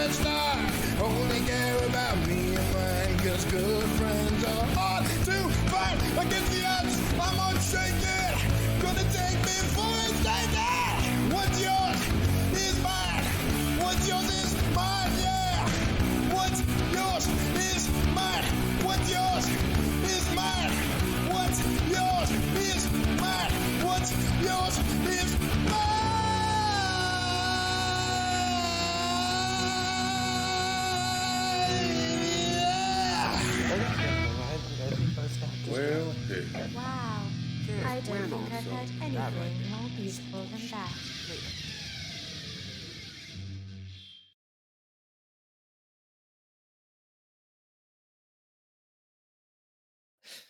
let's not only care about me and mine, 'cause good friends are hard to find. Against the odds, I'm unshaken. Gonna take me for a second. What's yours is mine. What's yours is mine, yeah. What's yours is mine. What's yours is mine. What's yours is mine. What's yours is mine. Well, hey. Wow. I don't think I've heard anything more beautiful than that.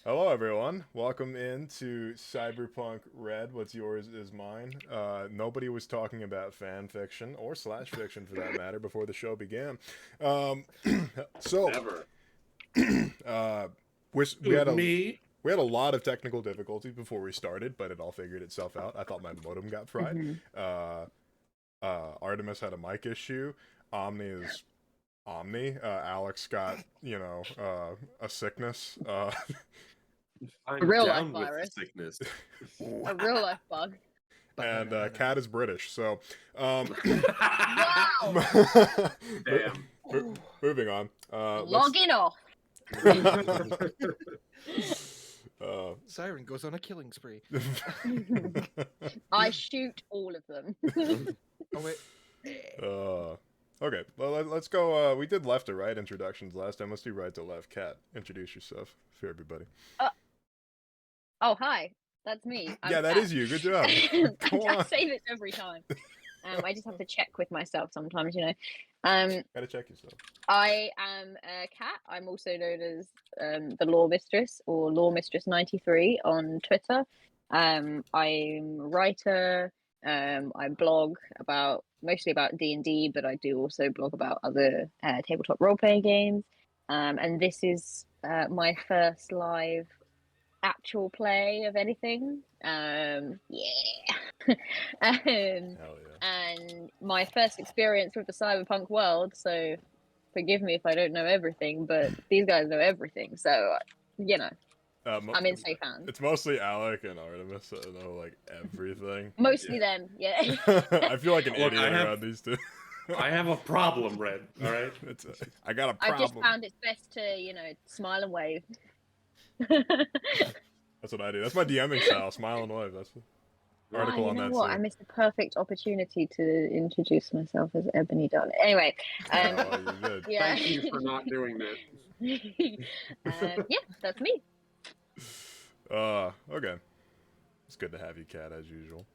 Hello, everyone. Welcome into Cyberpunk Red. What's yours is mine. Nobody was talking about fan fiction or slash fiction, for that matter, before the show began. So, Never. we had a lot of technical difficulties before we started, but it all figured itself out. I thought my modem got fried. Artemis had a mic issue. Omni is Omni. Alex got, a sickness. I'm A real down life with virus. sickness. A real life bug. And Kat is British, so Wow! Damn. moving on. Logging off. Siren goes on a killing spree. I shoot all of them. Oh wait. Okay, well, let's go. We did left to right introductions last time. Let's do right to left. Kat, introduce yourself for everybody. Oh, hi. That's me. Yeah, that is you. Good job. Go I on. say this every time. I just have to check with myself sometimes, Gotta check yourself. I am Kat. I'm also known as the Law Mistress or Law Mistress 93 on Twitter. I'm a writer. I blog mostly about D&D, but I do also blog about other tabletop role-playing games. And this is my first live actual play of anything. Hell yeah. And my first experience with the cyberpunk world, so forgive me if I don't know everything, but these guys know everything, so I'm in safe hands. It's mostly Alec and Artemis that know, like, everything. Mostly them, yeah. I feel like an Look, idiot around these two. I have a problem, Red. All right. I got a problem. I've just found it's best to, smile and wave. That's what I do. That's my DMing style. Smile and wave. That's the article on that. I missed the perfect opportunity to introduce myself as Ebony Darling. Anyway, Oh, you did. yeah. Thank you for not doing that. Yeah, that's me. Okay. It's good to have you, Kat, as usual.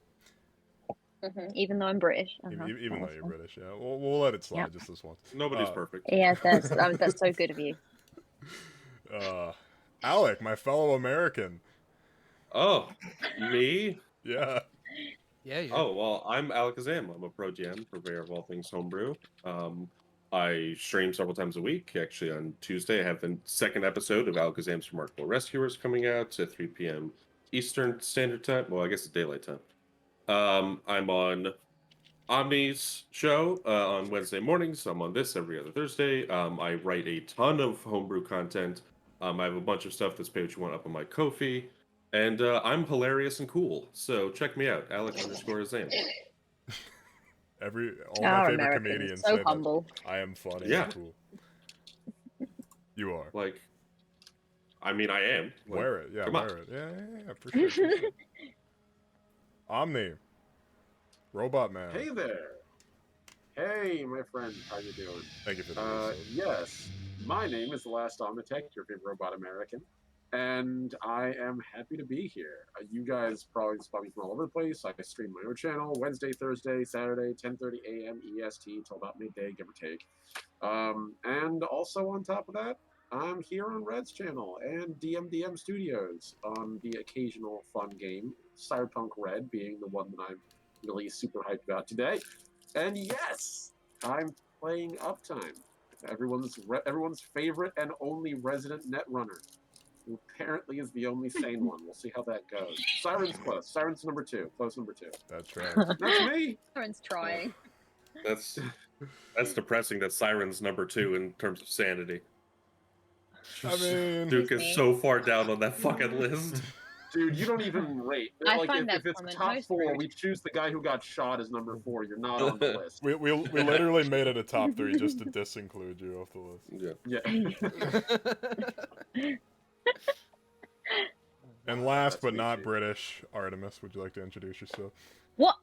Even though I'm British. Even though you're British, yeah. We'll let it slide just this once. Nobody's perfect. Yeah, that's so good of you. Alec, my fellow American. Oh, me? Yeah. Yeah. Oh, well, I'm Alakazam. I'm a pro GM, purveyor of all things homebrew. I stream several times a week. Actually, on Tuesday, I have the second episode of Alakazam's Remarkable Rescuers coming out at 3 p.m. Eastern Standard Time. Well, I guess it's daylight time. I'm on Omni's show on Wednesday mornings. I'm on this every other Thursday. I write a ton of homebrew content. I have a bunch of stuff that's pay what you want up on my Ko-fi. And I'm hilarious and cool. So check me out, Alex_Azam. All my favorite Americans, comedians so say humble. that I am funny Yeah. and cool. You are. Like, I mean, I am. Like, Wear it. Yeah, come on. wear it. Yeah, for sure. Omni. Robot Man. Hey there. Hey, my friend. How you doing? Thank you for the Yes. My name is The Last Omnitech, your favorite robot American. And I am happy to be here. You guys probably spot me from all over the place. I stream my own channel Wednesday, Thursday, Saturday, 10:30 a.m. EST till about midday, give or take. And also on top of that, I'm here on Red's channel and DMDM Studios on the occasional fun game, Cyberpunk Red being the one that I'm really super hyped about today. And yes, I'm playing Uptime, everyone's favorite and only resident netrunner, who apparently is the only sane one. We'll see how that goes. Siren's close. Siren's number 2. Close number 2. That's right. That's me. Karen's trying. That's That's depressing that Siren's number 2 in terms of sanity. I mean, Duke Excuse is me. so far down on that fucking list. Dude, you don't even rate. I Like, find that if it's comment top most 4, rude. we choose the guy who got shot as number 4. You're not on the list. we literally made it a top 3 just to disinclude you off the list. Yeah. Yeah. And last That's but me not too. British, Artemis, would you like to introduce yourself? What?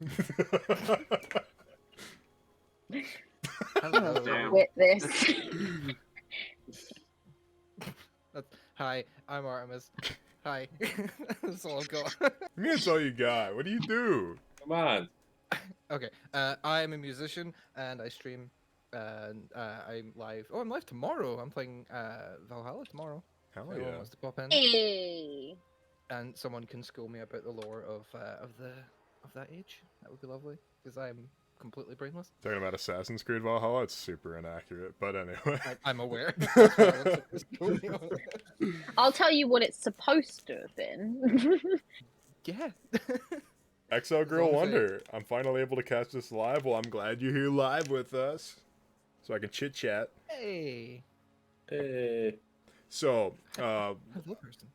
Hello. Damn. With this. Hi, I'm Artemis. Hi. That's all I've got. I mean, that's all you got. What do you do? Come on. Okay. I am a musician and I stream. And I'm live. Oh, I'm live tomorrow. I'm playing Valhalla tomorrow. Hell Anyone yeah. wants to pop in? Hey. And someone can school me about the lore of that age. That would be lovely because I'm completely brainless. Talking about Assassin's Creed Valhalla, it's super inaccurate. But anyway. I'm aware. That's why I want someone to school me on it. I'll tell you what it's supposed to have been. Yeah. XL Girl long as I- Wonder. I'm finally able to catch this live. Well, I'm glad you're here live with us. So I can chit chat. Hey. Hey. So, Hello, person.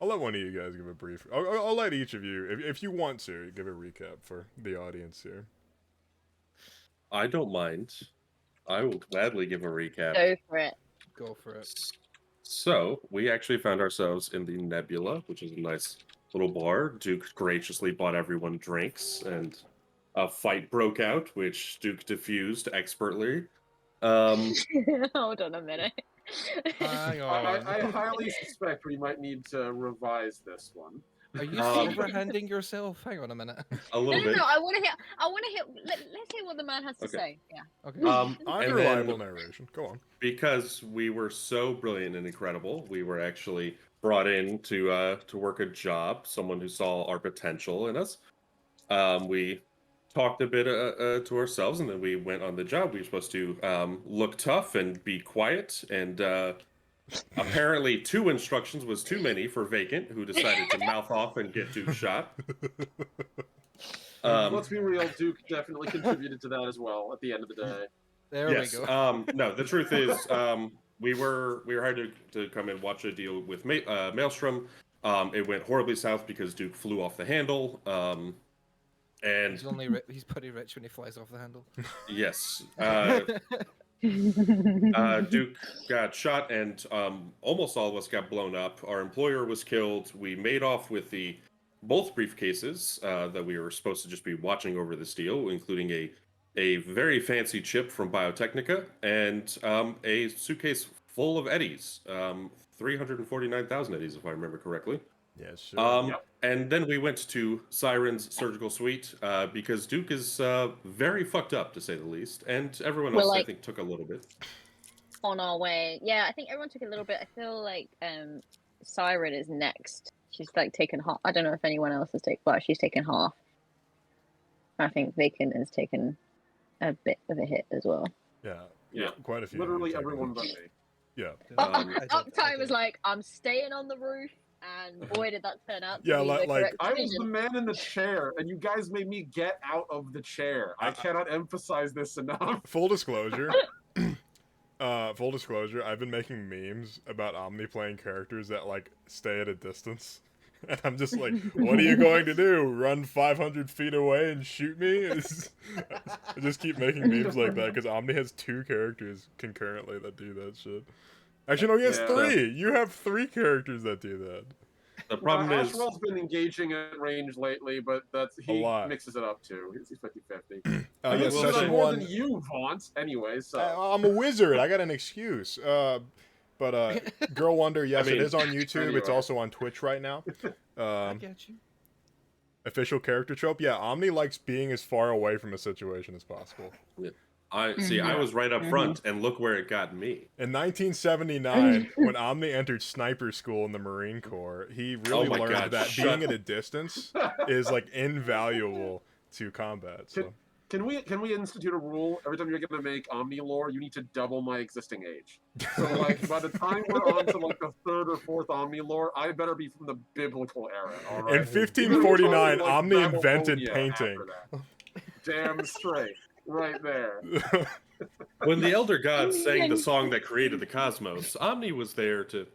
I'll let one of you guys give a brief. I'll let each of you, if you want to, give a recap for the audience here. I don't mind. I will gladly give a recap. Go for it. Go for it. So, we actually found ourselves in the Nebula, which is a nice little bar. Duke graciously bought everyone drinks, and a fight broke out, which Duke diffused expertly. Hold on a minute. Hang on. I highly suspect we might need to revise this one. Are you Um, overhanding yourself? Hang on a minute. A No, little no, bit. no. I want to hear. Let's hear what the man has to Okay. say. Yeah. Okay. And Unreliable then, narration. Go on. because we were so brilliant and incredible, we were actually brought in to work a job. Someone who saw our potential in us. We talked a bit to ourselves, and then we went on the job. We were supposed to look tough and be quiet, and apparently 2 instructions was too many for Vacant, who decided to mouth off and get Duke shot. Let's be real, Duke definitely contributed to that as well at the end of the day. There Yes. we go. No, the truth is, we were hired to come and watch a deal with Maelstrom. It went horribly south because Duke flew off the handle. And He's pretty rich when he flies off the handle. yes, Duke got shot, and almost all of us got blown up. Our employer was killed. We made off with both briefcases that we were supposed to just be watching over this deal, including a very fancy chip from Biotechnica and a suitcase full of eddies, 349,000 eddies, if I remember correctly. Yes, sir. Yep. And then we went to Siren's surgical suite because Duke is very fucked up, to say the least, and everyone We're else, I like- think, took a little bit. On our way. Yeah, I think everyone took a little bit. I feel like Siren is next. She's like taken half. I don't know if anyone else has taken, but she's taken half. I think Vacant has taken a bit of a hit as well. Yeah. Quite a few. Literally have everyone taken but me. Yeah. I Uptime did. was like, I'm staying on the roof, and boy, did that turn out to Yeah, be the like- correct I was the decision. man in the chair, and you guys made me get out of the chair. I cannot emphasize this enough. Full disclosure. Full disclosure, I've been making memes about Omni playing characters that, like, stay at a distance. And I'm just like, what are you going to do? Run 500 feet away and shoot me? I just keep making memes like that, because Omni has 2 characters concurrently that do that shit. Actually, no, he has Yeah. 3! You have 3 characters that do that. The problem is, Ashwell's been engaging at range lately, but he lot. mixes it up too. He's 50-50. Yeah, will He's say- done session more 1... than you, Vaunt, anyway, so... I'm a wizard. I got an excuse. But Girl Wonder, yes, I mean, it is on YouTube. It's anyway. also on Twitch right now. I get you. Official character trope. Yeah, Omni likes being as far away from a situation as possible. I was right up front, and look where it got me. In 1979, when Omni entered sniper school in the Marine Corps, he really Oh my learned God, that shut being at a distance is like invaluable to combat. So Can we institute a rule? Every time you're gonna make Omnilore, you need to double my existing age. So like by the time we're on to like the third or fourth Omnilore, I better be from the biblical era. All right. In 1549, Like Omni invented Babylonia painting. after that. Damn straight, right there. When the Elder Gods sang the song that created the cosmos, Omni was there to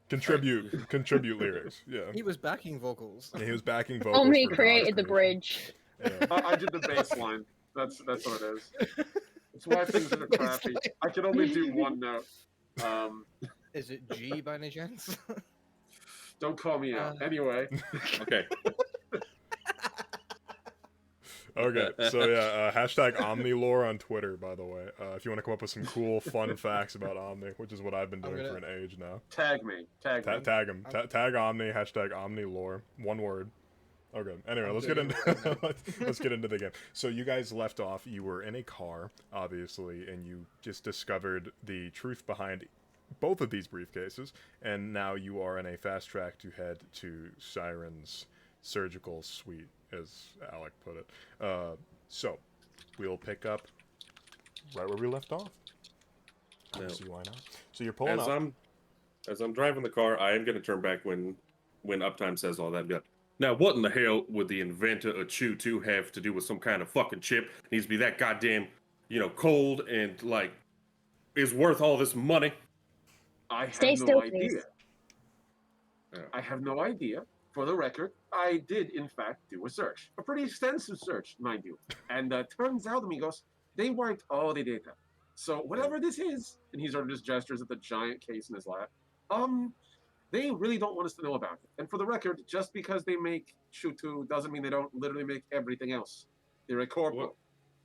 contribute lyrics. Yeah. He was backing vocals. He was backing vocals. Omni for created the God's creation. bridge. Yeah. I did the bass line. That's what it is. That's why things are crappy. I can only do one note. Is it G by any chance? Don't call me out. Anyway. Okay. Okay, so yeah, hashtag Omnilore on Twitter, by the way. If you want to come up with some cool, fun facts about Omni, which is what I've been doing for an age now. Tag me. Tag me. Tag him. Tag Omni, hashtag Omnilore. One word. Okay, anyway, let's get into the game. So you guys left off, you were in a car, obviously, and you just discovered the truth behind both of these briefcases, and now you are in a fast track to head to Siren's surgical suite, as Alec put it. So we'll pick up right where we left off. No. See why not? So you're pulling up. As I'm driving the car, I am going to turn back when Uptime says all that. And be like, now, what in the hell would the inventor of Chew 2 have to do with some kind of fucking chip? It needs to be that goddamn, cold and like is worth all this money. I have Stay no still, idea. please. I have no idea. For the record, I did in fact do a search, a pretty extensive search, mind you. And turns out, amigos, they wiped all the data. So whatever this is, and he sort of just gestures at the giant case in his lap. They really don't want us to know about it. And for the record, just because they make Shutu doesn't mean they don't literally make everything else. They're a corpo. What?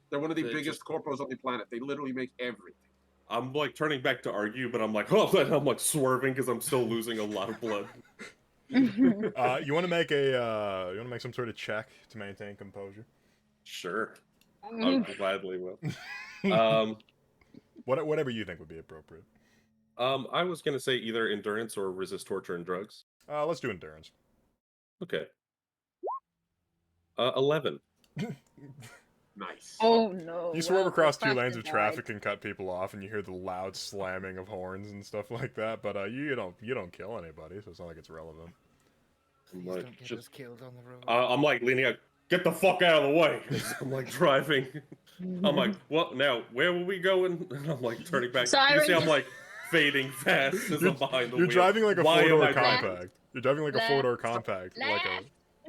They're one of the biggest corpos on the planet. They literally make everything. I'm like turning back to argue, but I'm like, oh, and I'm like swerving because I'm still losing a lot of blood. You want to make some sort of check to maintain composure? Sure, I gladly will. Whatever you think would be appropriate. I was gonna say either endurance or resist torture and drugs. Let's do endurance. Okay. 11. Nice. Oh no. You swerve well, across the 2 lanes of question traffic and cut people off, and you hear the loud slamming of horns and stuff like that. But you don't kill anybody, so it's not like it's relevant. I'm Please like, don't get just, us killed on the road. I'm like leaning out. Get the fuck out of the way! I'm like driving. I'm like, what now? Where will we go? And I'm like turning back. Siren. You see, I'm like fading fast as I'm behind the You're wheel. driving like a Why am four-door I driving? compact. You're driving like a Left. four-door compact, like a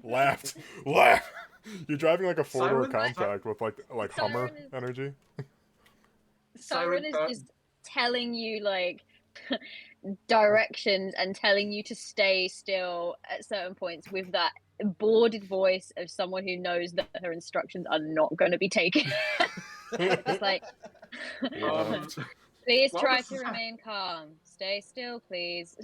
Left. left. You're driving like a four-door Siren- compact with like Hummer Siren is- energy. Siren is Siren, just telling you like directions and telling you to stay still at certain points with that boarded voice of someone who knows that her instructions are not going to be taken. It's like, please While try this to is remain calm. Stay still, please.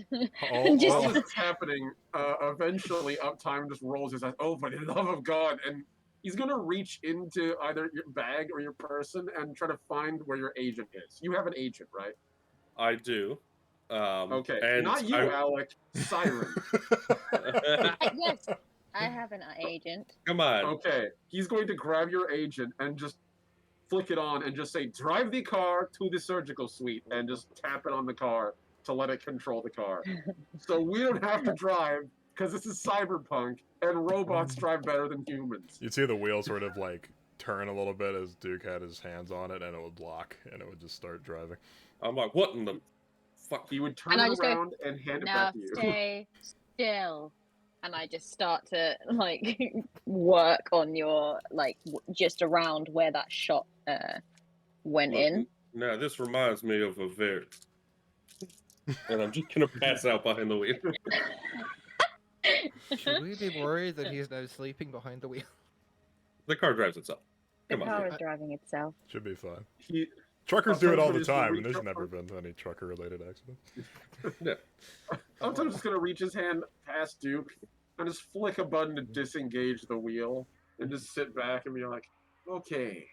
All- Just- While this is happening, eventually Uptime just rolls his eyes. Oh, for the love of God! And he's gonna reach into either your bag or your person and try to find where your agent is. You have an agent, right? I do. Okay, and not you, Alec. Siren. Yes, I have an agent. Come on. Okay, he's going to grab your agent and just flick it on and just say, drive the car to the surgical suite, and just tap it on the car to let it control the car. So we don't have to drive, because this is Cyberpunk, and robots drive better than humans. You'd see the wheel sort of like turn a little bit as Duke had his hands on it, and it would lock, and it would just start driving. I'm like, what in the fuck? He would turn And I it just go, around and hand it Now back to you. stay still. And I just start to like work on your just around where that shot went in. Now this reminds me of a very. And I'm just gonna pass out behind the wheel. Should we be worried that he's now sleeping behind the wheel? The car drives itself. The Come on. car is driving itself. Should be fine. He, Truckers do it all the Sometimes when time, he's and there's reach never up- been any trucker-related accidents. Yeah. Uptime's just gonna reach his hand past Duke and just flick a button to disengage the wheel and just sit back and be like, okay,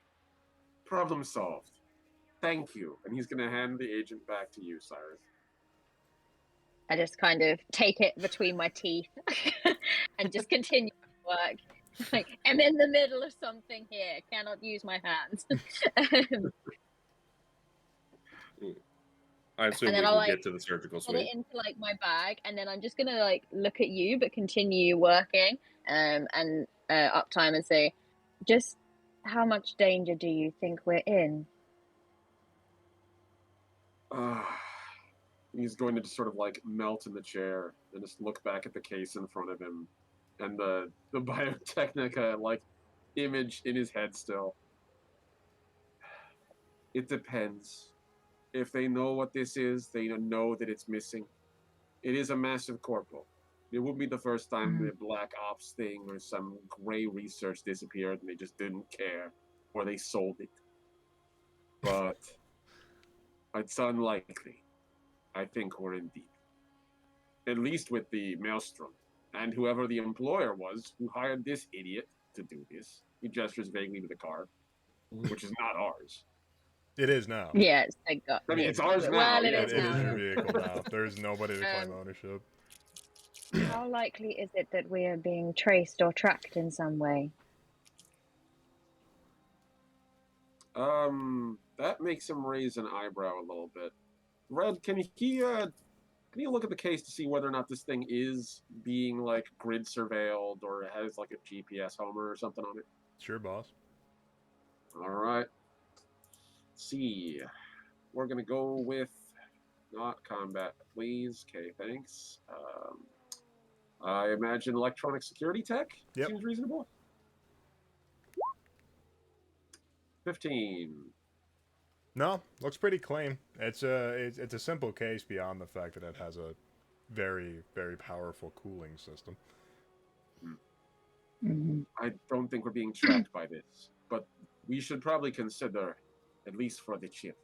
problem solved. Thank you. And he's gonna hand the agent back to you, Cyrus. I just kind of take it between my teeth and just continue to work. Like, I'm in the middle of something here. Cannot use my hands. I assume And we then can I'll get to the surgical put it suite. into like my bag, and then I'm just gonna like look at you, but continue working, and uptime and say, just how much danger do you think we're in? He's going to just sort of like melt in the chair and just look back at the case in front of him and the Biotechnica like image in his head still. It depends. If they know what this is, they know that it's missing. It is a massive corpo. It wouldn't be the first time the Black Ops thing or some gray research disappeared and they just didn't care, or they sold it. But it's unlikely. I think we're in deep. At least with the Maelstrom. And whoever the employer was who hired this idiot to do this. He gestures vaguely to the car, which is not ours. It is now. Yeah, it's like I mean, it's ours now. well, it yeah, is It is now. your vehicle now. There's nobody to claim Um, ownership. How likely is it that we are being traced or tracked in some way? That makes him raise an eyebrow a little bit. Red, can you look at the case to see whether or not this thing is being like grid surveilled or has like a GPS homer or something on it? Sure, boss. All right. Let's see. We're gonna go with not combat, please. Okay, thanks. I imagine electronic security tech Yep. seems reasonable. 15. No, looks pretty clean. It's a simple case beyond the fact that it has a very, very powerful cooling system. I don't think we're being tracked by this, but we should probably consider, at least for the chip,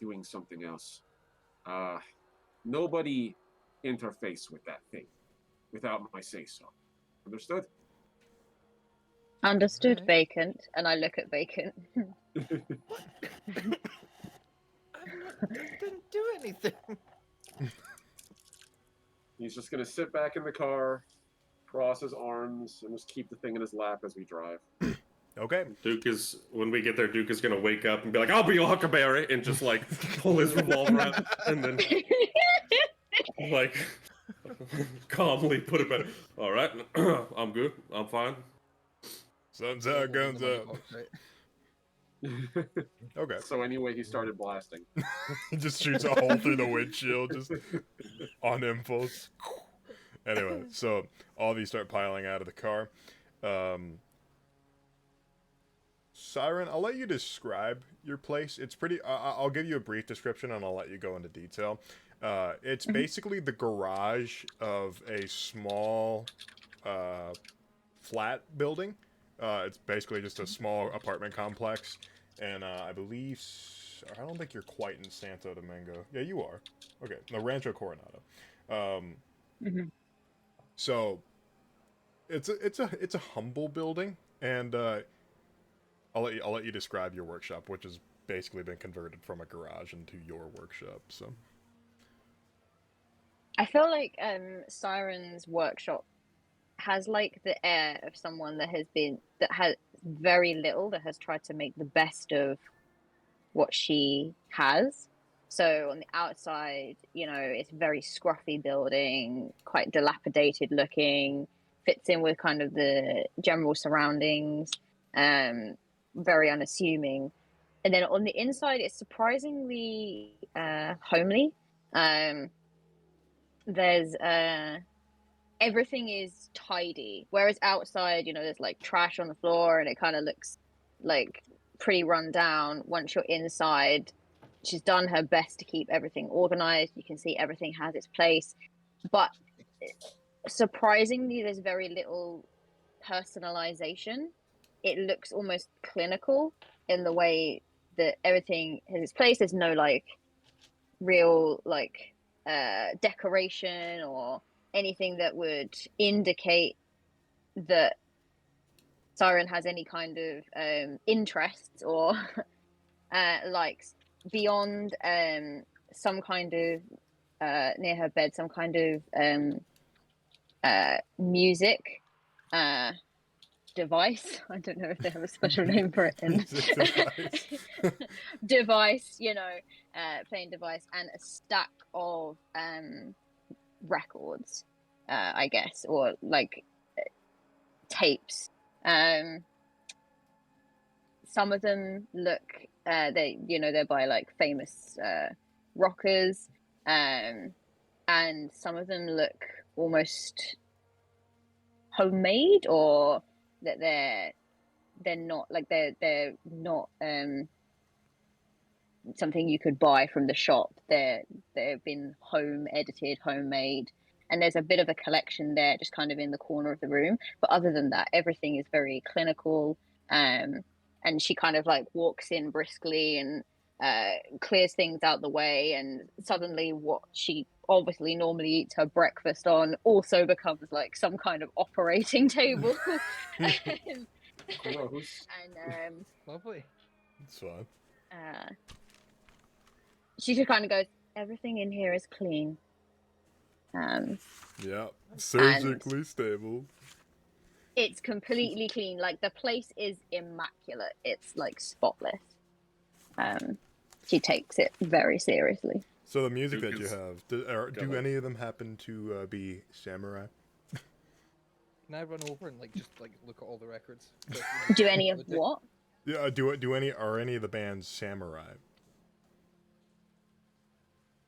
doing something else. Nobody interface with that thing without my say-so. Understood? Understood, Right. vacant. And I look at vacant. I didn't do anything. He's just gonna sit back in the car, cross his arms, and just keep the thing in his lap as we drive. Okay. When we get there, Duke is gonna wake up and be like, "I'll be your Huckleberry," and just like pull his revolver out, and then like calmly put it back. All right, I'm good. I'm fine. Sun's out, guns up. Okay. So anyway, he started blasting. He just shoots a hole through the windshield, just on impulse. Anyway, so all of you start piling out of the car. Siren, I'll let you describe your place. It's pretty. I'll give you a brief description and I'll let you go into detail. It's basically the garage of a small flat building. It's basically just a small apartment complex. And I believe, I don't think you're quite in Santo Domingo. Yeah, you are. Okay, the Rancho Coronado. So it's a humble building, and I'll let you describe your workshop, which has basically been converted from a garage into your workshop. So I feel like Siren's workshop has like the air of someone that has very little, that has tried to make the best of what she has. So on the outside, it's a very scruffy building, quite dilapidated looking, fits in with kind of the general surroundings, very unassuming. And then on the inside, it's surprisingly homely. There's everything is tidy, whereas outside, there's like trash on the floor and it kind of looks like pretty run down. Once you're inside, she's done her best to keep everything organized. You can see everything has its place, but surprisingly, there's very little personalization. It looks almost clinical in the way that everything has its place. There's no like real like decoration or anything that would indicate that Siren has any kind of interests or likes beyond some kind of near her bed, some kind of music device. I don't know if they have a special name for it. In... Device. device, playing device, and a stack of records, I guess, or like tapes. Some of them look they're by like famous rockers, and some of them look almost homemade, or that they're not like they're not something you could buy from the shop. They've been home edited, homemade, and there's a bit of a collection there just kind of in the corner of the room, but other than that everything is very clinical. And she kind of like walks in briskly and clears things out the way, and suddenly what she obviously normally eats her breakfast on also becomes like some kind of operating table. Gross. And Lovely. It's fine. she just kind of goes, everything in here is clean. Yeah, surgically stable. It's completely clean. Like the place is immaculate. It's like spotless. She takes it very seriously. So the music that you have, do any of them happen to be samurai? Can I run over and just look at all the records? Do any of what? Yeah, are any of the bands samurai?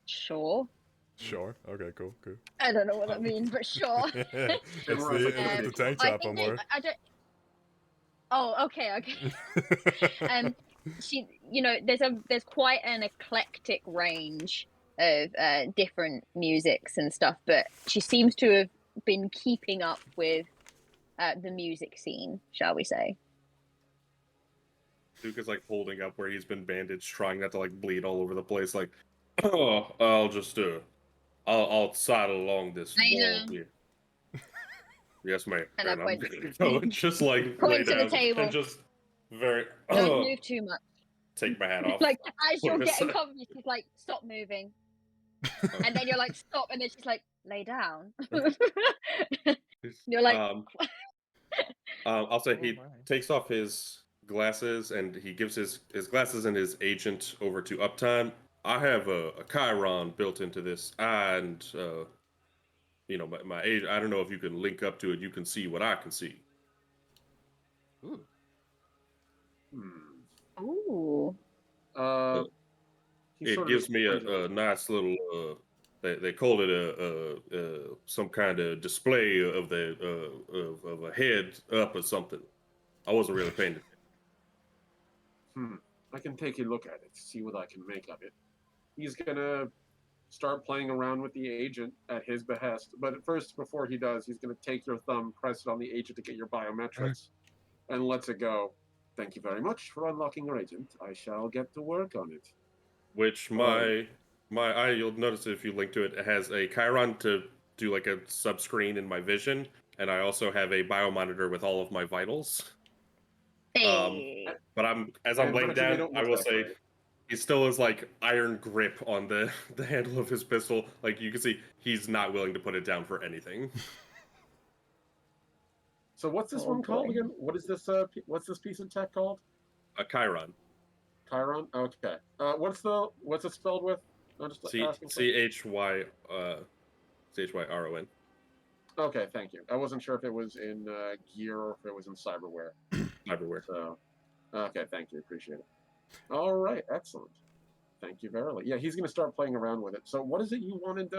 Sure. Sure. Okay. Cool. I don't know what that means, but sure. It's the tank top on there. I don't. Oh, okay. She, there's quite an eclectic range of different musics and stuff, but she seems to have been keeping up with the music scene, shall we say? Duke is like holding up where he's been bandaged, trying not to like bleed all over the place. Like, oh, I'll just I'll sidle along this wall here. Yes, ma'am. And And I I'm point- gonna just like point lay to the down table. and just very Don't move too much. take my hat off. Like as you're Put it getting aside. comfy, she's like, stop moving. And then you're like, stop, and then she's like, lay down. You're like, I'll say he my. takes off his glasses and he gives his glasses and his agent over to Uptime. I have a Chiron built into this, and my agent. I don't know if you can link up to it. You can see what I can see. Ooh. ooh. He It sort of gives me explains a nice little. They call it a some kind of display of of a head up or something. I wasn't really paying attention. I can take a look at it, see what I can make of it. He's gonna start playing around with the agent at his behest, but at first, before he does, he's gonna take your thumb, press it on the agent to get your biometrics, and lets it go. Thank you very much for unlocking your agent. I shall get to work on it. Which my eye, you'll notice if you link to it, it has a Chiron to do like a sub screen in my vision, and I also have a biomonitor with all of my vitals. Hey. But as I'm laying Unfortunately, they down, don't I look will that say great. he still is like iron grip on the handle of his pistol. Like you can see, he's not willing to put it down for anything. So what's this Oh, one called boy. again? What's this piece of tech called? A Chiron. Chiron? Okay. What's it spelled with? I'm just asking. CHYRON. Okay, thank you. I wasn't sure if it was in gear or if it was in cyberware. Everywhere. So, okay, thank you. Appreciate it. All right, excellent. Thank you very much. Yeah, he's going to start playing around with it. So what is it you wanted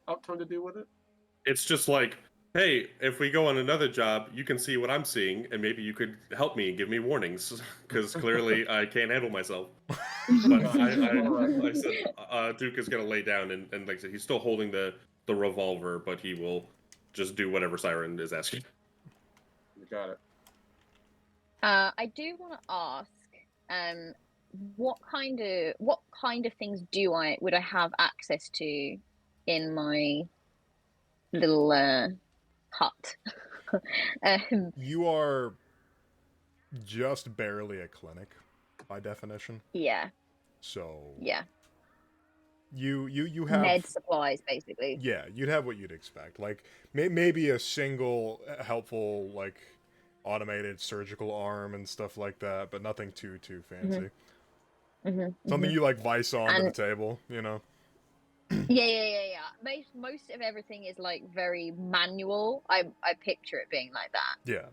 Uptime to do with it? It's just like, hey, if we go on another job, you can see what I'm seeing, and maybe you could help me and give me warnings, because clearly I can't handle myself. But I said, Duke is going to lay down, and like I said, he's still holding the revolver, but he will just do whatever Siren is asking. You got it. I do want to ask, what kind of things would I have access to in my little hut? You are just barely a clinic, by definition. Yeah. So Yeah. you have Med supplies, basically. Yeah, you'd have what you'd expect. Like maybe a single helpful like automated surgical arm and stuff like that, but nothing too fancy. Mm-hmm, Something you like vice onto And- the table, you know? Yeah. Most of everything is like very manual. I picture it being like that. Yeah.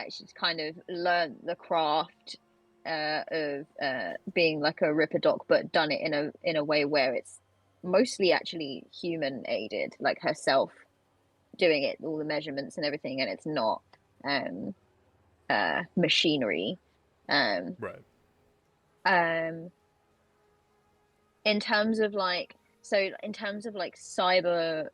She's kind of learned the craft of being like a Ripperdoc, but done it in a way where it's mostly actually human aided, like herself doing it, all the measurements and everything, and it's not machinery. Right. In terms of like cyberware,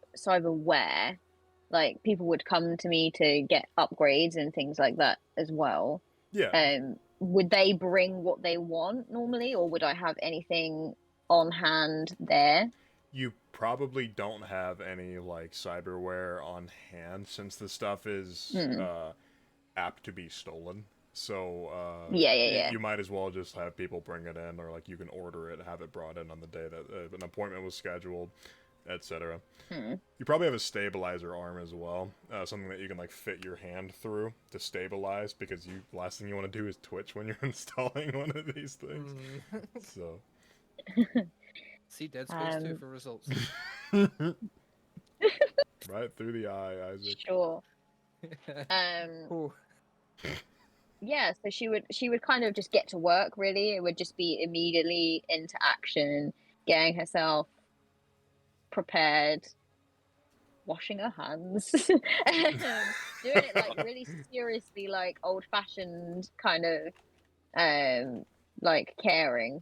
like people would come to me to get upgrades and things like that as well. Yeah. Would they bring what they want normally, or would I have anything on hand there? You probably don't have any like cyberware on hand since the stuff is apt to be stolen. So Yeah. you might as well just have people bring it in, or like you can order it, have it brought in on the day that an appointment was scheduled, etc. You probably have a stabilizer arm as well, something that you can like fit your hand through to stabilize, because last thing you want to do is twitch when you're installing one of these things. So See Dead Space 2 for results. right through the eye, Isaac. Sure. Ooh. Yeah, so she would kind of just get to work, really. It would just be immediately into action, getting herself prepared, washing her hands, doing it like really seriously, like old fashioned kind of like caring.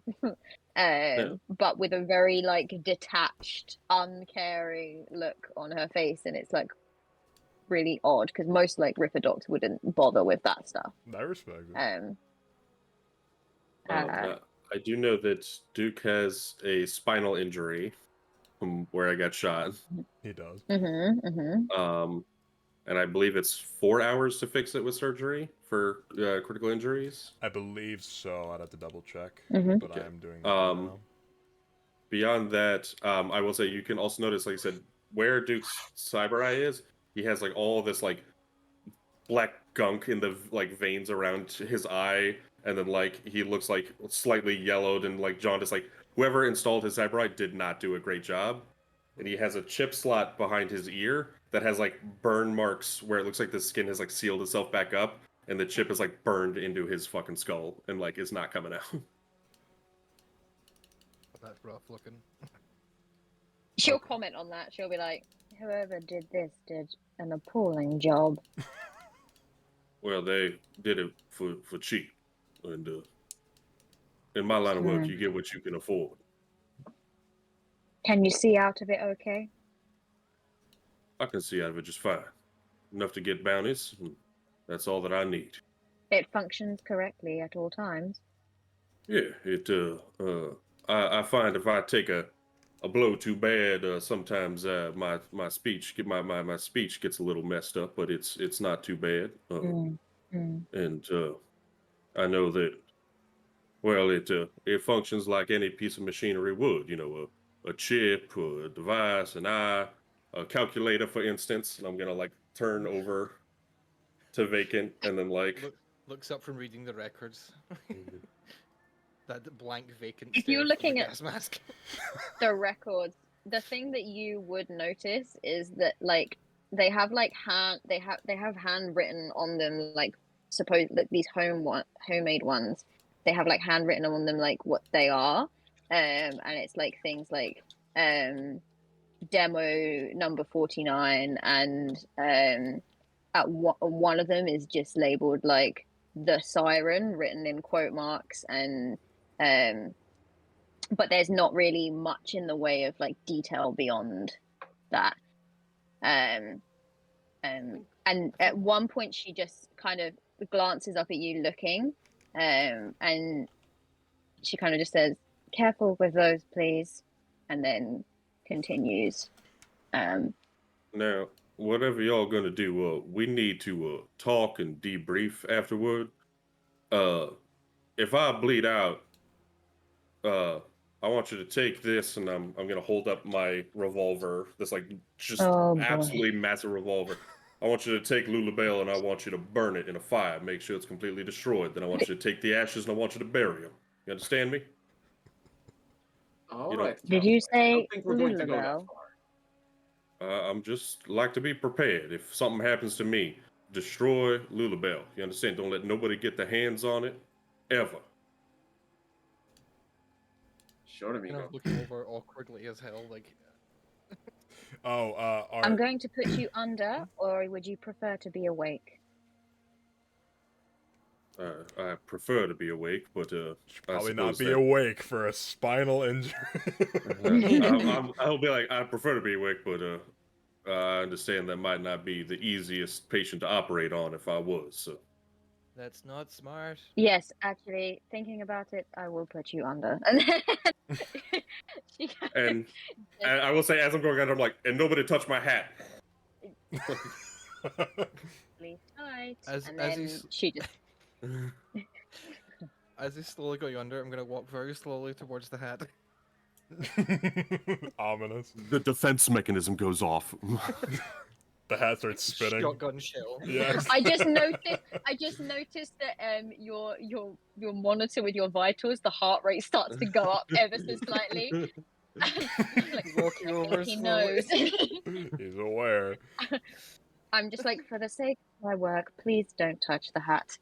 But with a very like detached, uncaring look on her face, and it's like really odd because most like Ripperdocs wouldn't bother with that stuff. I respect it. I do know that Duke has a spinal injury from where I got shot. He does. And I believe it's 4 hours to fix it with surgery for critical injuries. I believe so. I'd have to double check, but I am doing that now. Beyond that, I will say you can also notice, like I said, where Duke's cyber eye is. He has like all this like black gunk in the like veins around his eye, and then like he looks like slightly yellowed and like jaundiced. Like whoever installed his cyber eye did not do a great job. And he has a chip slot behind his ear that has like burn marks where it looks like the skin has like sealed itself back up, and the chip is like burned into his fucking skull and like is not coming out. That's rough looking. She'll comment on that. She'll be like, "Whoever did this did an appalling job." Well, they did it for cheap, and in my line of work, you get what you can afford. Can you see out of it okay? I can see out of it just fine. Enough to get bounties. That's all that I need. It functions correctly at all times. Yeah, I find if I take a blow too bad, sometimes my speech my speech gets a little messed up, but it's not too bad. And I know that. Well, it functions like any piece of machinery would. You know, a chip, a device, an eye, a calculator, for instance. And I'm gonna like turn over to vacant, and then like looks up from reading the records. That blank vacant. If you're looking at gas mask. the records, the thing that you would notice is that like they have like they have handwritten on them, like suppose like these homemade ones. They have like handwritten on them like what they are, and it's like things like demo number 49, and at one of them is just labeled like the siren written in quote marks, and but there's not really much in the way of like detail beyond that. And at one point she just kind of glances up at you looking, and she kind of just says, "Careful with those, please," and then continues. Now, whatever y'all gonna do, we need to talk and debrief afterward. If I bleed out, I want you to take this, and I'm gonna hold up my revolver. This like just absolutely massive revolver. I want you to take Lulabelle and I want you to burn it in a fire. Make sure it's completely destroyed. Then I want you to take the ashes and I want you to bury them. You understand me? All You know- right. Did you Cowboy. I say don't think we're going to go that Lulabelle? far. I'm just like to be prepared. If something happens to me, destroy Lulabelle. You understand? Don't let nobody get their hands on it, ever. Sure, Kind amigo. of looking over awkwardly as hell, like. Oh, I'm our going to put you under, or would you prefer to be awake? I prefer to be awake, but I probably not suppose be that awake for a spinal injury. I'll be like, I prefer to be awake, but I understand that might not be the easiest patient to operate on if I was. So. That's not smart. Yes, actually, thinking about it, I will put you under. She And just- I will say, as I'm going under, I'm like, and nobody touch my hat. really tight, As- and as then he's- she just As he's slowly going under, I'm gonna walk very slowly towards the hat. Ominous. The defense mechanism goes off. The hat starts spinning. Shotgun shell. Yes. I just noticed that your monitor with your vitals, the heart rate starts to go up ever so slightly. Like, Walking over he slowly. knows. He's aware. I'm just like, for the sake of my work, please don't touch the hat.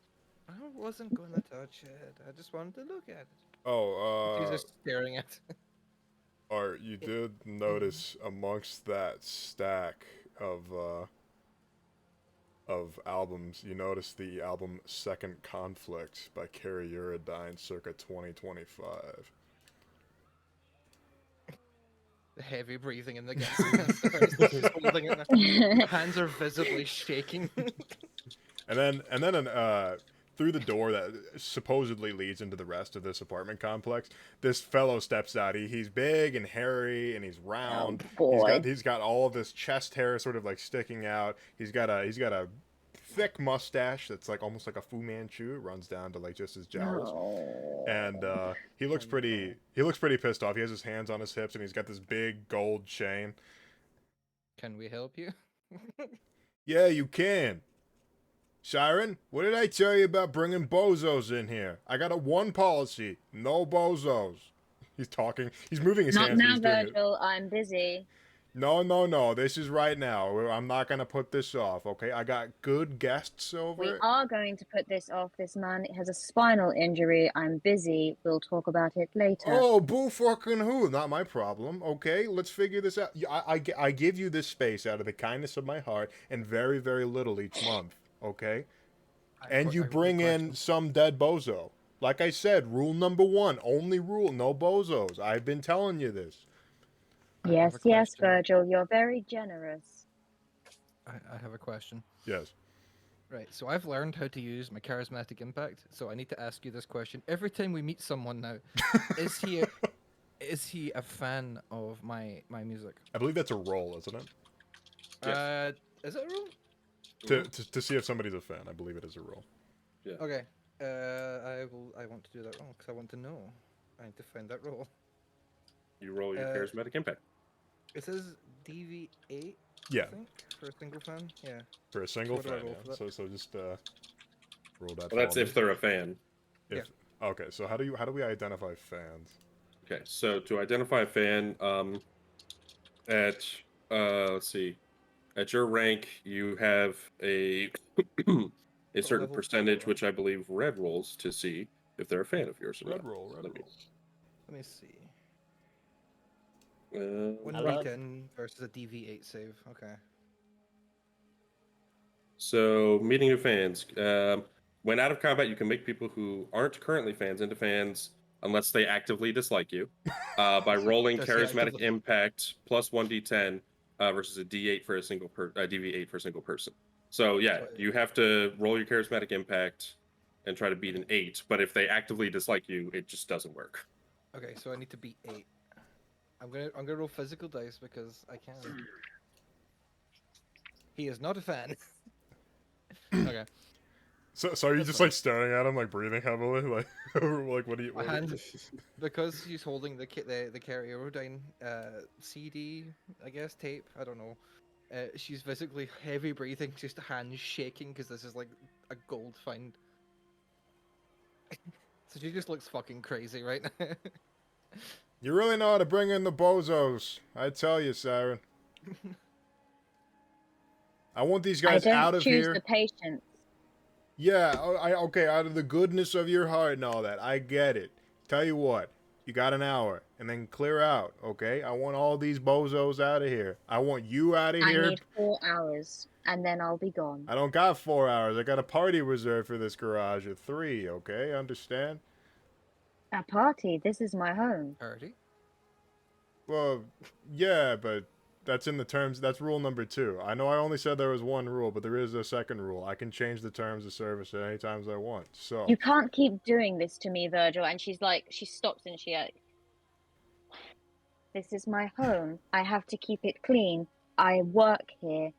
I wasn't gonna touch it. I just wanted to look at it. Oh, He's just staring at it. or you did notice amongst that stack of albums, you noticed the album Second Conflict by Carrie Uridine circa 2025. The heavy breathing in the gas mask. He's holding it now. Hands are visibly shaking. And then through the door that supposedly leads into the rest of this apartment complex, this fellow steps out. He's big and hairy and he's round. boy. He's got all of this chest hair sort of like sticking out. He's got a thick mustache that's like almost like a Fu Manchu. It runs down to like just his jowls. Oh. And he looks pretty pissed off. He has his hands on his hips and he's got this big gold chain. Can we help you? Yeah, you can. Siren, what did I tell you about bringing bozos in here? I got a one policy: no bozos. He's talking. He's moving his Not hands. but now, he's doing it. Virgil. I'm busy. No. This is right now. I'm not gonna put this off. Okay, I got good guests over. We are going to put this off. This man has a spinal injury. I'm busy. We'll talk about it later. Oh, boo fucking who? Not my problem. Okay, let's figure this out. I give you this space out of the kindness of my heart and very, very little each month. Okay, and you bring in some dead bozo. Like I said, rule number 1, only rule, no bozos. I've been telling you this. Yes, Virgil. You're very generous. I have a question. Yes. Right, so I've learned how to use my charismatic impact, so I need to ask you this question. Every time we meet someone now, is he a fan of my music? I believe that's a roll, isn't it? Yes. Is it a rule? To see if somebody's a fan, I believe it is a roll. Yeah. Okay. I want to do that wrong because I want to know. I need to find that roll. You roll your charismatic impact. It says DV8. Yeah. I think, for a single fan. Yeah. For a single What do I fan, roll yeah. for that? So just roll that. Well, that's for me. if they're a fan. Okay, so how do we identify fans? Okay, so to identify a fan, at let's see, at your rank, you have a a certain level percentage, 4. which I believe Red rolls to see if they're a fan of yours or Red not. roll. Let me- Let me see. Uh, 1d10 versus a DV8 save. Okay. So, meeting new fans. When out of combat, you can make people who aren't currently fans into fans unless they actively dislike you by rolling Does he charismatic actively- impact plus 1d10 versus a d8 for a single dv8 for a single person. So yeah, you have to roll your charismatic impact and try to beat an 8. But if they actively dislike you, it just doesn't work. Okay, so I need to beat 8. I'm gonna roll physical dice because I can. He is not a fan. Okay. So are you That's just fine. like staring at him, like breathing heavily, like like what do you? My What hand, because he's holding the Carrie Aerodyne CD, I guess tape. I don't know. She's physically heavy breathing, just hands shaking because this is like a gold find. So she just looks fucking crazy right now. You really know how to bring in the bozos. I tell you, Siren. I want these guys I don't out of choose here. the patience. Yeah, okay, out of the goodness of your heart and all that. I get it. Tell you what, you got an hour, and then clear out, okay? I want all these bozos out of here. I want you out of I here. need 4 hours, and then I'll be gone. I don't got 4 hours. I got a party reserved for this garage at 3, okay? Understand? A party? This is my home. Party? Well, yeah, but that's in the terms. That's rule number 2. I know I only said there was one rule, but there is a second rule. I can change the terms of service at any times I want. So You can't keep doing this to me, Virgil. And she's like, she stops and she like, this is my home. I have to keep it clean. I work here.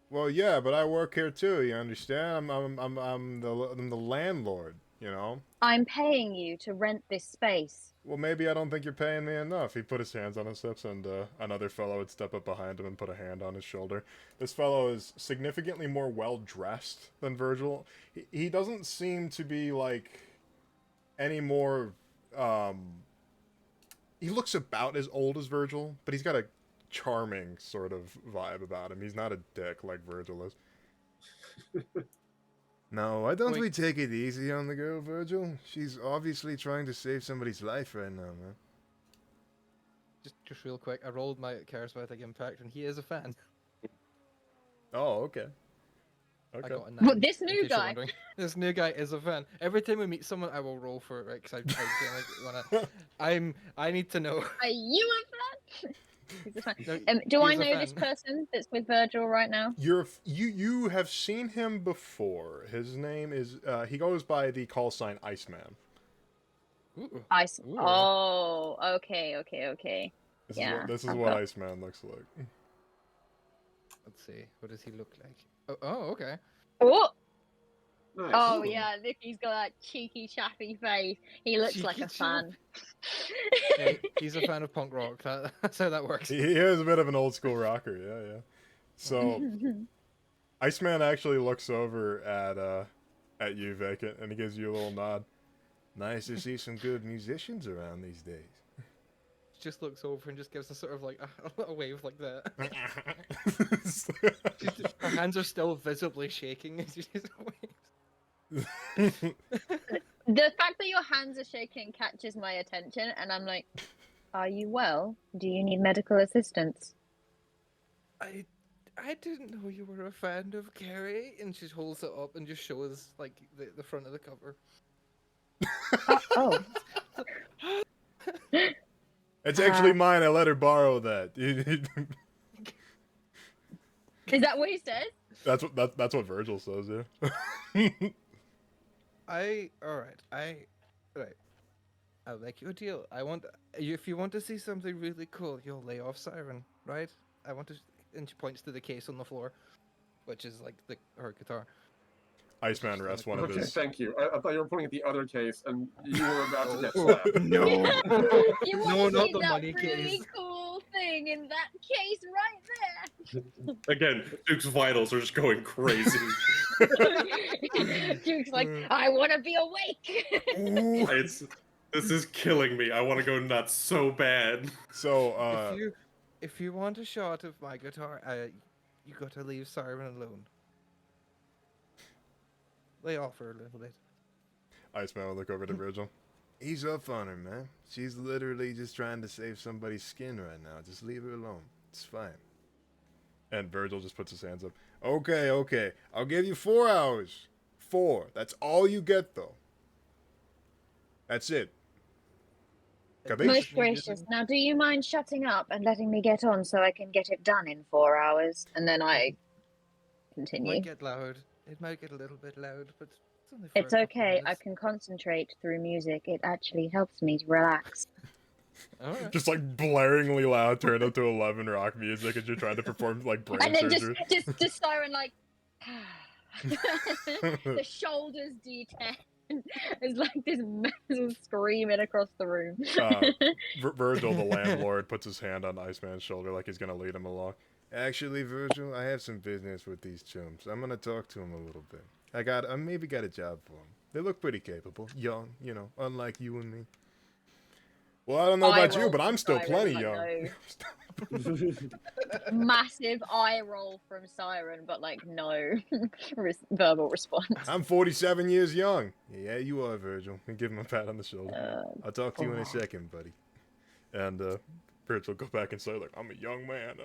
well, yeah, but I work here too. You understand? I'm the landlord. You know. I'm paying you to rent this space. Well, maybe I don't think you're paying me enough. He put his hands on his hips, and another fellow would step up behind him and put a hand on his shoulder. This fellow is significantly more well-dressed than Virgil. He doesn't seem to be, like, any more, He looks about as old as Virgil, but he's got a charming sort of vibe about him. He's not a dick like Virgil is. No, why don't we take it easy on the girl, Virgil? She's obviously trying to save somebody's life right now, man. Just real quick, I rolled my charismatic impact, and he is a fan. Oh, okay. I Okay. got a 9, Well, this in new case you're guy. wondering. This new guy is a fan. Every time we meet someone, I will roll for it, right? Because I need to know. Are you a fan? He's a fan. No, Do I he's a know this fan. person that's with Virgil right now? You have seen him before. His name is he goes by the call sign Iceman. Ooh. Ooh. Oh, okay. Yeah, This is I've what got- Iceman looks like. Let's see. What does he look like? Oh, okay. Oh, Nice. oh yeah, look, he's got that cheeky, chappy face. He looks like Cheeky a fan. Hey, he's a fan of punk rock. That's how that works. He is a bit of an old school rocker, yeah. So Iceman actually looks over at you, Vacant, and he gives you a little nod. Nice to see some good musicians around these days. Just looks over and just gives a sort of like a wave like that. Her hands are still visibly shaking as she just waves. The fact that your hands are shaking catches my attention, and I'm like, "Are you well? Do you need medical assistance?" I didn't know you were a fan of Carrie, and she holds it up and just shows like the front of the cover. Oh, It's actually mine. I let her borrow that. is that what he says? That's what Virgil says, yeah. Right. I'll make you a deal. If you want to see something really cool, you'll lay off Siren, right? And she points to the case on the floor, which is like her guitar. Iceman rests one of Okay, his. thank you. I thought you were pointing at the other case, and you were about to get Oh. slapped. No. You No, want to not see the that money really case. cool thing in that case right there? Again, Duke's vitals are just going crazy. Duke's like, I want to be awake. This is killing me. I want to go nuts so bad. So, If you want a shot of my guitar, you gotta leave Siren alone. Lay off her a little bit. Iceman will look over to Virgil. Ease up on her, man. She's literally just trying to save somebody's skin right now. Just leave her alone. It's fine. And Virgil just puts his hands up. Okay. I'll give you 4 hours. 4. That's all you get, though. That's it. Capiche? Most gracious. Now, do you mind shutting up and letting me get on so I can get it done in 4 hours? And then I It continue. might get loud. It might get a little bit loud, but it's only for It's a couple okay. I minutes. can concentrate through music. It actually helps me to relax. Alright. Just like blaringly loud, turn up to 11 rock music as you're trying to perform like brain And then surgery. just Siren like, the shoulders detach. It's like this massive screaming across the room. Virgil, the landlord, puts his hand on Iceman's shoulder like he's gonna lead him along. Actually, Virgil, I have some business with these chums. I'm gonna talk to them a little bit. I maybe got a job for them. They look pretty capable, young, unlike you and me. Well, I don't know Eye about you, roll but from I'm still Siren, plenty but young. no. Massive eye roll from Siren, but like no verbal response. I'm 47 years young. Yeah, you are, Virgil. And give him a pat on the shoulder. I'll talk to you in a second, buddy. And Virgil go back and say, like, I'm a young man.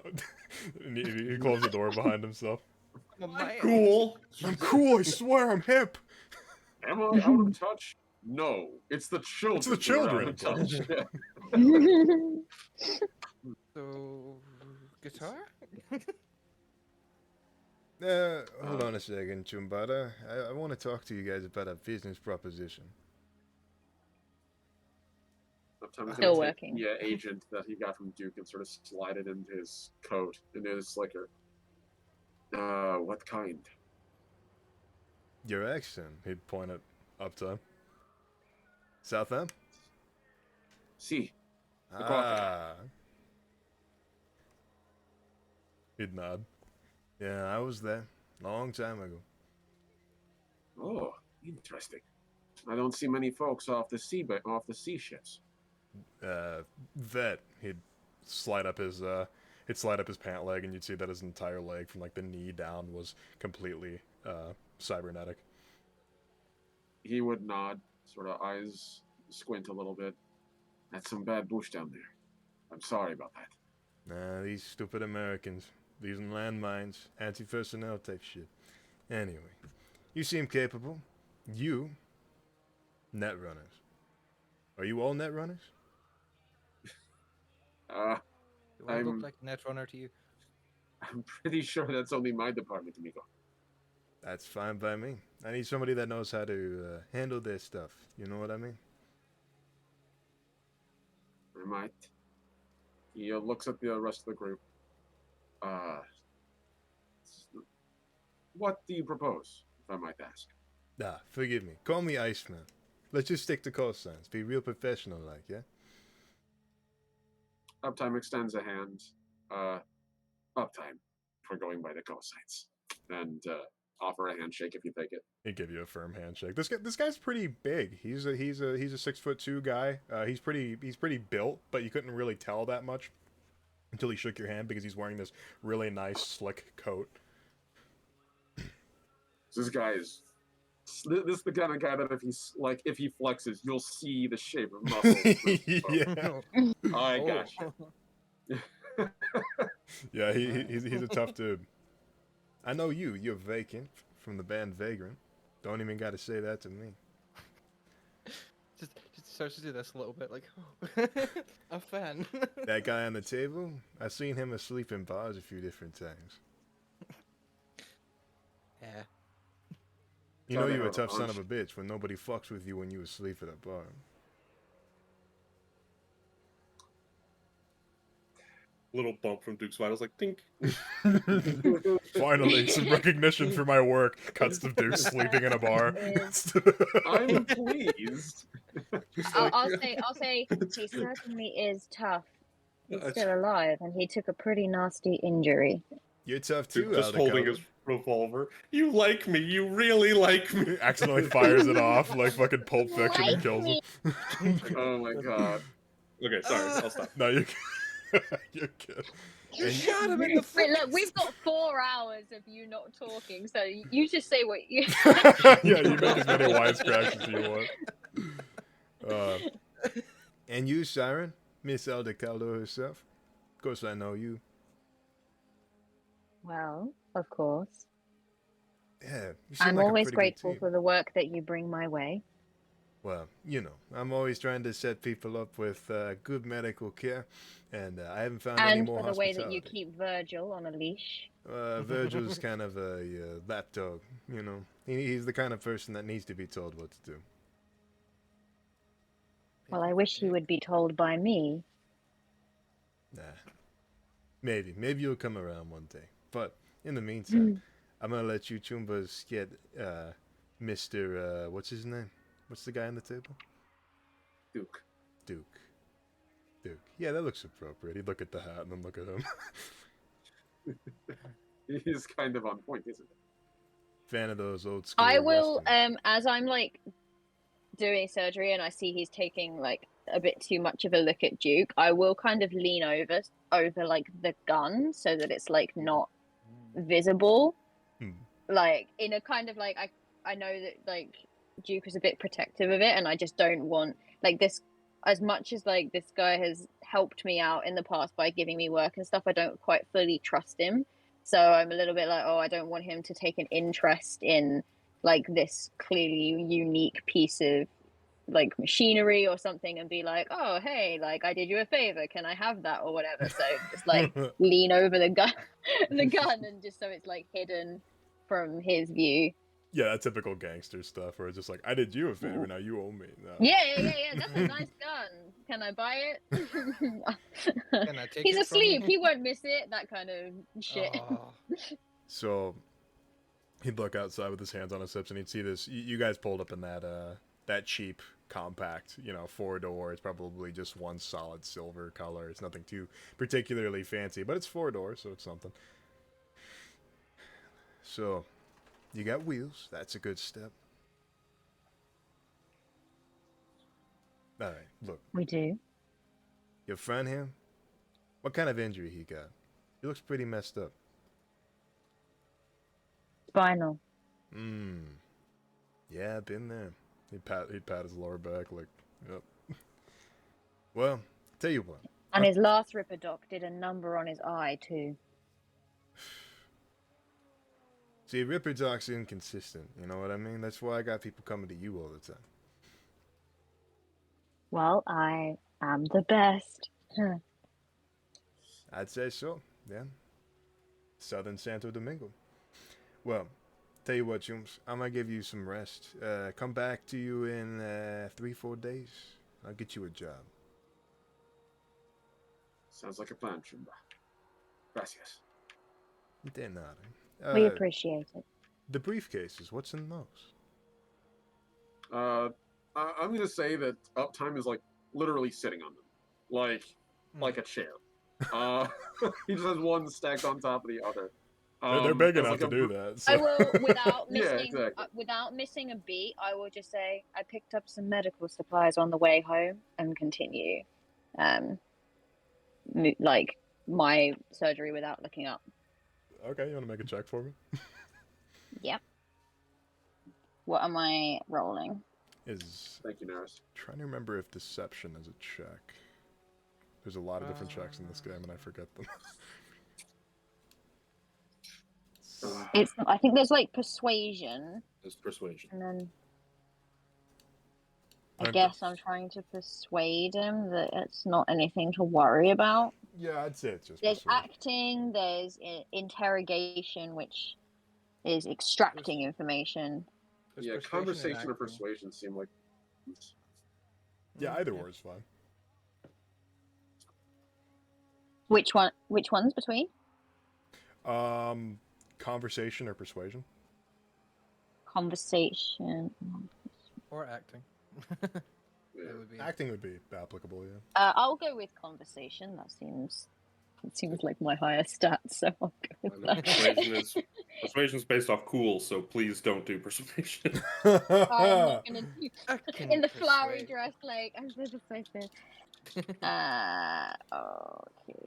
And he closed the door behind himself. Oh, my. Cool. I'm cool, I swear, I'm hip. Am I out of touch? No, it's the children. It's the who are out children. of touch. So, guitar? Hold on a second, Chumbada. I want to talk to you guys about a business proposition. Sometimes Still gonna take working. the agent that he got from Duke and sort of slide it into his coat, into his slicker. What kind? Your accent. He'd point it up to him. South End? See. Ah. He'd nod. Yeah, I was there. Long time ago. Oh, interesting. I don't see many folks off the sea ships. Vet. He'd slide up his pant leg, and you'd see that his entire leg from like the knee down was completely cybernetic. He would nod, sort of eyes squint a little bit. That's some bad bush down there. I'm sorry about that. Nah, these stupid Americans. Using landmines, anti-personnel type shit. Anyway, you seem capable. You, net runners. Are you all net runners? Do I look I'm- like a netrunner to you? I'm pretty sure that's only my department, amigo. That's fine by me. I need somebody that knows how to handle their stuff. You know what I mean? I might. He looks at the rest of the group. What do you propose, if I might ask? Ah, forgive me. Call me Iceman. Let's just stick to call signs. Be real professional like, yeah? Uptime extends a hand. Uptime, for going by the call signs. And offer a handshake if you take it. He'd give you a firm handshake. This guy's pretty big. He's a 6'2" guy. He's pretty built, but you couldn't really tell that much until he shook your hand because he's wearing this really nice slick coat. This guy is. This is the kind of guy that if he flexes, you'll see the shape of muscles. Yeah. I got you. Yeah, he's a tough dude. I know you're vacant from the band Vagrant. Don't even gotta say that to me. Just starts to do this a little bit, like, oh, a fan. That guy on the table, I've seen him asleep in bars a few different times. Yeah. You know Gotta you're a have a tough son of hunch. a bitch when nobody fucks with you when you asleep at a bar. Little bump from Duke's Vitals, like, tink. Finally, some recognition for my work. Cuts to Duke sleeping in a bar. I'm pleased. I'll say he certainly is tough. He's still alive, and he took a pretty nasty injury. You're tough too, Duke just holding his revolver. You like me. You really like me. Accidentally fires it off like fucking Pulp Fiction and kills him. Oh my god. Okay, sorry. I'll stop. No, you're you're good. You shot him in the Wait, look, we've got 4 hours of you not talking, so you just say what you. Yeah, you make as many wisecracks as you want. And you, Siren? Miss Elder Caldo herself? Of course I know you. Well, of course. Yeah, you seem I'm like a always pretty good grateful team. for the work that you bring my way. Well, I'm always trying to set people up with good medical care, and I haven't found any And more for the way that you hospitality. keep Virgil on a leash. Virgil's kind of a lapdog, He's the kind of person that needs to be told what to do. Well, I wish he would be told by me. Nah. Maybe you'll come around one day. But in the meantime, I'm gonna let you Chumbas get Mr. What's his name? What's the guy on the table? Duke. Duke. Yeah, that looks appropriate. He'd look at the hat and then look at him. He's kind of on point, isn't it? Fan of those old school. I will, westerns. as I'm like doing surgery and I see he's taking like a bit too much of a look at Duke, I will kind of lean over like the gun so that it's like not visible. Hmm. Like in a kind of like I know that like Duke is a bit protective of it, and I just don't want like this. As much as like this guy has helped me out in the past by giving me work and stuff, I don't quite fully trust him. So I'm a little bit like, oh, I don't want him to take an interest in like this clearly unique piece of like machinery or something and be like, oh, hey, like I did you a favor, can I have that or whatever. So just like lean over the gun and just so it's like hidden from his view. Yeah, that typical gangster stuff where it's just like, I did you a favor, now you owe me. No. Yeah. That's a nice gun. Can I buy it? Can I take He's it from you? asleep. He won't miss it. That kind of shit. Oh, So he'd look outside with his hands on his hips and he'd see this. You guys pulled up in that cheap compact, 4-door. It's probably just one solid silver color. It's nothing too particularly fancy, but it's 4 doors, so it's something. So you got wheels. That's a good step. All right, look. We do. Your friend here, what kind of injury he got? He looks pretty messed up. Spinal. Yeah, been there. He'd pat his lower back like, yep. Well, tell you what. And his last Ripper Doc did a number on his eye too. See, Ripper Doc's inconsistent, you know what I mean? That's why I got people coming to you all the time. Well, I am the best. I'd say so, yeah. Southern Santo Domingo. Well, tell you what, Jooms, I'm gonna give you some rest. Come back to you in 3-4 days. I'll get you a job. Sounds like a plan, Chumba. Gracias. De nada. We appreciate it. The briefcases, what's in those? I'm gonna say that Uptime is like literally sitting on them, like a chair. He just has one stacked on top of the other. They're big as enough like to a do br- that. So. I will, without Yeah, missing, exactly. without missing a beat, I will just say I picked up some medical supplies on the way home and continue, like my surgery without looking up. Okay, you want to make a check for me? Yep. What am I rolling? Thank you, Naris. Trying to remember if deception is a check. There's a lot of different checks in this game, and I forget them. It's. I think there's like persuasion, It's persuasion. and then I I'm guess just- I'm trying to persuade him that it's not anything to worry about. Yeah, I'd say it's just There's persuasion. acting, there's interrogation, which is extracting information. there's Yeah, persuasion and conversation or acting. persuasion seem like. Yeah, either or is fine. Which one? Which one's between? Conversation or persuasion? Conversation. Or acting. Yeah. That would be Acting would be applicable, yeah. I'll go with conversation. That seems like my higher stat, so I'll go with I know that. persuasion's based off cool, so please don't do persuasion. I'm not gonna do I can in the flowery persuade. dress, like I'm so persuasive. Okay.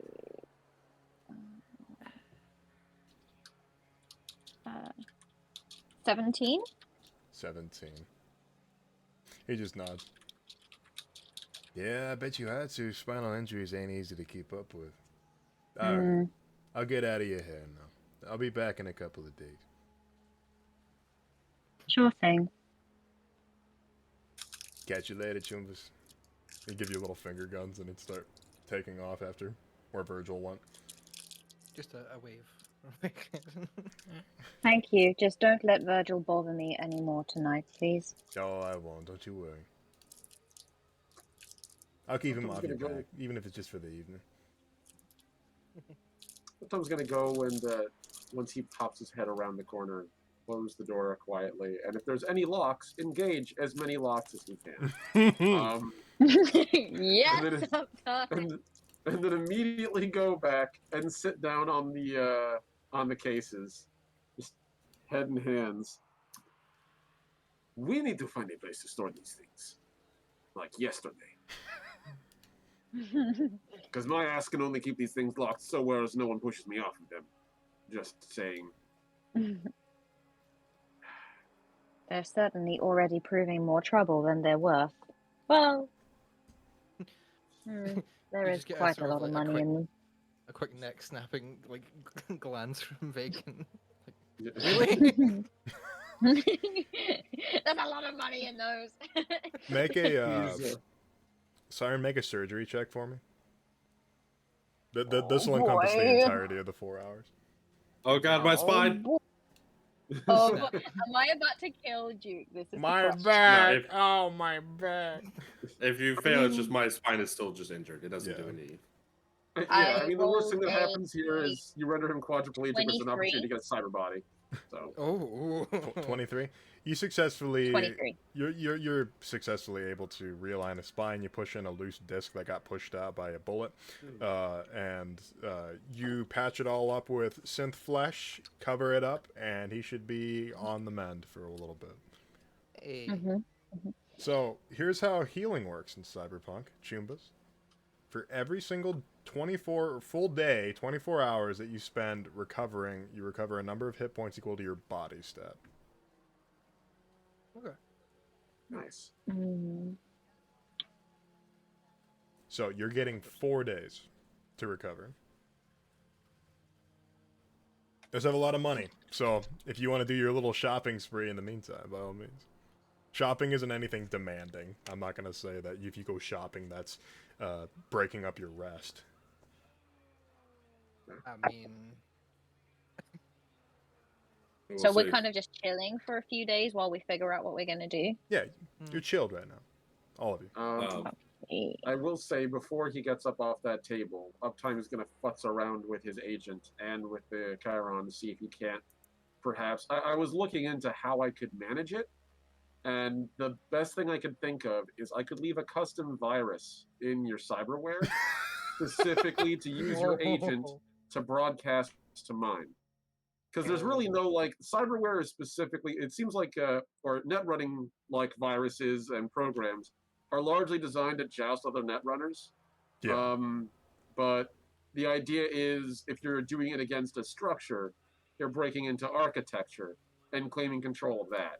17. 17. He just nods. Yeah, I bet you had to. Spinal injuries ain't easy to keep up with. Alright, I'll get out of your hair now. I'll be back in a couple of days. Sure thing. Catch you later, Chumbas. He'd give you little finger guns and he'd start taking off after where Virgil went. Just a wave. Thank you. Just don't let Virgil bother me anymore tonight, please. Oh, I won't. Don't you worry. I'll keep him off your back, even if it's just for the evening. Tom's gonna go and once he pops his head around the corner, close the door quietly, and if there's any locks, engage as many locks as he can. Yes, And then sometimes. and then immediately go back and sit down on the cases, just head in hands. We need to find a place to store these things, like yesterday. Because my ass can only keep these things locked so well as no one pushes me off of them. Just saying. They're certainly already proving more trouble than they're worth. Well, there You is just get quite a sort lot of like, money in them. a quick neck snapping like glance from Bacon. Yeah. Really? There's a lot of money in those. Make a He's, Siren, make a surgery check for me. This Oh, will encompass the boy. entirety of the 4 hours. Oh god, my spine. Oh, Snap. am I about to kill Duke? This is My the question. back! if- Oh, my back! If you fail, it's just my spine is still just injured. It doesn't Yeah. do any. yeah, I mean, the worst thing that rolled happens here a is you render him quadriplegic with an 23. opportunity to get a cyber body. So, Oh. 23. You successfully 23. You're successfully able to realign a spine. You push in a loose disc that got pushed out by a bullet, and you patch it all up with synth flesh, cover it up, and he should be on the mend for a little bit. Hey. So here's how healing works in Cyberpunk, Chumbas. For every single 24 full day, 24 hours that you spend recovering, you recover a number of hit points equal to your body stat. Okay. nice. So you're getting 4 days to recover. Does have a lot of money. So if you want to do your little shopping spree in the meantime, by all means. Shopping isn't anything demanding. I'm not going to say that if you go shopping, that's breaking up your rest. I mean, I will So we're say- kind of just chilling for a few days while we figure out what we're gonna do. Yeah, you're chilled right now. All of you. I will say, before he gets up off that table, Uptime is going to futz around with his agent and with the Chiron to see if he can't perhaps... I was looking into how I could manage it, and the best thing I could think of is I could leave a custom virus in your cyberware specifically to use your agent to broadcast to mine. Because there's really no, like, cyberware is specifically... It seems like, or net running, like, viruses and programs are largely designed to joust other net runners. Yeah. But the idea is, if you're doing it against a structure, you're breaking into architecture and claiming control of that.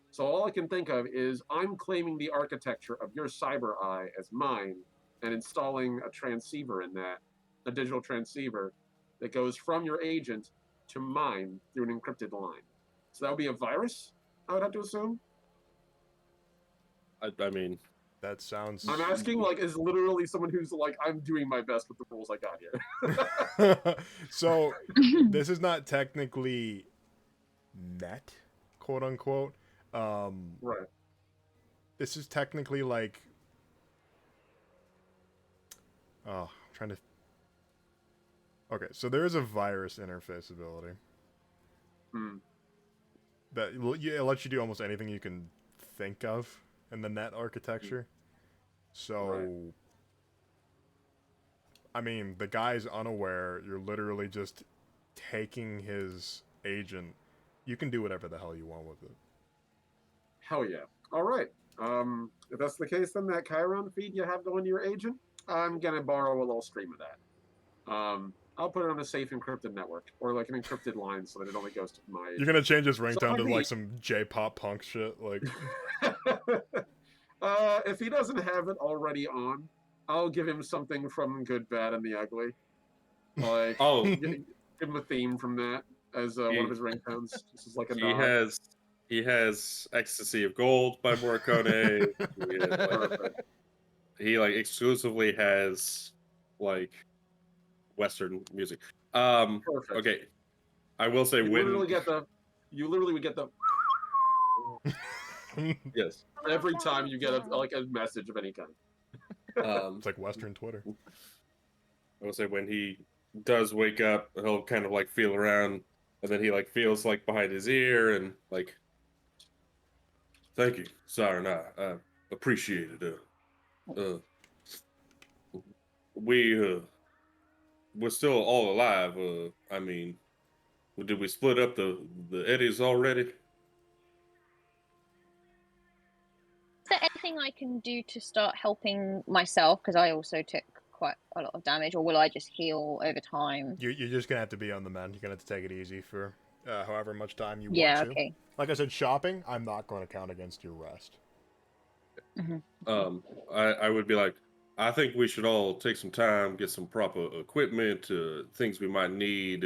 So all I can think of is I'm claiming the architecture of your cyber eye as mine and installing a transceiver in that, a digital transceiver that goes from your agent to mine through an encrypted line. So that would be a virus, I would have to assume. I mean, That sounds... I'm asking, like, as literally someone who's like, I'm doing my best with the rules I got here. So, this is not technically net, quote unquote. Right. This is technically like... Oh, I'm trying to... Okay, so there is a virus interface ability. That it lets you do almost anything you can think of in the net architecture. So... Right. I mean, the guy's unaware. You're literally just taking his agent. You can do whatever the hell you want with it. Hell yeah. All right. If that's the case, then that Chiron feed you have going to your agent, I'm going to borrow a little stream of that. I'll put it on a safe encrypted network, or like an encrypted line so that it only goes to my agent. You're gonna change his ringtone to me- like some J-pop punk shit, like... If he doesn't have it already on, I'll give him something from Good, Bad, and the Ugly. Like, oh, give him a theme from that as one of his ringtones. This is like a nod. he has Ecstasy of Gold by Morricone. he like exclusively has like Western music. Perfect. Okay, I will say You literally would get the yes. every time you get a message of any kind. It's like Western Twitter. I will say when he does wake up, he'll kind of like feel around, and then he like feels like behind his ear and like, thank you, sorry, I appreciate it. we're still all alive. I mean, did we split up the eddies already? Is there anything I can do to start helping myself? Because I also took quite a lot of damage, or will I just heal over time? You're just gonna have to be on the mend. You're gonna have to take it easy for however much time you want Yeah, to. okay. Like I said, shopping, I'm not going to count against your rest. I would be like, I think we should all take some time, get some proper equipment, things we might need.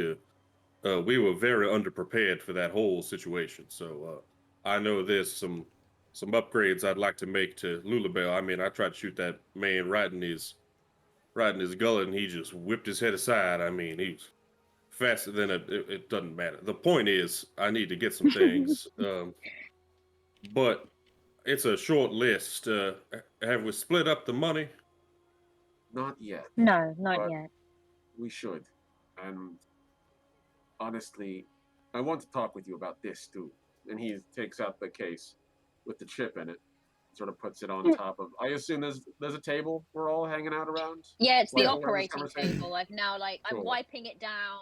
We were very underprepared for that whole situation, so I know there's some upgrades I'd like to make to Lulabelle. I mean, I tried to shoot that man right in his gullet, and he just whipped his head aside. I mean, he's faster than it doesn't matter. The point is, I need to get some things, but it's a short list. Have we split up the money? Not yet. No, not But yet. we should. And honestly, I want to talk with you about this too. And he takes out the case with the chip in it, sort of puts it on top of. I assume there's a table we're all hanging out around. Yeah, it's the While we're having this operating conversation? table. I've now I'm Cool. wiping it down,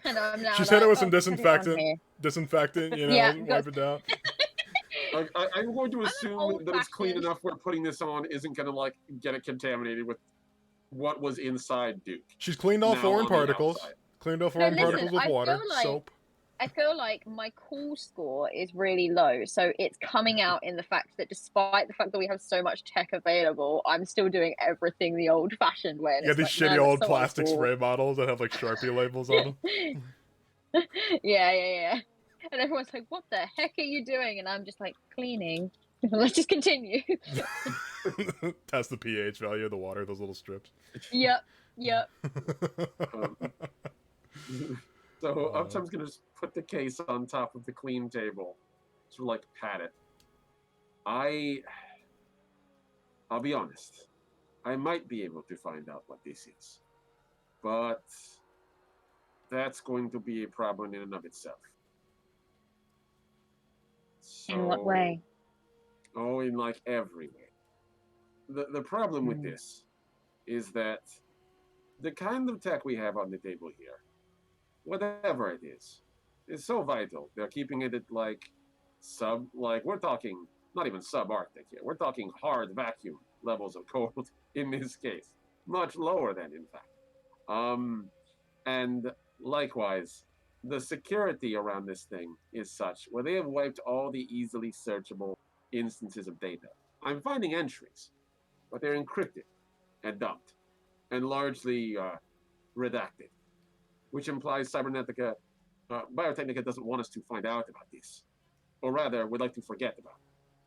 and I'm now She's like, hit it with some "Oh, put it on disinfectant. here." Disinfectant, you know, Yeah, wipe it down. I'm going to an assume that it's clean old-fashioned- enough where putting this on isn't going to like get it contaminated with what was inside Duke. She's cleaned all Now foreign on the particles. outside. Cleaned all No, foreign listen, particles with I water, feel like soap. I feel like my cool score is really low, so it's coming out in the fact that despite the fact that we have so much tech available, I'm still doing everything the old-fashioned way. And You got it's these like, shitty man, that's old so plastic uncool. spray bottles that have like Sharpie labels on them. Yeah. And everyone's like, "What the heck are you doing?" And I'm just like, "Cleaning." Let's just continue. Test the pH value of the water, those little strips. Yep. So Uptime's gonna just put the case on top of the clean table, sort of like pat it. I'll be honest. I might be able to find out what this is, but that's going to be a problem in and of itself. In what way? Oh, in like every way. The problem with this is that the kind of tech we have on the table here, whatever it is so vital. They're keeping it at like we're talking not even subarctic here. We're talking hard vacuum levels of cold in this case, much lower than in fact. And likewise, the security around this thing is such where they have wiped all the easily searchable instances of data. I'm finding entries, but they're encrypted and dumped and largely redacted, which implies Biotechnica doesn't want us to find out about this, or rather, would like to forget about it,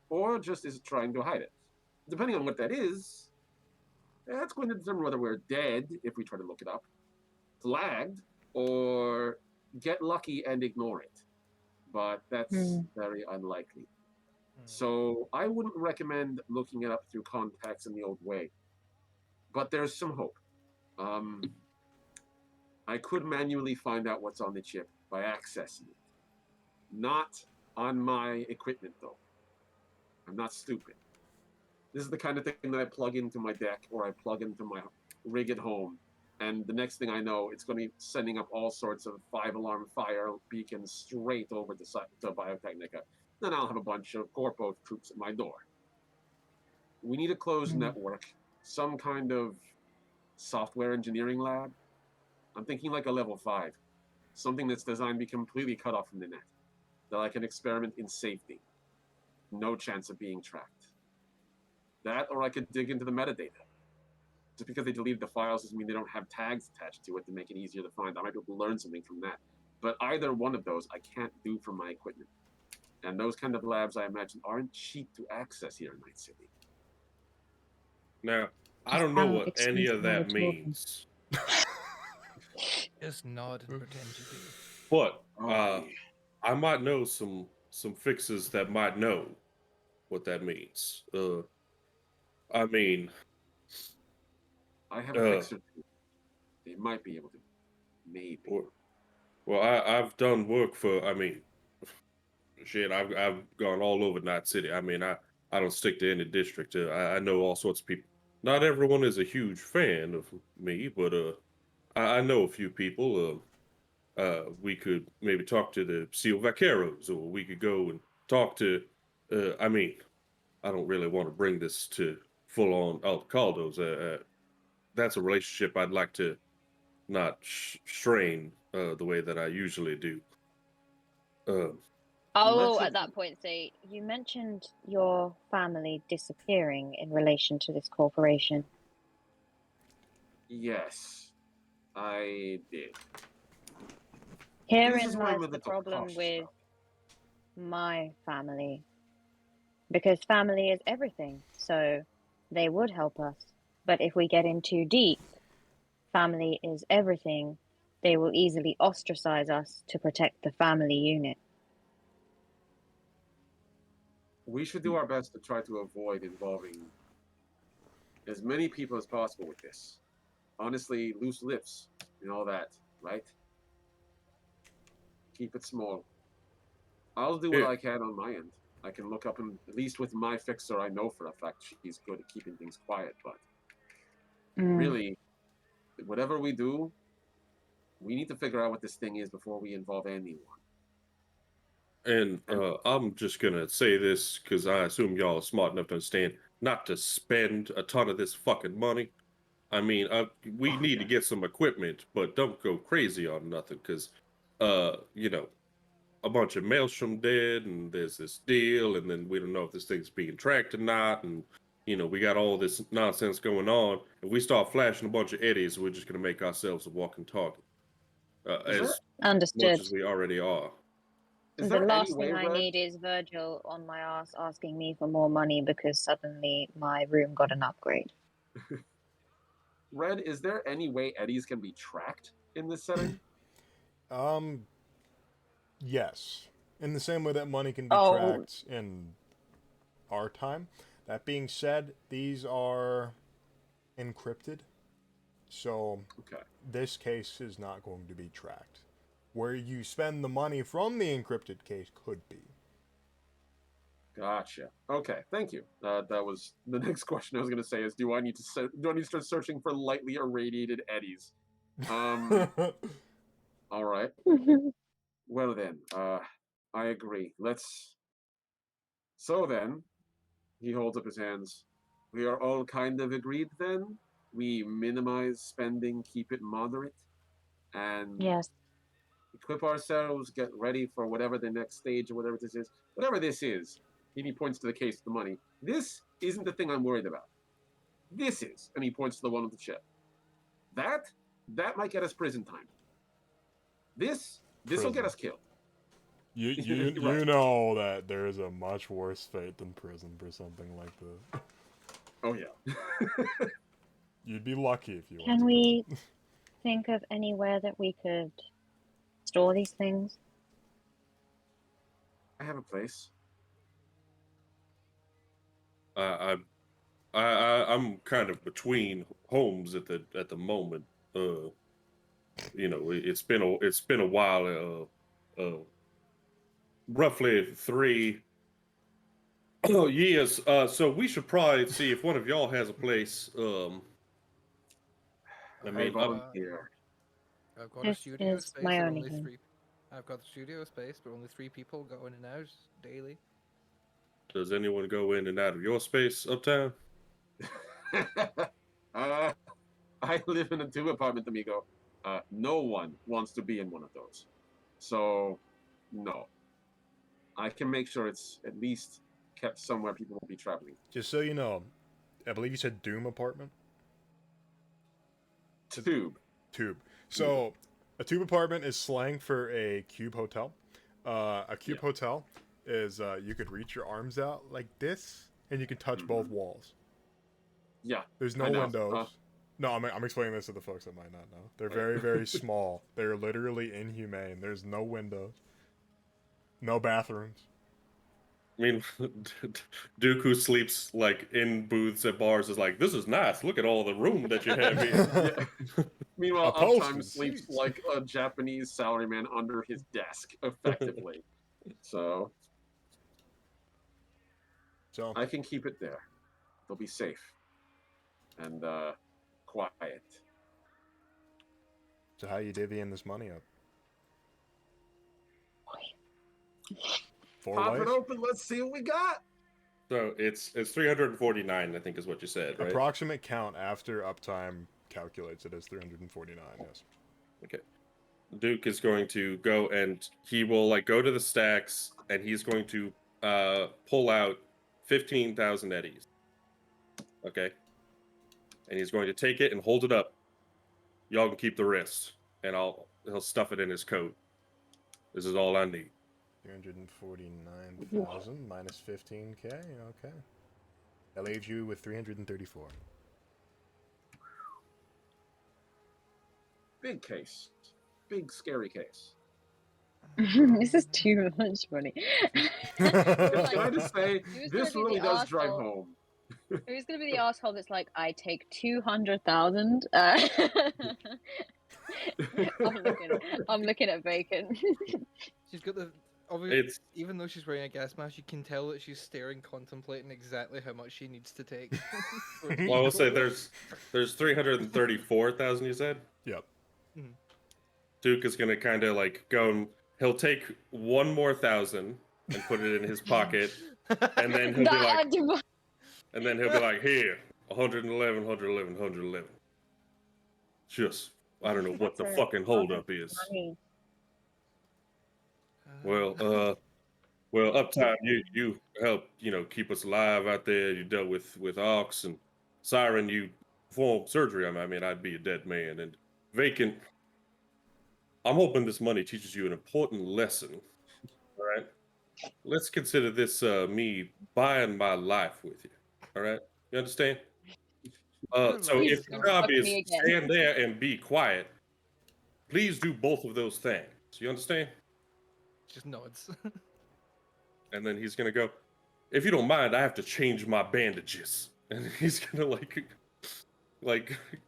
or just is trying to hide it. Depending on what that is, that's going to determine whether we're dead if we try to look it up, flagged, or get lucky and ignore it. But that's very unlikely. So I wouldn't recommend looking it up through contacts in the old way. But there's some hope. I could manually find out what's on the chip by accessing it. Not on my equipment, though. I'm not stupid. This is the kind of thing that I plug into my deck or I plug into my rig at home, and the next thing I know, it's going to be sending up all sorts of 5-alarm fire beacons straight over to Biotechnica. Then I'll have a bunch of Corpo troops at my door. We need a closed network, some kind of software engineering lab. I'm thinking like a level 5, something that's designed to be completely cut off from the net, that I can experiment in safety. No chance of being tracked. That, or I could dig into the metadata. Just because they deleted the files doesn't mean they don't have tags attached to it to make it easier to find. I might be able to learn something from that. But either one of those I can't do from my equipment. And those kind of labs, I imagine, aren't cheap to access here in Night City. Now, I don't know what any of that means. Just nod and pretend you do. But I might know some fixes that might know what that means. I mean, I have a fixer too. They might be able to. Maybe. Well, I've done work for. I mean, shit. I've gone all over Night City. I mean, I don't stick to any district. I know all sorts of people. not everyone is a huge fan of me, but I know a few people. We could maybe talk to the Seal Vaqueros, or we could go and talk to. I mean, I don't really want to bring this to full on Alcaldos. That's a relationship I'd like to not strain the way that I usually do. Uh, Oh, Let's at that point, say you mentioned your family disappearing in relation to this corporation. Yes, I did. This is Herein what I'm lies a the little problem cautious with about. my family. Because family is everything, so they would help us. But if we get in too deep, family is everything, they will easily ostracize us to protect the family unit. We should do our best to try to avoid involving as many people as possible with this. Honestly, loose lips and all that, right? Keep it small. I'll do what yeah, I can on my end. I can look up and at least with my fixer, I know for a fact she's good at keeping things quiet. But Mm. really, whatever we do, we need to figure out what this thing is before we involve anyone. and And I'm just gonna say this because I assume y'all are smart enough to understand not to spend a ton of this fucking money. I mean, we oh need to yeah, get some equipment, but don't go crazy on nothing because, you know, a bunch of maelstrom dead, and there's this deal, and then we don't know if this thing's being tracked or not, and we got all this nonsense going on. If we start flashing a bunch of eddies, we're just gonna make ourselves a walking target, is there as much Understood. as we already are. is The there any last thing way, I Red? need is Virgil on my ass asking me for more money because suddenly my room got an upgrade. Red, is there any way eddies can be tracked in this setting? Um, yes. In the same way that money can be Oh, tracked in our time. That being said, these are encrypted, so Okay, this case is not going to be tracked. Where you spend the money from the encrypted case could be. gotcha. Okay, thank you. That was the next question I was going to say is do I need to start searching for lightly irradiated eddies? Um, all right. Well then, I agree. Let's. So then, he holds up his hands. We are all kind of agreed then. We minimize spending, keep it moderate, and yes. equip ourselves, get ready for whatever the next stage or whatever this is. Whatever this is, and he points to the case of the money. This isn't the thing I'm worried about. This is, and he points to the one with the chip. That that might get us prison time. This will get Prison. us killed. You Right. know that there is a much worse fate than prison for something like this. Oh yeah. You'd be lucky if you went Can to we prison. think of anywhere that we could store these things? I have a place. I, I'm kind of between homes at the moment. It's been a while. Roughly 3 years. So we should probably see if one of y'all has a place. I I mean, volunteer. I've got a This studio is space my and only only home. three. I've got the studio space, but only 3 people go in and out daily. does anyone go in and out of your space uptown? uh, I live in a two apartment, amigo. No one wants to be in one of those. So, no. I can make sure it's at least kept somewhere people won't be traveling. Just so you know, I believe you said Doom apartment? Tube. Tube. Mm, So, a tube apartment is slang for a cube hotel. A yeah. cube hotel is you could reach your arms out like this, and you can touch Hmm. both walls. Yeah. There's I no know. windows. No, I'm explaining this to the folks that might not know. They're Right. very, very small. They're literally inhumane. There's no windows, no bathrooms. I mean, Duke, who sleeps like in booths at bars, is like, "This is nice. Look at all the room that you have here." Yeah. Meanwhile, Uptime Upholstered sleeps seats. like a Japanese salaryman under his desk, effectively. So So, I can keep it there. They'll be safe. and quiet. So how you divvying this money up? 4 Pop ways? it open. Let's see what we got. So it's 349, I think, is what you said, right? Approximate count after uptime calculates it as 349. Yes. Okay. Duke is going to go and he will like go to the stacks and he's going to pull out 15,000 eddies. Okay. And he's going to take it and hold it up. Y'all can keep the rest, and he'll stuff it in his coat. This is all I need. 349,000 minus 15k. Okay. That leaves you with 334. Big case. Big scary case. This is too much money. Can I just say, Who's this gonna be really the does drive arsehole? home. Who's gonna be the asshole that's like, I take 200,000? I'm looking at Bacon. She's got the It's even though she's wearing a gas mask, you can tell that she's staring, contemplating exactly how much she needs to take. well, I will say there's 334,000. You said Yep. Duke is gonna kind of like go and he'll take one more 1,000 and put it in his pocket, and then he'll be like, here, 111, 111, 111. Just I don't know what the fucking holdup is. Well, Uptime, you helped, keep us alive out there. You dealt with Ox and Siren. You performed surgery on me. I mean, I'd be a dead man. And Vacant, I'm hoping this money teaches you an important lesson. All right, let's consider this me buying my life with you. All right, you understand? So if your job is stand there and be quiet, please do both of those things. You understand? Just nods. And then he's gonna go, if you don't mind, I have to change my bandages. And he's gonna like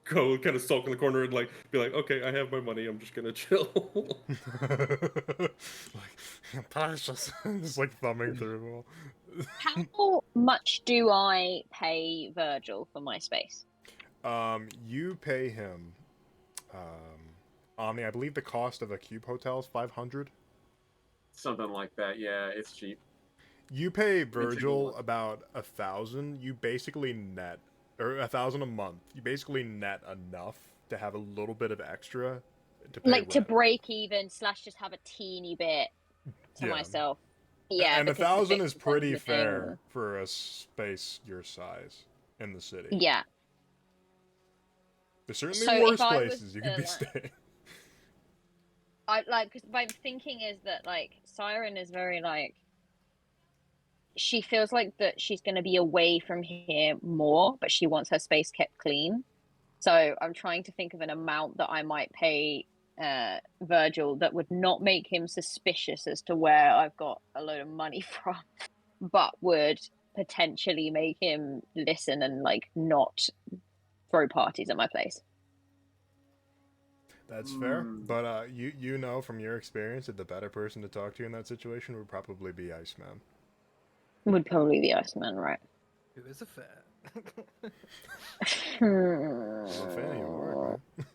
go kind of sulk in the corner and like be like, okay, I have my money, I'm just gonna chill. Like precious. Just like thumbing through them all. How much do I pay Virgil for my space? You pay him Omni, I believe the cost of a cube hotel is 500. Something like that. Yeah, it's cheap. You pay Virgil about 1,000. You basically net, or 1,000 a month. You basically net enough to have a little bit of extra to pay Like to rent. break even / just have a teeny bit to myself. Yeah, and because 1,000 the is fixed pretty one's the thing. fair for a space your size in the city. Yeah. There's certainly So worse if I was places you could be staying. Because my thinking is that like Siren is very like, she feels like that she's going to be away from here more, but she wants her space kept clean. So I'm trying to think of an amount that I might pay Virgil that would not make him suspicious as to where I've got a load of money from, but would potentially make him listen and like not throw parties at my place. That's fair, but you know from your experience that the better person to talk to in that situation would probably be Iceman. Would probably be Iceman, right? Who is a fan? I'm a fan of your work, man.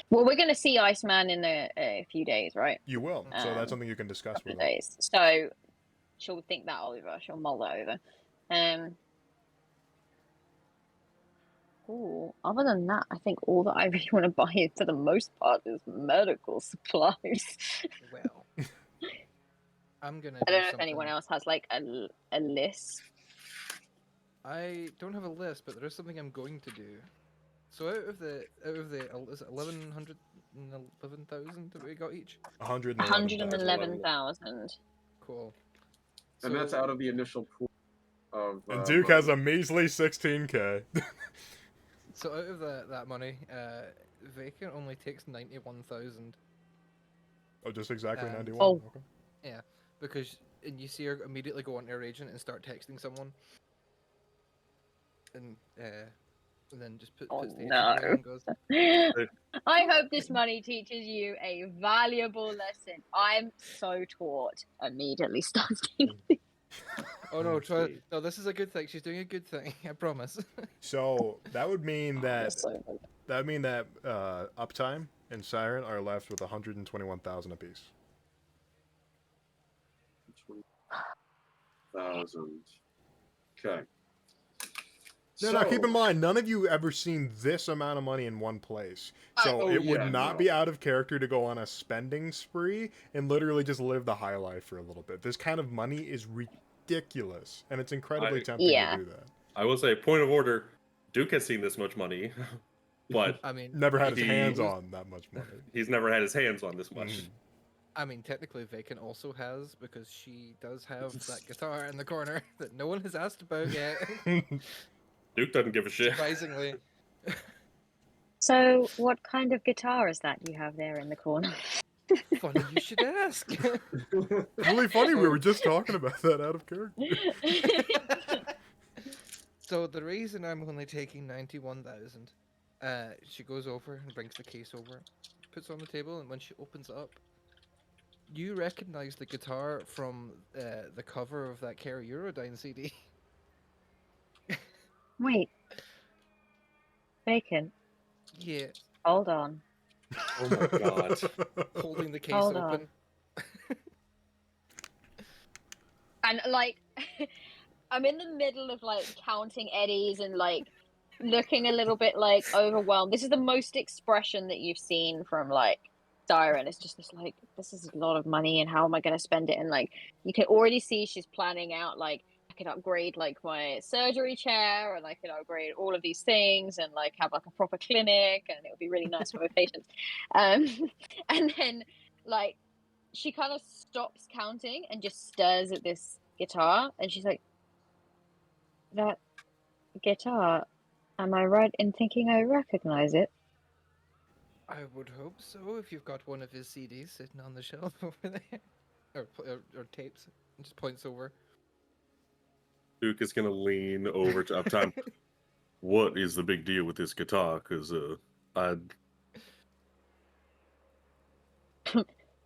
Well, we're going to see Iceman in a few days, right? You will, so that's something you can discuss with him. Days. So she'll think that over. She'll mull that over. Other than that, I think all that I really want to buy for the most part is medical supplies. Well, I'm gonna. I don't know if anyone else has like a list. I don't have a list, but there is something I'm going to do. So out of the is it 1,100 and 11,000 that we got each? 111,000. Cool. And that's out of the initial pool of. And Duke has a measly 16k. So out of that money, Vacant only takes 91,000. Oh, just exactly 91. Oh. Okay. Yeah, because and you see her immediately go onto her agent and start texting someone, and then just puts the agent down and goes. I hope this money teaches you a valuable lesson. I'm so taught. Immediately starts thinking. Oh no, try. see. No, this is a good thing. She's doing a good thing. I promise. So that would mean that That's so funny. Uptime and Siren are left with 121,000 apiece. 20,000. Okay. Now keep in mind, none of you ever seen this amount of money in one place. So it would not be out of character to go on a spending spree and literally just live the high life for a little bit. This kind of money is ridiculous, and it's incredibly tempting Yeah. to do that. I will say, point of order, Duke has seen this much money, but I mean, Never had his He hands was- on that much money. he's never had his hands on this much. Mhm. I mean, technically, Vacant also has because she does have that guitar in the corner that no one has asked about yet. Duke doesn't give a shit. Surprisingly. So, what kind of guitar is that you have there in the corner? Funny you should ask. Really funny, we were just talking about that out of character. So the reason I'm only taking 91,000, she goes over and brings the case over, puts it on the table, and when she opens it up, you recognize the guitar from the cover of that Kerry Eurodyne CD. Wait. Bacon, Yeah, hold on. Oh my god. holding the case Hold open. And like, I'm in the middle of like counting eddies and like looking a little bit like overwhelmed. This is the most expression that you've seen from like Siren. It's just this like, this is a lot of money and how am I going to spend it? And like, you can already see she's planning out like, I could upgrade like my surgery chair and I could upgrade all of these things and like have like a proper clinic and it would be really nice for my patients. And then like, she kind of stops counting and just stares at this guitar and she's like, that guitar, am I right in thinking I recognize it? I would hope so if you've got one of his CDs sitting on the shelf over there. Or tapes. And just points over. Duke is gonna lean over to Uptime. What is the big deal with this guitar? Because I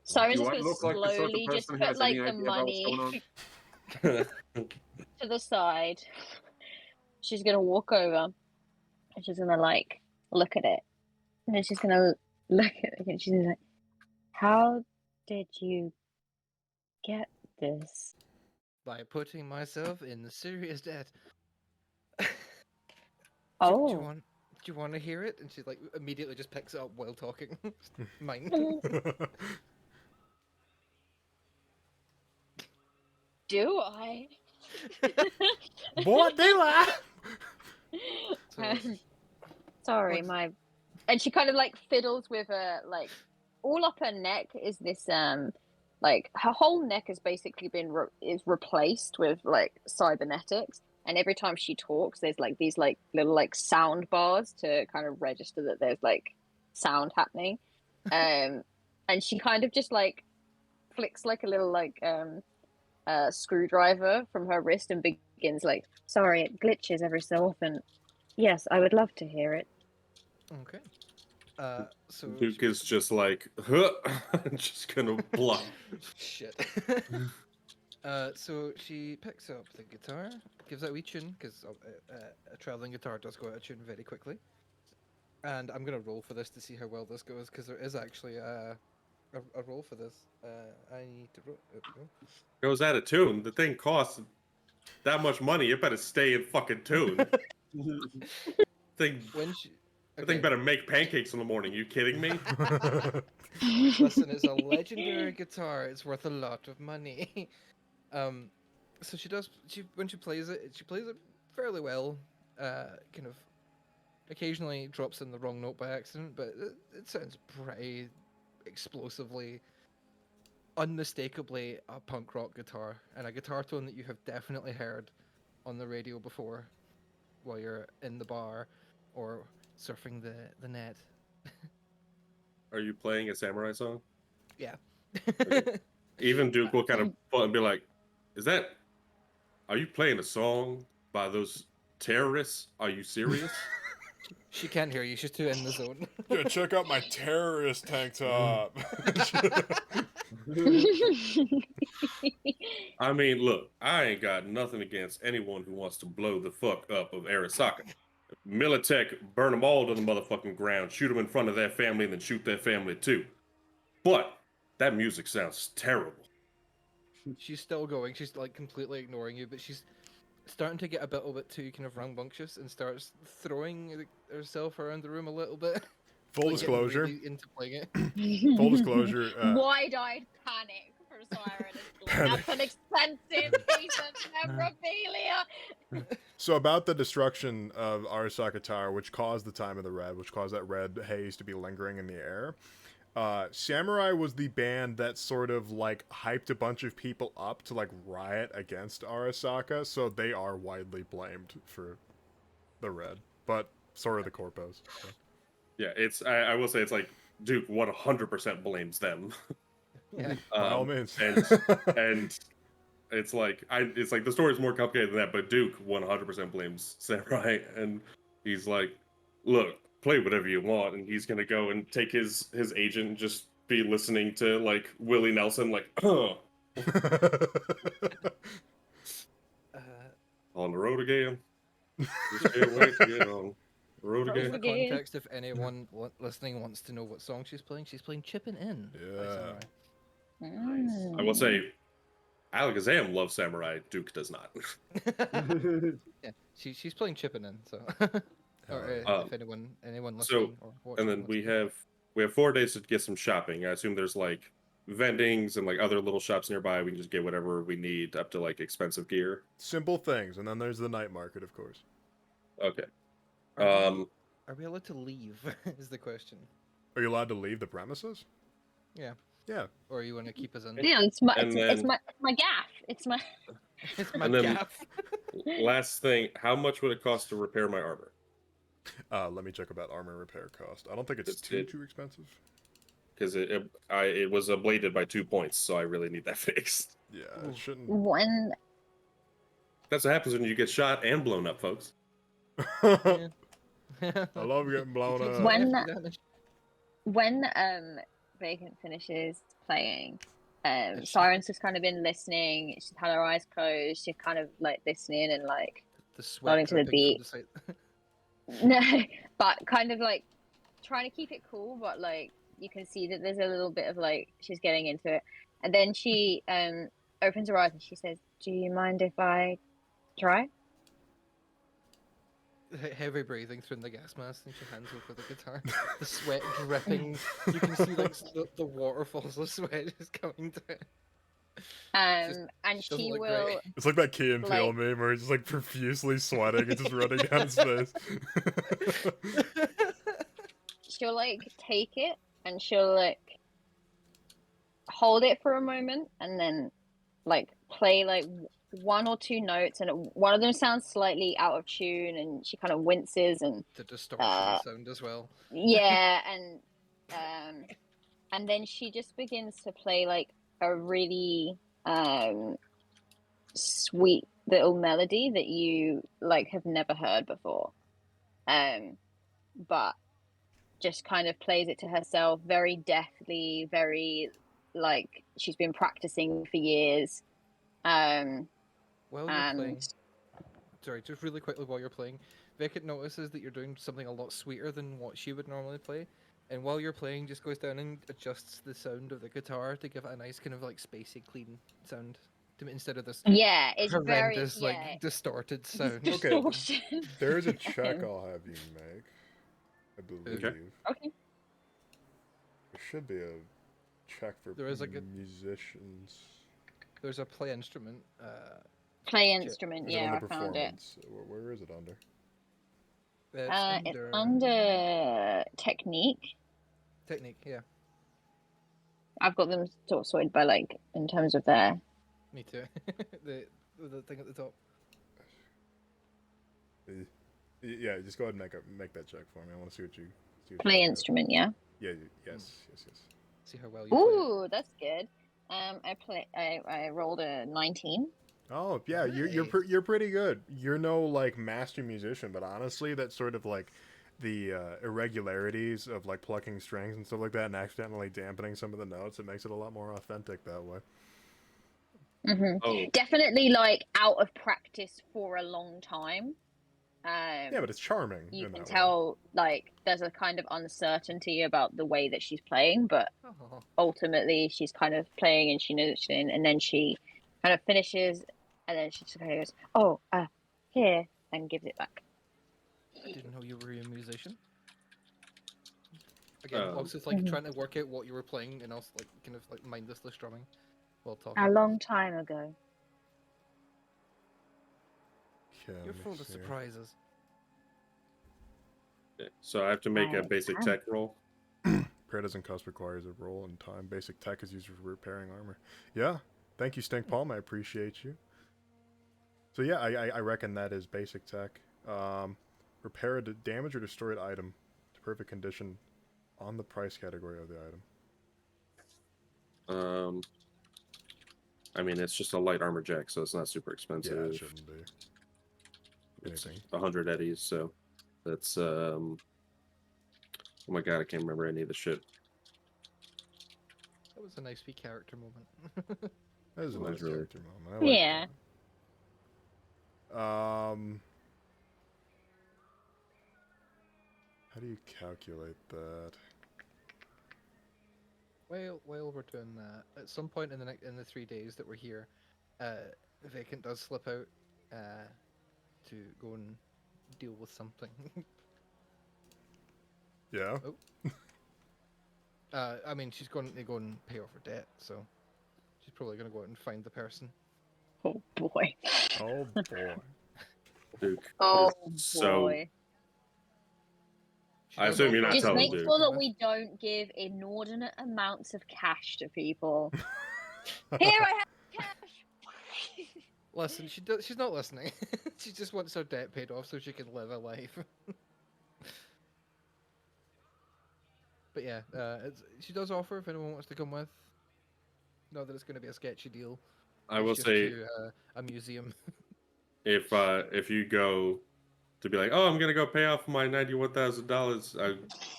Siren's Do just I gonna look like the sort of slowly just person who put has like any the idea about what's money going to the side. She's gonna walk over and she's gonna like look at it. And then she's gonna look at it and she's gonna like, how did you get this? By putting myself in serious debt. Oh. Do you want to hear it? And she like immediately just picks it up while talking. Mine. Do I? What do I? So, Sorry, what's- my. And she kind of like fiddles with her like all up her neck is this like her whole neck has basically been is replaced with like cybernetics, and every time she talks, there's like these like little like sound bars to kind of register that there's like sound happening, and she kind of just like flicks like a little like screwdriver from her wrist and begins like, sorry, it glitches every so often. Yes, I would love to hear it. Okay. So Duke is just like, huh, just gonna bluff. shit. So she picks up the guitar, gives it a wee tune because a traveling guitar does go out of tune very quickly. And I'm gonna roll for this to see how well this goes because there is actually a roll for this. I need to roll. There we go. Goes out of tune. The thing costs that much money. It better stay in fucking tune. thing, When she, the thing better make pancakes in the morning. You kidding me? Listen, it's a legendary guitar. It's worth a lot of money. So she does. When she plays it fairly well. Kind of occasionally drops in the wrong note by accident, but it sounds pretty explosively, unmistakably a punk rock guitar, and a guitar tone that you have definitely heard on the radio before, while you're in the bar or surfing the net. Are you playing a samurai song? Yeah. Even Duke will kind of pull and be like, are you playing a song by those terrorists? Are you serious? She can't hear you. She's too in the zone. Yeah, check out my terrorist tank top. I mean, look, I ain't got nothing against anyone who wants to blow the fuck up of Arasaka. Militech, burn them all to the motherfucking ground, shoot them in front of their family, and then shoot their family too. But that music sounds terrible. She's still going. She's like completely ignoring you, but she's starting to get a bit too kind of rambunctious and starts throwing herself around the room a little bit. Full like, getting disclosure. really into playing it. Full disclosure. Wide-eyed panic for Siren. That's an expensive piece of memorabilia. So about the destruction of Arasaka Tower, which caused the Time of the Red, which caused that red haze to be lingering in the air, Samurai was the band that sort of like hyped a bunch of people up to like riot against Arasaka, so they are widely blamed for the red, but so are the corpos. So. Yeah, I will say it's like Duke 100% blames them. Yeah. By all means. and it's like the story's more complicated than that, but Duke 100% blames Samurai, and he's like, look, play whatever you want, and he's gonna go and take his agent and just be listening to like Willie Nelson, like, on the road again. Just can't wait to get on the road For again. the context, if anyone listening wants to know what song she's playing Chippin' In by Yeah. Samurai. I will say, Alakazam loves Samurai. Duke does not. Yeah, she's playing Chippin' In, so. Or if anyone listening or watching. And then we have 4 days to get some shopping. I assume there's like vendings and like other little shops nearby. We can just get whatever we need, up to like expensive gear. Simple things, and then there's the night market, of course. Okay. Are we allowed to leave? Is the question. Are you allowed to leave the premises? Yeah. Yeah. Or you want to keep us in? Yeah, it's my gaff. It's my It's my And then- gaff. Last thing, how much would it cost to repair my armor? Let me check about armor repair cost. I don't think it's It- too expensive. Because it was ablated by 2 points, so I really need that fixed. Yeah, it shouldn't. when That's what happens when you get shot and blown up, folks. I love getting blown up. when Vacant finishes playing, Siren's just kind of been listening. She's had her eyes closed. She's kind of like listening and like The sweat to the dripping beat. from the side. no, but kind of like trying to keep it cool. But like you can see that there's a little bit of like she's getting into it, and then she opens her eyes and she says, "Do you mind if I try?" Heavy breathing through the gas mask and she hands over the guitar. The sweat dripping. You can see like the waterfalls of sweat just coming down. And doesn't she look will. great. It's like that Key and Peele Like- meme where he's just like profusely sweating and just running down his face. She'll like take it and she'll like hold it for a moment and then like play like 1 or 2 notes, and one of them sounds slightly out of tune, and she kind of winces and The distortion sound as well. yeah, and then she just begins to play like a really sweet little melody that you like have never heard before, but just kind of plays it to herself very deftly, very like she's been practicing for years. While you're And playing, sorry, just really quickly while you're playing, Beckett notices that you're doing something a lot sweeter than what she would normally play, and while you're playing, just goes down and adjusts the sound of the guitar to give it a nice kind of like spacey, clean sound, instead of this Yeah, it's very horrendous like distorted sound. Okay. distortion. There is a check I'll have you make, I believe. Okay. There should be a check for There is, like, a- musicians. There's a play instrument. Play instrument, Is it yeah, under I found it. performance? Where is it under? It's under technique. Technique. Yeah, I've got them sort of sorted by like in terms of their. me too. the thing at the top. Yeah, just go ahead and make that check for me. I want to see what you Play got. instrument, yeah. Yeah. Yes. See how well you play. Ooh, that's good. I rolled a 19. Oh yeah, you're Nice. you're pretty good. You're no like master musician, but honestly, that sort of like the irregularities of like plucking strings and stuff like that and accidentally dampening some of the notes. It makes it a lot more authentic that way. Oh, Definitely like out of practice for a long time. Yeah, but it's charming. You in can that tell like there's a kind of uncertainty about the way that she's playing, but Oh, ultimately she's kind of playing and she knows what she's doing, and then she kind of finishes, and then she just kind of goes, "Oh, here," and gives it back. I didn't know you were a musician. Again, um, also it's like Mhm. trying to work out what you were playing and also like kind of like mindlessly strumming while A talking. long time ago. Okay, You're let me full of see here. surprises. yeah. So I have to make a basic tech roll. Prayer doesn't cost requires a roll and time. Basic tech is used for repairing armor. Yeah. Thank you, Stink Palm. I appreciate you. So yeah, I reckon that is basic tech. Repair a damaged or destroyed item to perfect condition on the price category of the item. I mean, it's just a light armor jack, so it's not super Yeah, expensive. it shouldn't be. It's Anything. 100 eddies, so that's oh my god, I can't remember any of the shit. That was a nice wee character moment. That is a It was nice really- character moment. I like Yeah. that. How do you calculate that? While we're doing that, at some point in the 3 days that we're here, Vacant does slip out to go and deal with something. Yeah. I mean, she's going to go and pay off her debt, so she's probably going to go out and find the person. Oh boy. Oh boy. Duke. Oh So boy. She I does assume you're offer not Just us telling make Duke. sure that with. we don't give inordinate amounts of cash to people. Here I have cash. Listen, she's not listening. She just wants her debt paid off so she can live a life. But yeah, she does offer if anyone wants to come with. Not that it's going to be a sketchy deal. I It's will just say to a museum. if you go to be like, oh, I'm gonna go pay off my $91,000, I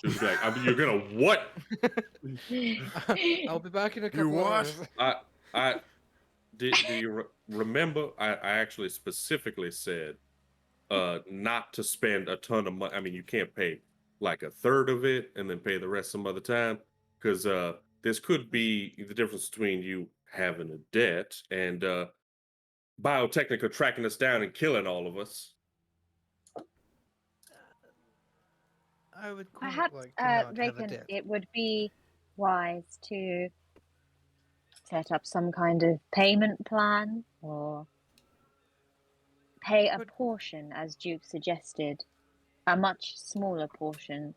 just be like, you're gonna what? I'll be back in a You couple of what? hours. I do you remember? I actually specifically said not to spend a ton of money. I mean, you can't pay like a third of it and then pay the rest some other time, because this could be the difference between you having a debt and Biotechnica tracking us down and killing all of us. I would quite Perhaps, like to not have a Vacant, debt. it would be wise to set up some kind of payment plan or pay a But- portion, as Duke suggested, a much smaller portion,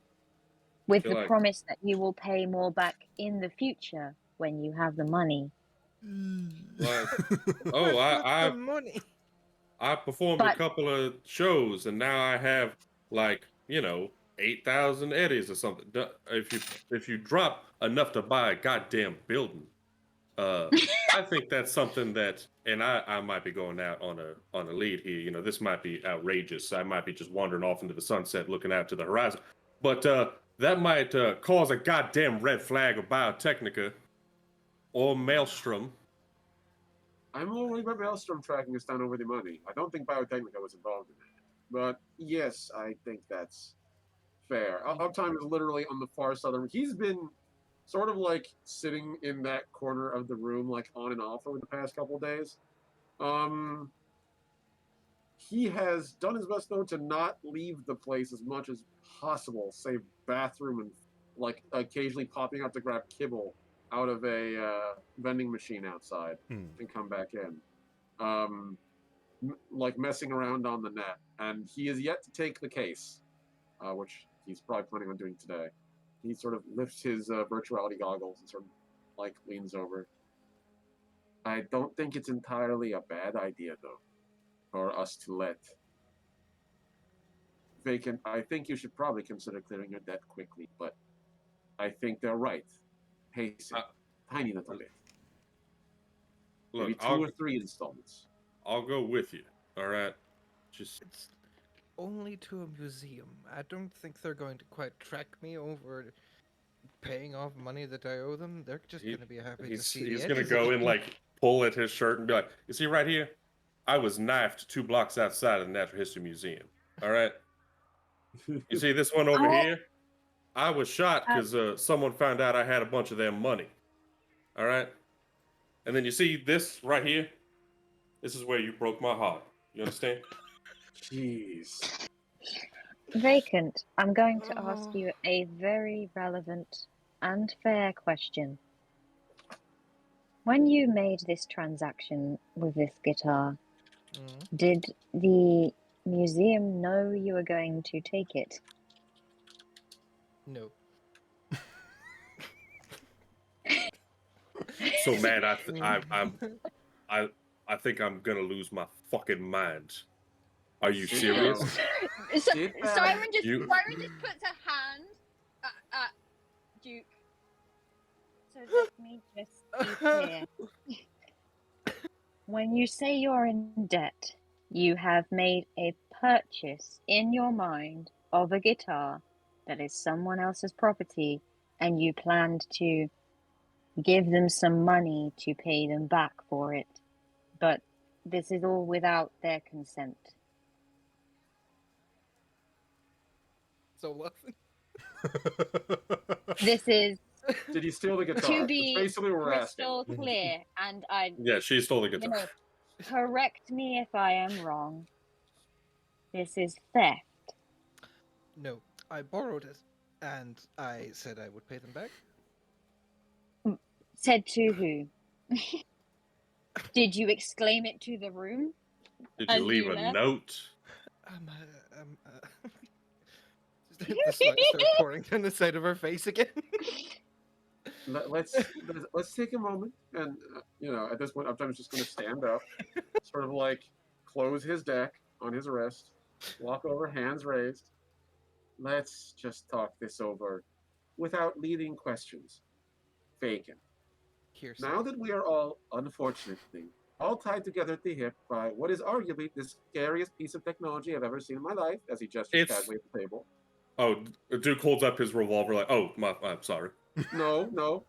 with feel the like- promise that you will pay more back in the future when you have the money. Like, oh, What's the money? I performed a But couple of shows and now I have like 8,000 eddies or something. If you drop enough to buy a goddamn building, I think that's something that, and I might be going out on a lead here. This might be outrageous. I might be just wandering off into the sunset, looking out to the horizon. But that might cause a goddamn red flag of Biotechnica or Maelstrom. I'm only about Maelstrom tracking us down over the money. I don't think Biotechnica was involved in that. But yes, I think that's fair. Uptime is literally on the far southern. He's been sort of like sitting in that corner of the room, like on and off over the past couple of days. He has done his best though to not leave the place as much as possible, save bathroom and like occasionally popping out to grab kibble out of a vending machine outside and come back in. Like messing around on the net, and he is yet to take the case, which he's probably planning on doing today. He sort of lifts his virtuality goggles and sort of like leans over. I don't think it's entirely a bad idea, though, for us to let Vacant. I think you should probably consider clearing your debt quickly, but I think they're right. Pace it, tiny little bit. Look, Maybe two or three installments. I'll go with you. All right, just only to a museum. I don't think they're going to quite track me over paying off money that I owe them. They're just going to be happy to see the He's gonna edges go of and it. like pull at his shirt and be like, "You see right here, I was knifed 2 blocks outside of the Natural History Museum. All right, you see this one over Oh, here? I was shot because someone found out I had a bunch of their money. All right, and then you see this right here. This is where you broke my heart. You understand? Jeez. Vacant, I'm going to ask Oh. you a very relevant and fair question. When you made this transaction with this guitar, did the museum know you were going to take it? No. So man, I think I'm gonna lose my fucking mind. Are you Sit serious? down. So, Sit down. Siren just You- puts a hand at Duke. So let me just be clear. When you say you're in debt, you have made a purchase in your mind of a guitar that is someone else's property, and you planned to give them some money to pay them back for it. But this is all without their consent. So what? This is Did he steal the guitar? to That's be basically what we're asking. crystal clear, and Yeah, she stole the guitar. correct me if I am wrong. This is theft. No. I borrowed it, and I said I would pay them back. Said to who? Did you exclaim it to the room? Did you As leave you a left? note? The sweat starts pouring down the side of her face again. Let's take a moment, and at this point, I'm just going to stand up, sort of like close his deck on his wrist, walk over, hands raised. Let's just talk this over without leading questions. Vacant. Hearsay. Now that we are all, unfortunately, all tied together at the hip by what is arguably the scariest piece of technology I've ever seen in my life, as he gestures casually at the table. Oh, Duke holds up his revolver like, "Oh, I'm sorry." No.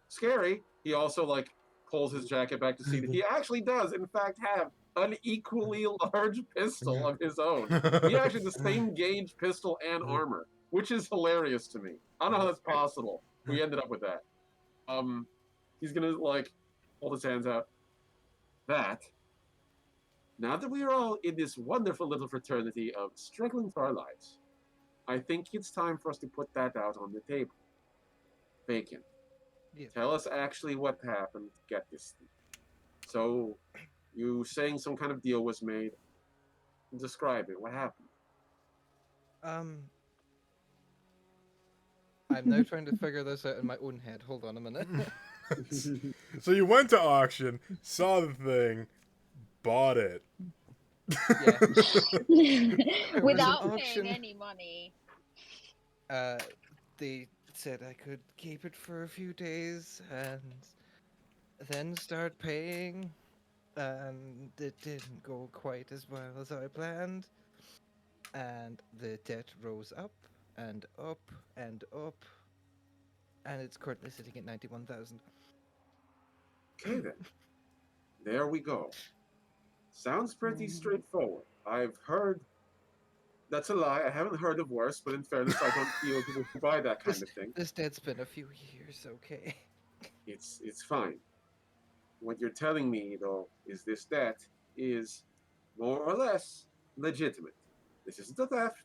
Scary. He also pulls his jacket back to see that he actually does, in fact, have an equally large pistol of his own. He actually has the same gauge pistol and armor, which is hilarious to me. I don't know how that's possible. We ended up with that. He's gonna hold his hands out. Now that we are all in this wonderful little fraternity of struggling for our lives, I think it's time for us to put that out on the table. Vacant. Yeah. Tell us actually what happened to get this thing. So, you saying some kind of deal was made. Describe it. What happened? I'm now trying to figure this out in my own head. Hold on a minute. So you went to auction, saw the thing, bought it. Yeah. Without an paying auction. any money. They said I could keep it for a few days and then start paying, and it didn't go quite as well as I planned. And the debt rose up and up and up, and it's currently sitting at 91,000. Okay then. There we go. Sounds pretty straightforward. I've heard. That's a lie. I haven't heard of worse, but in fairness, I don't feel people who buy that kind of thing. This debt's been a few years, okay? It's fine. What you're telling me, though, is this debt is more or less legitimate. This isn't a theft.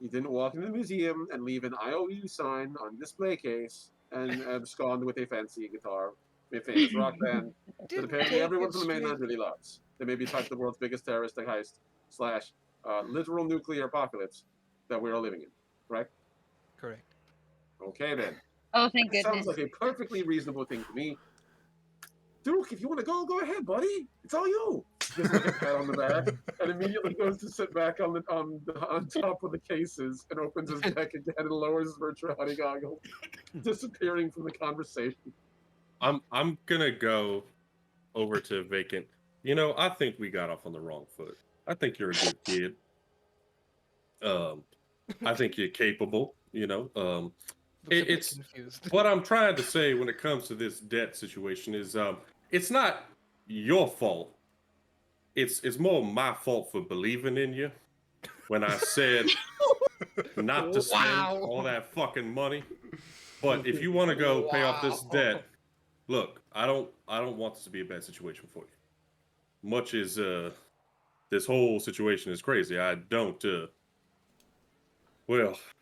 You didn't walk into the museum and leave an IOU sign on display case and abscond with a fancy guitar, a famous rock band that Didn't apparently take everyone it from the mainland straight. really loves. They may be tied to the world's biggest terroristic heist / literal nuclear apocalypse that we are living in. Correct? Correct. Okay then. Oh, thank That sounds goodness. like a perfectly reasonable thing to me. Duke, if you want to go ahead, buddy. It's all you. Gives like a pat on the back, and immediately goes to sit back on top of the cases and opens his deck again and lowers his virtuality goggles, disappearing from the conversation. I'm gonna go over to Vacant. I think we got off on the wrong foot. I think you're a good kid. I think you're capable. Looks a bit It's confused. what I'm trying to say when it comes to this debt situation is it's not your fault. It's more my fault for believing in you when I said not to spend Wow. all that fucking money. But if you want to go pay off this debt, look, I don't want this to be a bad situation for you. Much as this whole situation is crazy, well,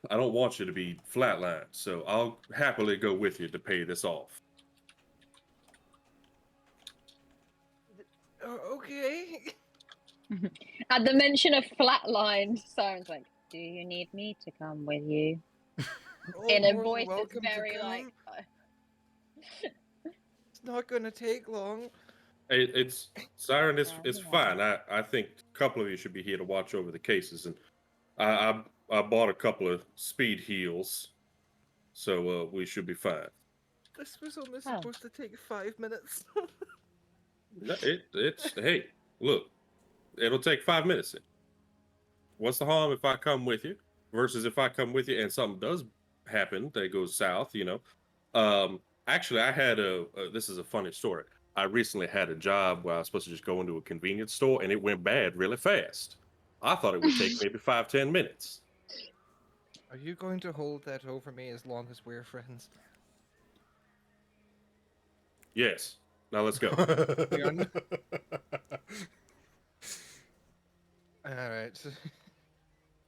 I don't want you to be flatlined, so I'll happily go with you to pay this off. Okay. At the mention of flatlined, Siren's like, "Do you need me to come with you?" Oh, In a more than voice that's welcome to very like, come. It's not gonna take long. It's Siren. It's Yeah. fine. I think a couple of you should be here to watch over the cases, and I bought a couple of speed heals, so we should be fine. This was only Oh. supposed to take 5 minutes. It's hey, look, it'll take 5 minutes. What's the harm if I come with you versus if I come with you and something does happen that goes south? Actually, I had this is a funny story. I recently had a job where I was supposed to just go into a convenience store and it went bad really fast. I thought it would take maybe 5-10 minutes. Are you going to hold that over me as long as we're friends? Yes. Now let's go. Alright.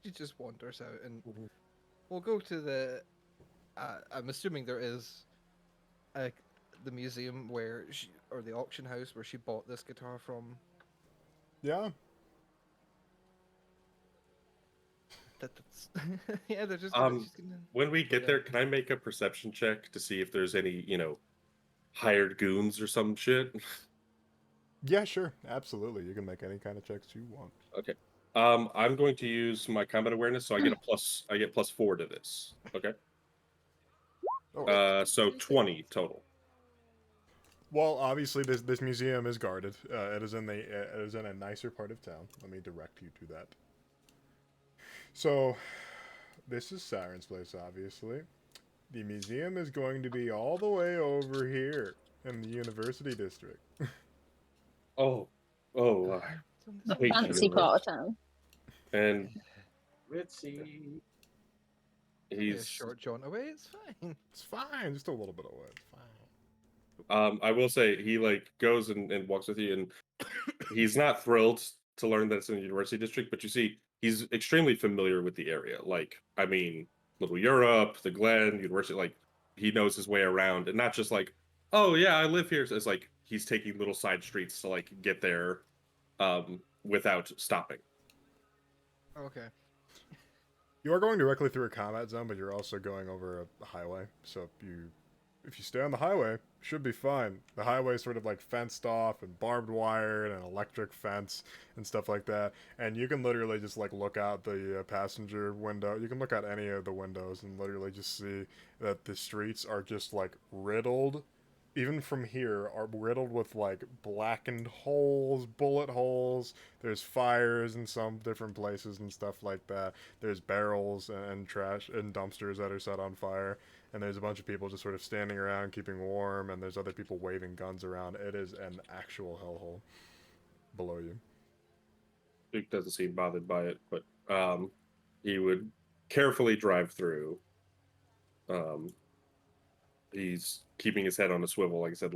She just wanders out and we'll go to the I'm assuming there is the museum where she, or the auction house where she bought this guitar from. Yeah. That's yeah, they're just she's gonna... When we get there, can I make a perception check to see if there's any, hired goons or some shit? Yeah, sure. Absolutely. You can make any kind of checks you want. Okay. I'm going to use my combat awareness, so I get +4 to this. Okay. Oh, So 20 total. well, obviously this museum is guarded. It is in a nicer part of town. Let me direct you to that. So, this is Siren's place, obviously. The museum is going to be all the way over here in the University District. Oh, The hate fancy you. part of town. And Ritzy. He's he's short jaunt away, it's fine. It's fine, just a little bit away. It's fine. I will say he goes and walks with you, and he's not thrilled to learn that it's in the University District, but you see he's extremely familiar with the area. Little Europe, the Glen, University, he knows his way around, and not just oh yeah, I live here. So it's like he's taking little side streets to get there without stopping. Okay. You are going directly through a combat zone, but you're also going over a highway. So if you stay on the highway, should be fine. The highway is sort of fenced off and barbed wire and an electric fence and stuff like that. And you can literally just look out the passenger window. You can look out any of the windows and literally just see that the streets are just riddled. Even from here, are riddled with blackened holes, bullet holes. There's fires in some different places and stuff like that. There's barrels and trash and dumpsters that are set on fire. And there's a bunch of people just sort of standing around keeping warm, and there's other people waving guns around. It is an actual hellhole below you. Luke doesn't seem bothered by it, but he would carefully drive through. He's keeping his head on a swivel, like I said,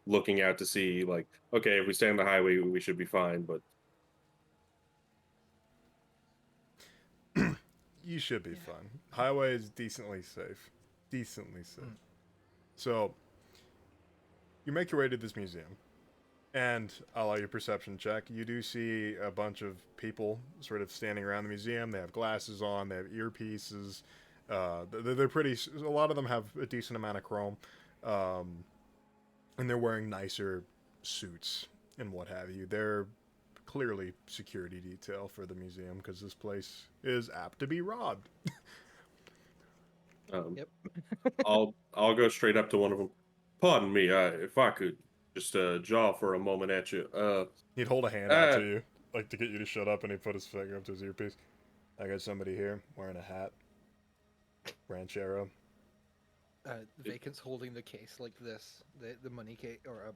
looking out to see, okay, if we stay on the highway, we should be fine, but... You should be fine. Highway is decently safe. Decently safe. So, you make your way to this museum, and I'll allow your perception check. You do see a bunch of people sort of standing around the museum. They have glasses on, they have earpieces. They're pretty. A lot of them have a decent amount of chrome, and they're wearing nicer suits and what have you. They're clearly security detail for the museum because this place is apt to be robbed. Yep. I'll go straight up to one of them. Pardon me, if I could just jaw for a moment at you. He'd hold a hand out to you, to get you to shut up, and he'd put his finger up to his earpiece. I got somebody here wearing a hat. Ranchero. Vacant's holding the case like this, the money case or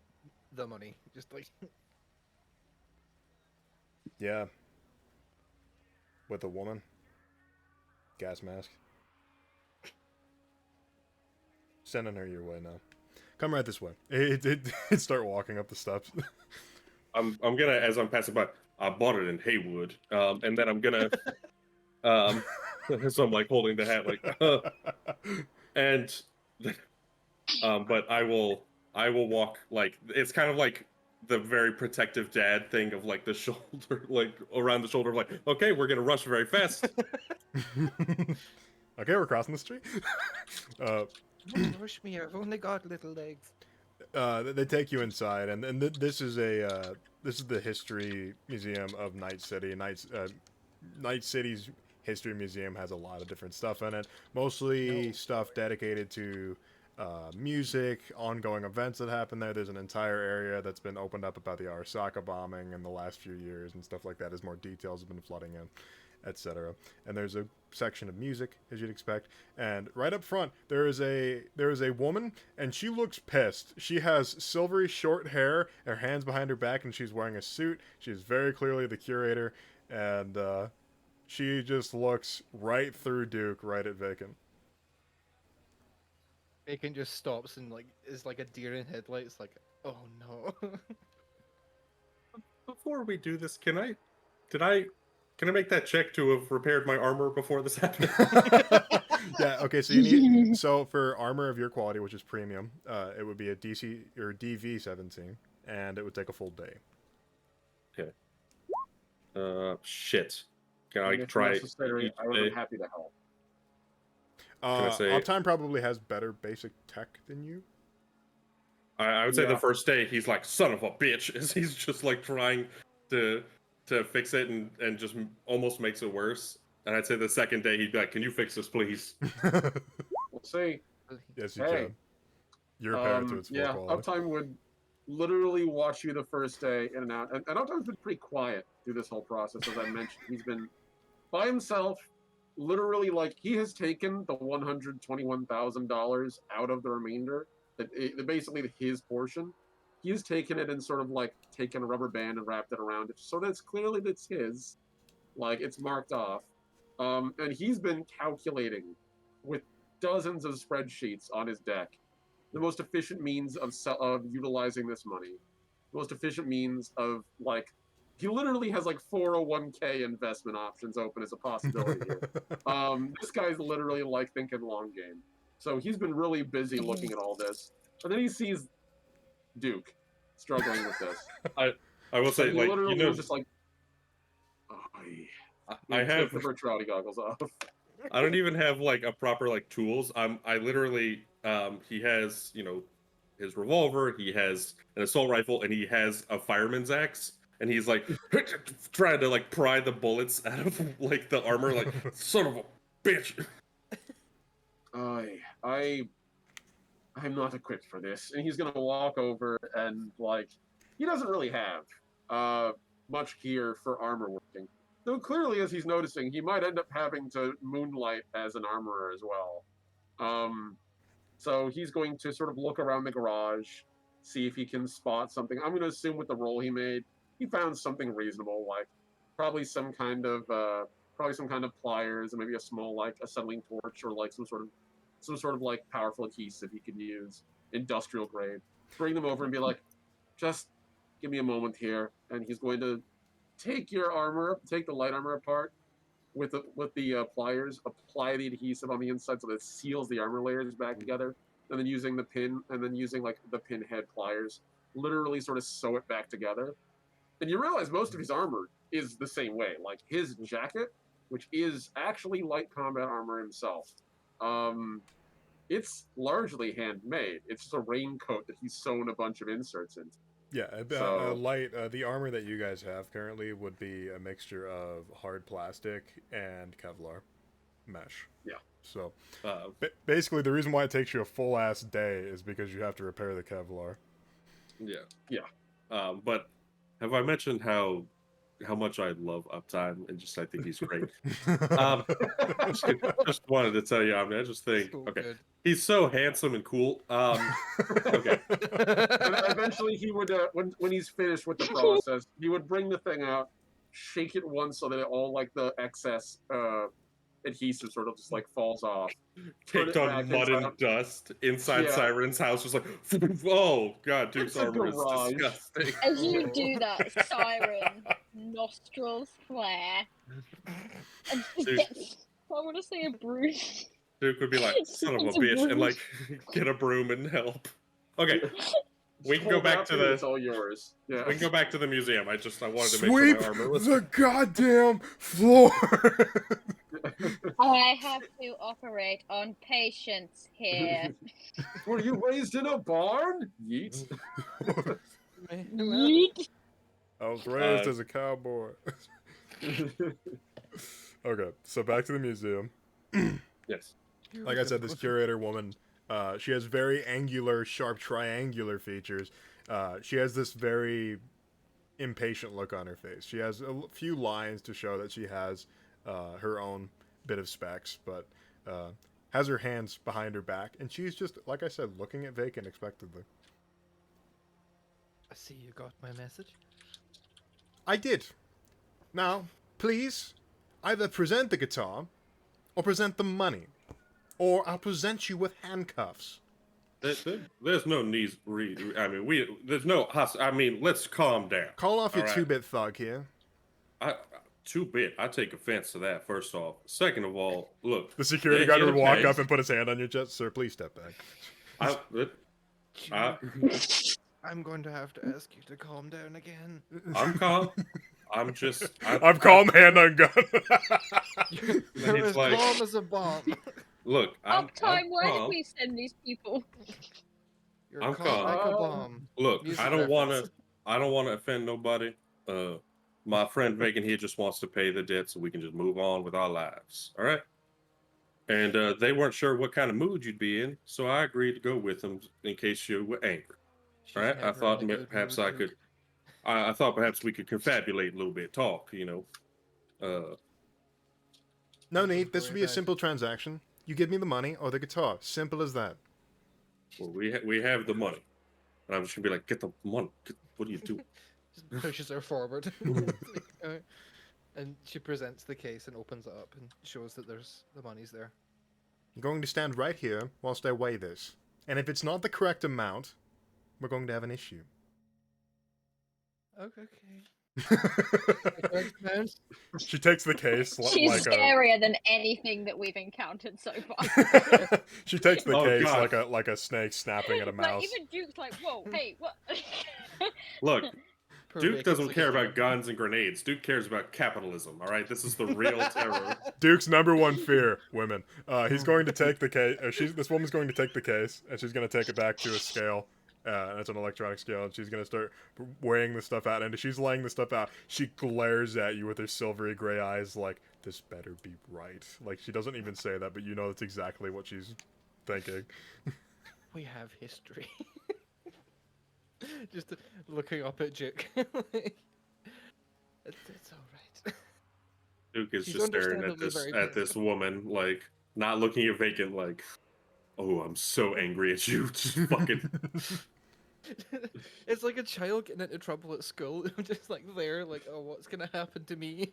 the money, just like. Yeah. With a woman. Gas mask. Sending her your way now. Come right this way. Start walking up the steps. I'm gonna, as I'm passing by, I bought it in Haywood, and then I'm gonna, so I'm like holding the hat, like, and, but I will walk like it's kind of like the very protective dad thing of like the shoulder, like around the shoulder, of like, okay, we're gonna rush very fast. Okay, we're crossing the street. Don't rush me, I've only got little legs. They take you inside, and this is the history museum of Night City. Night City's history museum has a lot of different stuff in it, mostly stuff dedicated to music, ongoing events that happen there. There's an entire area that's been opened up about the Arasaka bombing in the last few years and stuff like that, as more details have been flooding in, etc. And there's a section of music, as you'd expect. And right up front, there is a woman, and she looks pissed. She has silvery short hair, her hands behind her back, and she's wearing a suit. She is very clearly the curator, and she just looks right through Duke, right at Vacant. Bacon just stops and like is like a deer in headlights, like, oh no. Before we do this, can I make that check to have repaired my armor before this happened? Yeah, okay, so you need so for armor of your quality, which is premium, it would be a DC or DV 17, and it would take a full day. Okay. Shit. Can I If try? necessary, I would be happy to help. Can I say- Uptime probably has better basic tech than you. I would say Yeah. the first day he's like, son of a bitch, as he's just like trying to fix it and just almost makes it worse. And I'd say the second day he'd be like, can you fix this, please? We'll see. Yes, you Hey. can. You repair it to its full Yeah, quality. Uptime would literally watch you the first day in and out. And Uptime's been pretty quiet through this whole process, as I mentioned. He's been by himself, literally, like, he has taken the $121,000 out of the remainder, basically his portion. He has taken it and sort of, like, taken a rubber band and wrapped it around it, so that's clearly that's his. Like, it's marked off. And he's been calculating with dozens of spreadsheets on his deck the most efficient means of utilizing this money, the most efficient means of, like, he literally has like 401k investment options open as a possibility here. This guy's literally like thinking long game. So he's been really busy looking at all this. And then he sees Duke struggling with this. I will say, And he like, literally you know, was just like, I have the virtuality goggles off. I don't even have like a proper like tools. I literally he has, you know, his revolver, he has an assault rifle, and he has a fireman's axe, and he's like trying to like pry the bullets out of like the armor, like, son of a bitch. I'm not equipped for this. And he's gonna walk over and, like, he doesn't really have much gear for armor working. Though clearly, as he's noticing, he might end up having to moonlight as an armorer as well. So he's going to sort of look around the garage, see if he can spot something. I'm going to assume with the roll he made, he found something reasonable, like probably some kind of pliers and maybe a small, like, acetylene torch, or like some sort of like powerful adhesive he could use, industrial grade. Bring them over and be like, just give me a moment here, and he's going to take the light armor apart with the pliers, apply the adhesive on the inside so that it seals the armor layers back together, and then using the pinhead pliers, literally sort of sew it back together. And you realize most of his armor is the same way. Like his jacket, which is actually light combat armor himself, it's largely handmade. It's just a raincoat that he's sewn a bunch of inserts into. Yeah, the armor that you guys have currently would be a mixture of hard plastic and Kevlar mesh. Yeah. So basically, the reason why it takes you a full ass day is because you have to repair the Kevlar. Yeah. Yeah. But have I mentioned how how much I love Uptime, and just I think he's great. Just wanted to tell you, I mean, I just think, So okay, good. he's so handsome and cool. Okay, And eventually, he would, when he's finished with the process, he would bring the thing out, shake it once so that it all like the excess adhesive sort of just like falls off. Put caked it on back mud and inside. dust inside Yeah. Siren's house, just like, oh god, Duke's It's a armor is garage. disgusting. As you Oh. do that, Siren nostrils flare, and she Dude. gets, I want to say a bruise. Duke would be like, son of a It's a bitch, and broom. like get a broom and help. Okay, we can go Hold it back up to and the It's all yours. Yeah. we can go back to the museum. I wanted to make Sweep sure my armor was the goddamn floor. I have to operate on patience here. Were you raised in a barn? Yeet. Yeet. I was raised as a cowboy. Okay, so back to the museum. yes. Like I said, this curator woman, she has very angular, sharp, triangular features. She has this very impatient look on her face. She has a few lines to show that she has her own bit of specs, but has her hands behind her back, and she's just, like I said, looking at Vacant expectantly. I see you got my message. I did. Now, please, either present the guitar, or present the money, or I'll present you with handcuffs. There's no need. I mean, there's no. I mean, let's calm down. Call off your All right. 2-bit thug here. 2-bit. I take offense to that. First off. Second of all, look. The security they're guard would here to walk pay. up and put his hand on your chest. Sir, please step back. I'm going to have to ask you to calm down again. I'm calm. I'm just. I'm calm, hand on gun. You're he's as like- calm as a bomb. Look. I'm Uptime, where did calm. we send these people? You're I'm calm calm. like a bomb. Look, Music I don't want reference. to. I don't want to offend nobody. My friend Vacant here just wants to pay the debt so we can just move on with our lives. All right. And they weren't sure what kind of mood you'd be in, so I agreed to go with them in case you were angry. She's All right. I never thought in a good perhaps mood, I Duke. could. I thought perhaps we could confabulate a little bit, talk. You know. No need. This Worry will be a about it. simple transaction. You give me the money or the guitar. Simple as that. Well, we have the money, and I'm just gonna be like, get the money. What do you do? Just pushes her forward. And she presents the case and opens it up and shows that there's the money's there. I'm going to stand right here whilst I weigh this. And if it's not the correct amount, we're going to have an issue. Okay. Correct amount? She takes the case She's like scarier than anything that we've encountered so far. a. She takes the Oh, case God. like a snake snapping at a mouse. Like even Duke's like, whoa, hey, what? Look, Poor Duke Vacant's doesn't like, care about guns and grenades. Duke cares about capitalism. All right, this is the real terror. Duke's number one fear: women. He's going to take the case. This woman's going to take the case, and she's going to take it back to a scale. And it's an electronic scale, and she's going to start weighing the stuff out. And as she's laying the stuff out, she glares at you with her silvery gray eyes, like, "This better be right." Like, she doesn't even say that, but you know that's exactly what she's thinking. We have history. Just looking up at Duke. Like, it's all right. Duke is She's just staring at understandably this very this woman, like not looking at Vacant, like, oh, I'm so angry at you. Just fucking. It's like a child getting into trouble at school. I'm just like there, like, oh, what's gonna happen to me?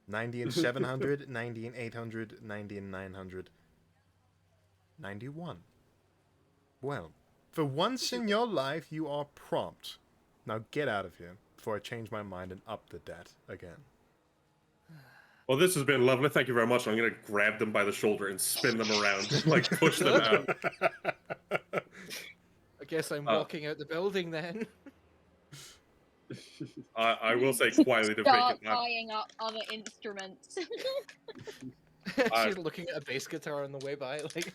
90 and 700, 90 and 800, 90 and 900, 91. Well, for once in your life, you are prompt. Now get out of here before I change my mind and up the debt again. Well, this has been lovely. Thank you very much. I'm gonna grab them by the shoulder and spin them around, and, like push them out. I guess I'm walking out the building then. I will say quietly to Start Vacant. buying up other instruments. She's looking at a bass guitar on the way by, like.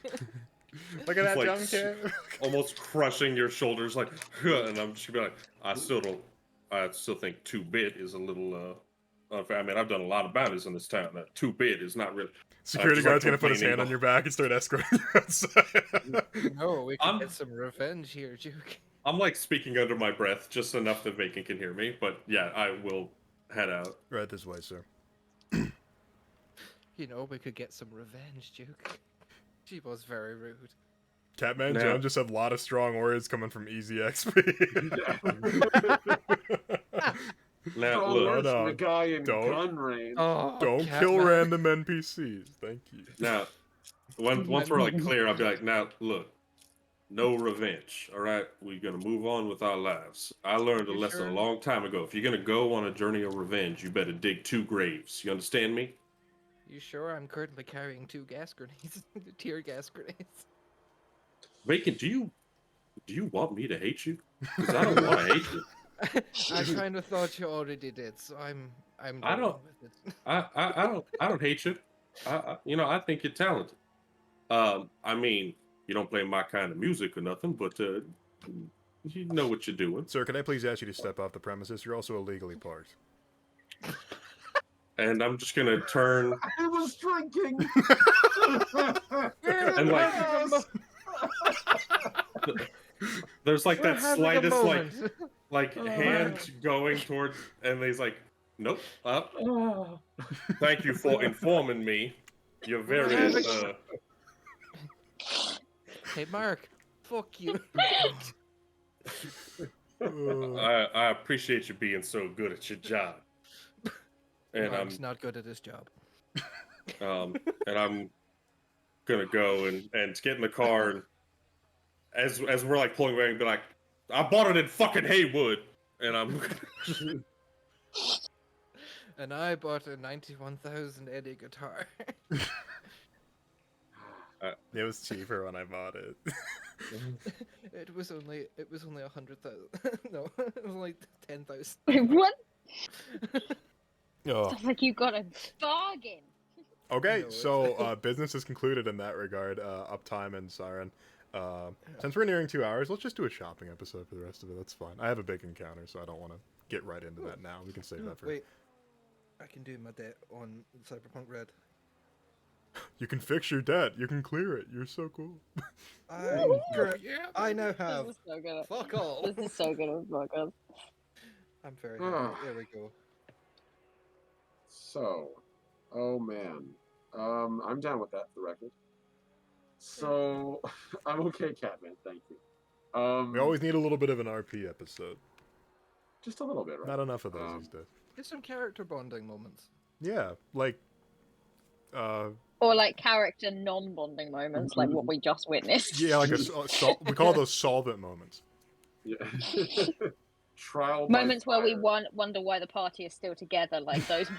Look at that Like, junk here. almost crushing your shoulders, like, and I'm just gonna be like, I still think 2-bit is a little unfair. I mean, I've done a lot of battles in this town. 2-bit is not really. Security just like guard's gonna put his complaining hand on about- your back and start escorting you outside. No, we can I'm- get some revenge here, Duke. I'm like speaking under my breath, just enough that Vacant can hear me. But yeah, I will head out. Right this way, sir. You know, we could get some revenge, Duke. She was very rude. Catman Now- Jones just had a lot of strong words coming from Easy XP. Now Strong look, words from a on. guy in Don't- gun range. Oh, Don't kill Catman. random NPCs. Thank you. now once we're like clear, I'll be like, now look, no revenge. All right, we're gonna move on with our lives. I learned a You lesson sure? a long time ago. If you're gonna go on a journey of revenge, you better dig 2 graves. You understand me? You sure? I'm currently carrying 2 gas grenades, tear gas grenades. Bacon, do you want me to hate you? Because I don't want to hate you. I kind of thought you already did, so I'm I going don't- with it. I don't hate you. I think you're talented. I mean, you don't play my kind of music or nothing, but you know what you're doing. Sir, can I please ask you to step off the premises? You're also illegally parked. And I'm just gonna turn I was drinking. and like there's like We're that having a slightest moment. hand going towards, and he's like, nope, up. Oh. Thank you for informing me. You're very having- Hey, Mark. Fuck you. I appreciate you being so good at your job. And Mark's not good at his job. I'm gonna go and get in the car, and as we're like pulling away and be like, I bought it in fucking Haywood, and I'm And I bought a 91,000 Eddie guitar. It was cheaper when I bought it. It was only 100,000. No, it was like 10,000. What? Oh. Sounds like you got a bargain. Okay, No, so business is concluded in that regard. Uptime and Siren. Since we're nearing 2 hours, let's just do a shopping episode for the rest of it. That's fine. I have a big encounter, so I don't want to get right into that now. We can save that for. Wait, I can do my debt on Cyberpunk Red. You can fix your debt. You can clear it. You're so cool. I now have. This is so good. Fuck all. This is so good of a podcast. I'm very happy. There we go. So, oh man, I'm down with that for the record. So, I'm okay, Catman. Thank you. We always need a little bit of an RP episode. just a little bit, right? Not enough of those these days. Get some character bonding moments. Yeah, like, Or like character non-bonding moments, like what we just witnessed. yeah, like we call those solvent moments. Yeah. Trial by Moments where we fire. wonder why the party is still together, like those.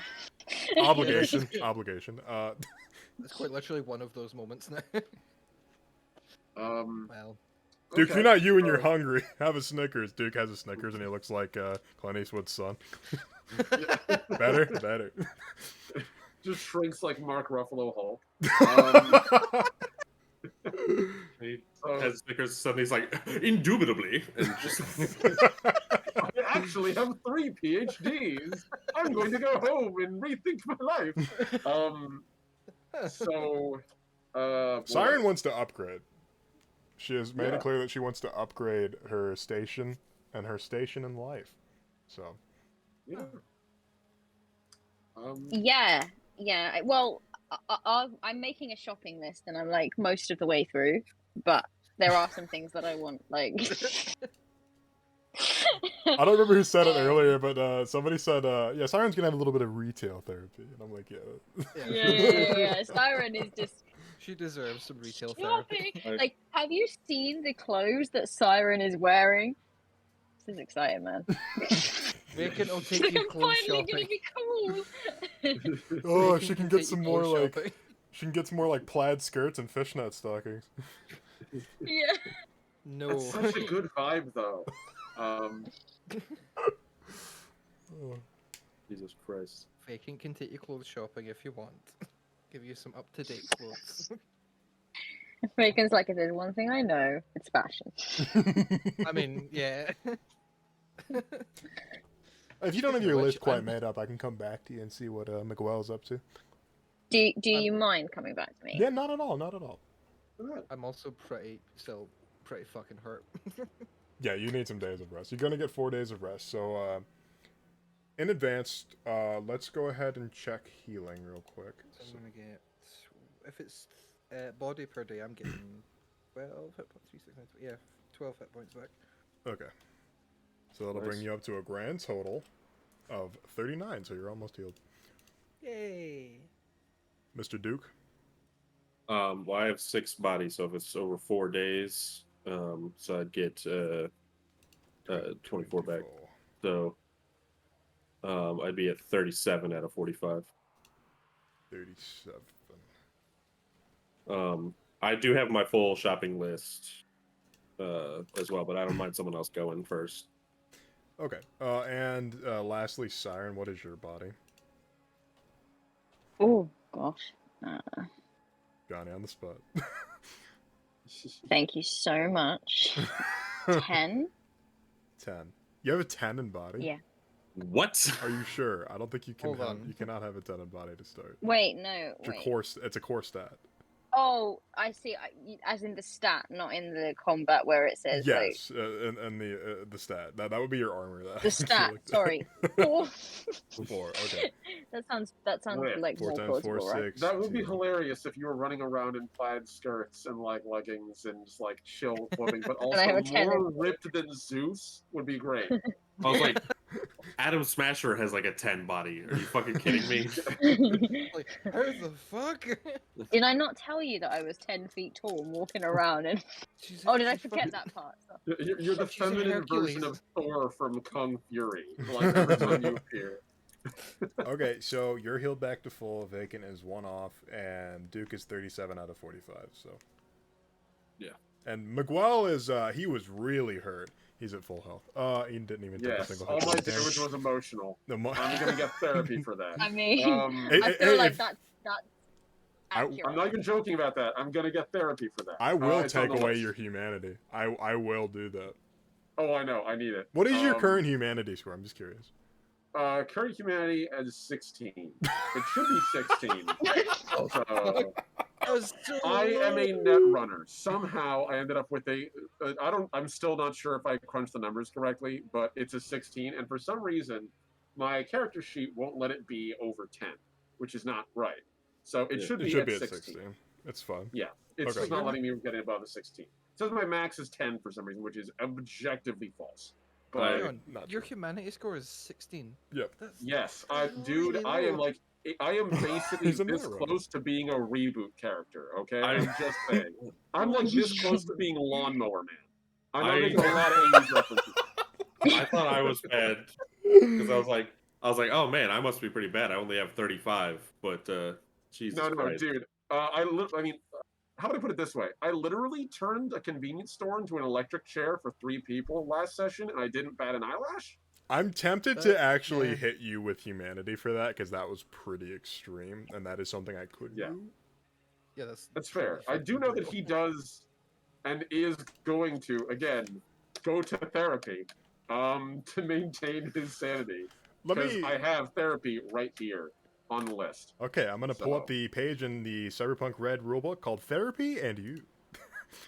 Obligation. It's quite literally one of those moments now. Well, Duke, okay, you're not you and you're so- hungry. Have a Snickers. Duke has a Snickers and he looks like Clint Eastwood's son. Better. Just shrinks like Mark Ruffalo Hulk. he So, has Snickers, suddenly he's like, indubitably, and just I actually have 3 PhDs. I'm going to go home and rethink my life. So, Siren wants to upgrade. She has made Yeah. it clear that she wants to upgrade her station and her station in life. So, Yeah. Yeah. Well, I'm making a shopping list, and I'm like most of the way through, but there are some things that I want, like. I don't remember who said it earlier, but somebody said, yeah, Siren's gonna have a little bit of retail therapy. And I'm like, yeah. Yeah. Siren is just she deserves some retail therapy. shopping. Like, have you seen the clothes that Siren is wearing? This is exciting, man. Bacon will take I'm you clothes finally shopping. gonna be cool. Oh, Bacon she can take get you some more clothes like shopping. she can get some more like plaid skirts and fishnet stockings. Yeah. No. That's such a good vibe, though. Oh. Jesus Christ. Bacon can take you clothes shopping if you want. Give you some up-to-date clothes. Bacon's like, if there's one thing I know, it's fashion. I mean, yeah. If you don't have Speaking your of which, list quite I'm- made up, I can come back to you and see what Miguel's up to. Do you mind coming back to me? Yeah, not at all, not at all. I'm also still pretty fucking hurt. Yeah, you need some days of rest. You're gonna get 4 days of rest, so In advanced, let's go ahead and check healing real quick. So I'm gonna get, if it's body per day, I'm getting 12 hit points, 3, 6, 9, 12, yeah, 12 hit points back. Okay. So that'll bring Nice. you up to a grand total of 39, so you're almost healed. Yay! Mr. Duke? Well, I have 6 bodies, so if it's over 4 days, so I'd get 24 back. 24. So I'd be at 37 out of 45. 37. I do have my full shopping list as well, but I don't mind someone else going first. Okay. And lastly, Siren, what is your body? Oh gosh. Johnny on the spot. Thank you so much. 10. 10. You have a 10 in body? Yeah. What? Are you sure? I don't think you can Hold have. on. You cannot have a 10 in body to start. Wait, no. It's, your Wait. core, it's a core stat. Oh, I see. As in the stat, not in the combat where it says like Yes, and the stat. That would be your armor. That the stat. Sorry. 4. 4. Okay. That sounds Wait. like 4 more times 4, plausible, right? 6. That would be 2. hilarious if you were running around in plaid skirts and like leggings and just like chill clothing, but And I have also a 10 more ripped than Zeus would be great. I was like, Adam Smasher has like a 10 body. Are you fucking kidding me? Like, how the fuck? Did I not tell you that I was 10 feet tall and walking around? And oh, did I forget that part? You're the She's a feminine version Hercules. of Thor from Kung Fury. Like every time you appear. Okay, so you're healed back to full. Vacant is 1 off, and Duke is 37 out of 45. So. Yeah. And Miguel is he was really hurt. He's at full health. He didn't even take a Yes, single all hit. my damage was emotional. No, I'm gonna get therapy for that. I mean, Hey, I feel like if- that's I- accurate. I'm not even joking about that. I'm gonna get therapy for that. I will it's on take the away list. your humanity. I will do that. Oh, I know. I need it. What is your current humanity score? I'm just curious. Current humanity is 16. It should be 16. So, That was so I am a low. net runner. Somehow I ended up with a. I'm still not sure if I crunched the numbers correctly, but it's a 16, and for some reason, my character sheet won't let it be over 10, which is not right. So it Yeah. should It be should at be at 16. 16. It's fun. Yeah, it's Okay. just not letting me get above a 16. It says my max is 10 for some reason, which is objectively false. But Hang on, Not your true. humanity score is 16. Yep. That's yes, really dude, I am low. like. I am basically He's a this net runner. close to being a reboot character, okay? I- I'm just saying. I'm like this close to being Lawnmower Man. I'm not I- making a lot of 80s references. I thought I was bad because I was like, oh man, I must be pretty bad. I only have 35, but Jesus No, Christ. dude. I mean, how would I put it this way? I literally turned a convenience store into an electric chair for 3 people last session, and I didn't bat an eyelash? I'm tempted to actually yeah. hit you with humanity for that because that was pretty extreme, and that is something I could Yeah. do. Yeah, That's fair. I do know that he does and is going to, again, go to therapy to maintain his sanity. Let Because me. I have therapy right here on the list. Okay, I'm gonna pull up So- the page in the Cyberpunk Red rulebook called Therapy and You.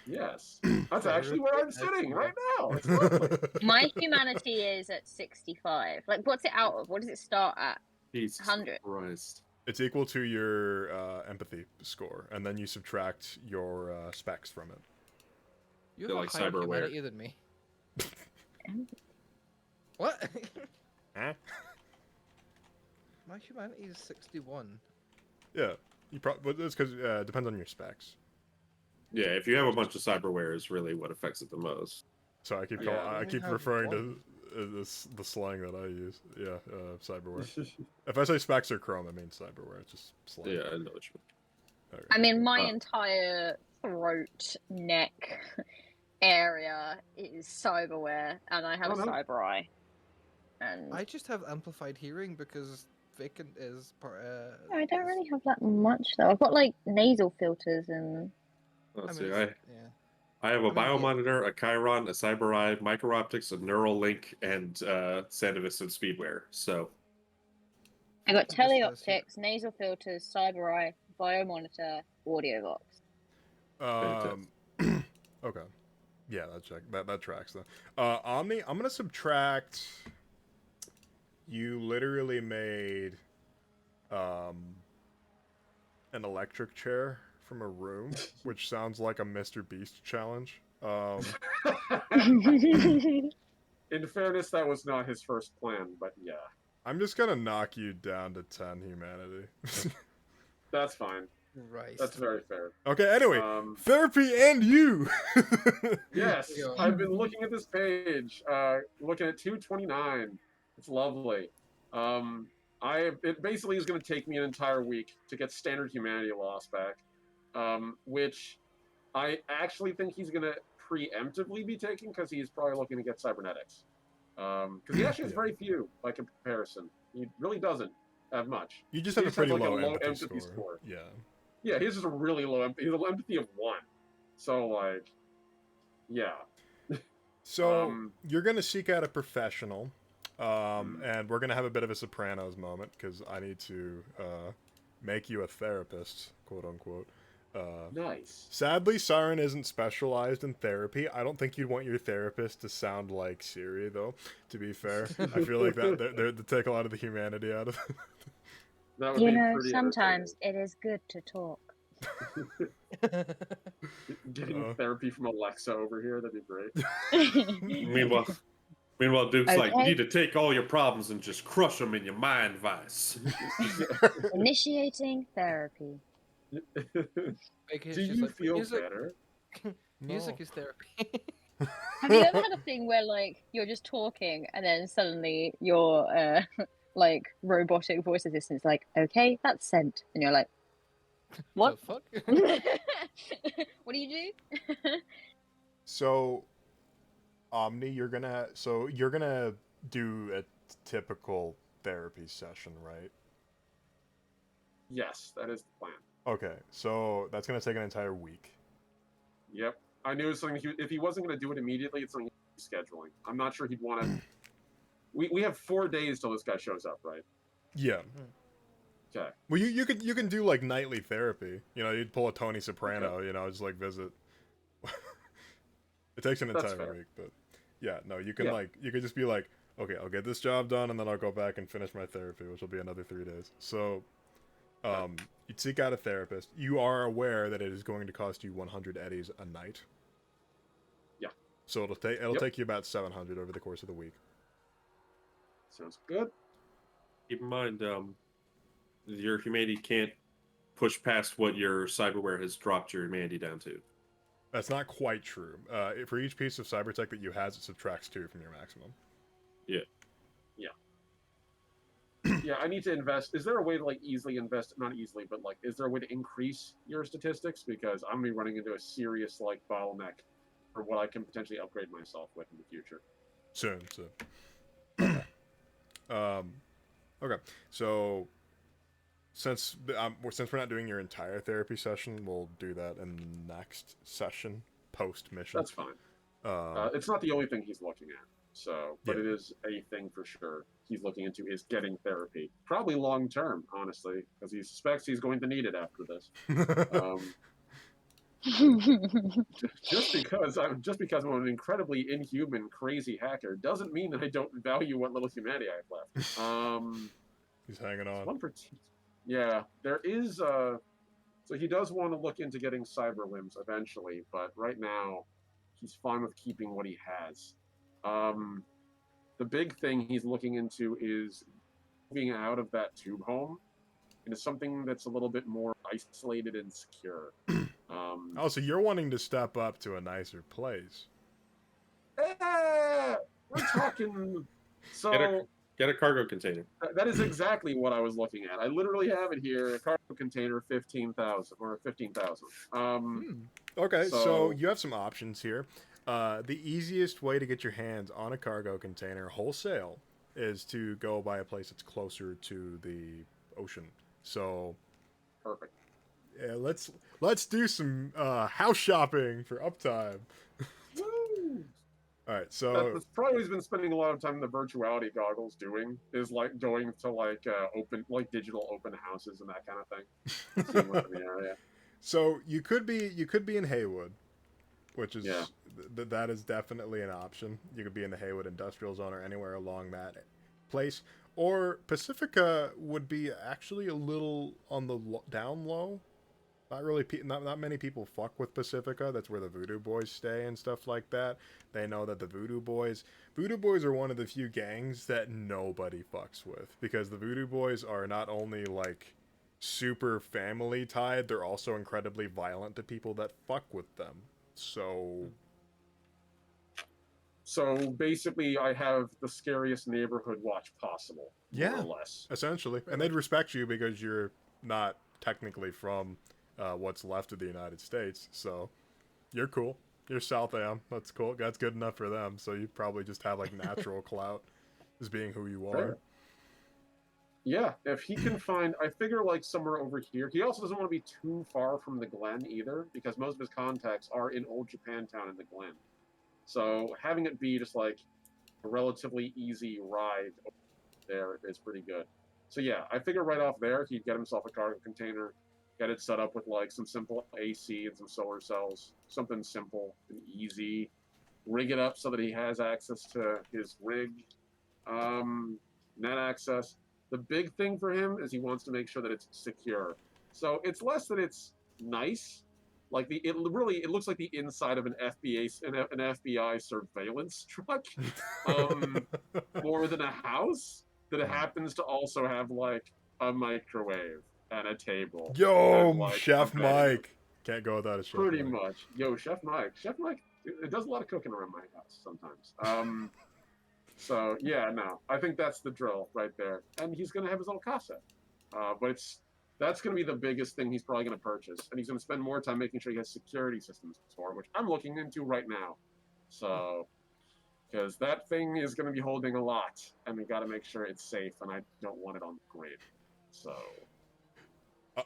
Yes. That's actually where I'm sitting right now. It's lovely. My humanity is at 65. Like, what's it out of? What does it start at? Jesus 100. Christ. It's equal to your empathy score, and then you subtract your specs from it. You They're have like a higher cyberware. humanity than me. What? Huh? My humanity is 61. Yeah, you probably. But it's because it depends on your specs. Yeah, if you have a bunch of cyberware, is really what affects it the most. So I keep Yeah. I only keep have referring one. to the slang that I use. Yeah, cyberware. If I say specs or chrome, I mean cyberware. It's just slang. Yeah, I know what you mean. Okay. I mean, my Uh. entire throat, neck area is cyberware, and I have a Oh, no. cyber eye. And I just have amplified hearing because vacant is part. I don't really have that much though. I've got like nasal filters and Let's I mean, see. yeah. I have a I mean, yeah. biomonitor, a Chiron, a cyber eye, micro optics, a neural link, and Sandivis and Speedwear. So I got It just says here. teleoptics, nasal filters, cyber eye, biomonitor, audio box. Okay. Yeah, that tracks though. Omni, I'm gonna subtract you literally made an electric chair from a room, which sounds like a Mr. Beast challenge. In fairness, that was not his first plan, but yeah, I'm just gonna knock you down to 10 humanity. that's fine. Right. That's very fair. Okay, anyway, Um, therapy and you! Yes, Yeah. I've been looking at this page, looking at 229. It's lovely. It basically is going to take me an entire week to get standard humanity loss back, which I actually think he's going to preemptively be taking because he's probably looking to get cybernetics. Because he actually has Yeah. very few by comparison. He really doesn't have much. You just He have a pretty has, like, low, a low empathy, empathy score. score. Yeah. Yeah, he's just a really low empathy. He's an empathy of 1. So, like, yeah. So you're gonna seek out a professional, Hmm. and we're gonna have a bit of a Sopranos moment because I need to make you a therapist, quote unquote. Nice. Sadly, Siren isn't specialized in therapy. I don't think you'd want your therapist to sound like Siri, though. To be fair, I feel like that they take a lot of the humanity out of it. That would You be know, pretty sometimes it is good to talk. entertaining. Getting therapy from Alexa over here, that'd be great. Meanwhile, Duke's like, you Okay. need to take all your problems and just crush them in your mind vice. Initiating therapy. Like, Do it's just you like, feel music, better? music No. is therapy. Have you ever had a thing where like you're just talking and then suddenly your like robotic voice assistant's like, okay, that's sent, and you're like, what? The fuck? What do you do? So, Omni, you're gonna do a typical therapy session, right? Yes, that is the plan. Okay, so that's gonna take an entire week. Yep. I knew it was something if he wasn't going to do it immediately, it's something he's scheduling. I'm not sure he'd want to. We have 4 days till this guy shows up, right? Yeah. Okay. Well, you can do like nightly therapy. You know, you'd pull a Tony Soprano. You know, just like visit. It takes an That's entire fair. week, but yeah, no, you can Yeah. like you could just be like, okay, I'll get this job done, and then I'll go back and finish my therapy, which will be another 3 days. So, you'd seek out a therapist. You are aware that it is going to cost you 100 eddies a night. Yeah. So it'll take you about 700 over the course of the week. Sounds good. Keep in mind, your humanity can't push past what your cyberware has dropped your humanity down to. That's not quite true. For each piece of cyber tech that you has, it subtracts 2 from your maximum. Yeah, I need to invest. Is there a way to like easily invest? Not easily, but like, is there a way to increase your statistics? Because I'm gonna be running into a serious like bottleneck for what I can potentially upgrade myself with in the future. Soon. Okay. So since we're not doing your entire therapy session, we'll do that in the next session post mission. That's fine. It's not the only thing he's looking at. So, but Yeah. it is a thing for sure. He's looking into is getting therapy, probably long term, honestly, because he suspects he's going to need it after this. Just because I'm an incredibly inhuman, crazy hacker doesn't mean that I don't value what little humanity I have left. He's hanging on. Yeah, there is. So he does want to look into getting cyber limbs eventually, but right now, he's fine with keeping what he has. The big thing he's looking into is moving out of that tube home into something that's a little bit more isolated and secure. Oh, so you're wanting to step up to a nicer place. We're talking. So Get a cargo container. that is exactly what I was looking at. I literally have it here: a cargo container, 15,000 or 15,000. Okay, so so- you have some options here. The easiest way to get your hands on a cargo container wholesale is to go by a place that's closer to the ocean. So Perfect. yeah, let's do some house shopping for uptime. Woo! All right, so That's probably what he's been spending a lot of time in the virtuality goggles doing is like going to like open like digital open houses and that kind of thing. Seeing what's in the area. so you could be in Haywood, which is Yeah. that is definitely an option. You could be in the Haywood Industrial Zone or anywhere along that place, Or Pacifica would be actually a little on the down low. Not really, not many people fuck with Pacifica. That's where the Voodoo Boys stay and stuff like that. They know that the Voodoo Boys are one of the few gangs that nobody fucks with, because the Voodoo Boys are not only like super family tied, they're also incredibly violent to people that fuck with them. So basically, I have the scariest neighborhood watch possible, more yeah, or less. essentially, and they'd respect you because you're not technically from what's left of the United States. So you're cool. You're South Am. That's cool. That's good enough for them. So you probably just have like natural clout as being who you are. Fair. Yeah, if he can find, I figure like somewhere over here. He also doesn't want to be too far from the Glen either, because most of his contacts are in Old Japantown in the Glen. So having it be just like a relatively easy ride there is pretty good. So yeah, I figure right off there he'd get himself a cargo container, get it set up with like some simple AC and some solar cells, something simple and easy. Rig it up so that he has access to his rig, net access. The big thing for him is he wants to make sure that it's secure. So it's less that it's nice. Like it looks like the inside of an FBI surveillance truck, more than a house that happens to also have like a microwave and a table. Yo, and, like, Chef a bedroom. Mike. Can't go without a Chef Pretty Mike. much. Yo, Chef Mike. Chef Mike, it does a lot of cooking around my house sometimes. So yeah, no, I think that's the drill right there. And he's gonna have his own casa, but that's gonna be the biggest thing he's probably gonna purchase, and he's gonna spend more time making sure he has security systems for it, which I'm looking into right now. So, because that thing is gonna be holding a lot, and we got to make sure it's safe, and I don't want it on the grid. So.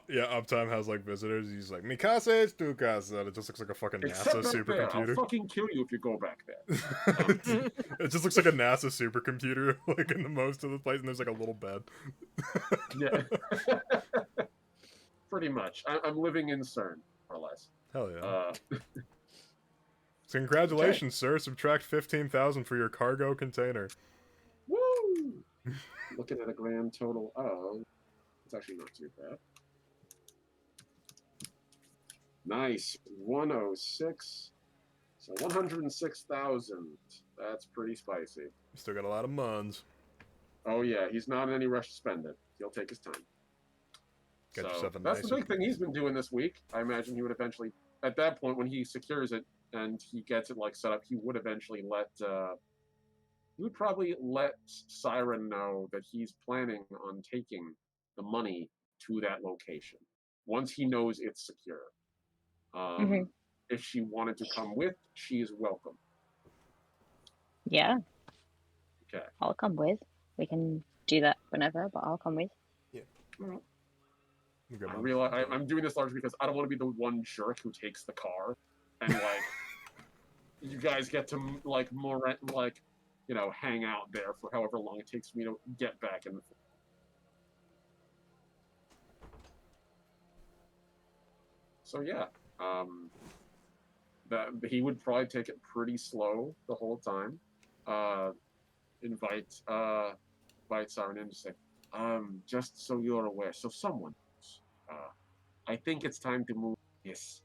Yeah, Uptime has like visitors. He's like, "Mi casa es tu casa." And it just looks like a fucking Except NASA back there, I'll supercomputer. fucking kill you if you go back there. It just looks like a NASA supercomputer, like in the most of the place, and there's like a little bed. Yeah. Pretty much. I'm living in CERN, more or less. Hell yeah. So congratulations, sir. Subtract 15,000 for your cargo container. Woo! Looking at a grand total of... It's actually not too bad. Nice. 106. So 106,000. That's pretty spicy. Still got a lot of muns. Oh yeah, he's not in any rush to spend it. He'll take his time. Got So yourself a that's nice the big thing he's been doing this week. I imagine he would eventually, at that point, when he secures it and he gets it like set up, he would eventually he would probably let Siren know that he's planning on taking the money to that location once he knows it's secure. If she wanted to come with, she is welcome. Yeah. Okay. I'll come with. We can do that whenever, but I'll come with. Yeah. I realize I'm doing this largely because I don't want to be the one jerk who takes the car and like you guys get to like more like hang out there for however long it takes me to get back in the. So yeah, that he would probably take it pretty slow the whole time. Invite Siren in to say, just so you're aware, so someone. I think it's time to move this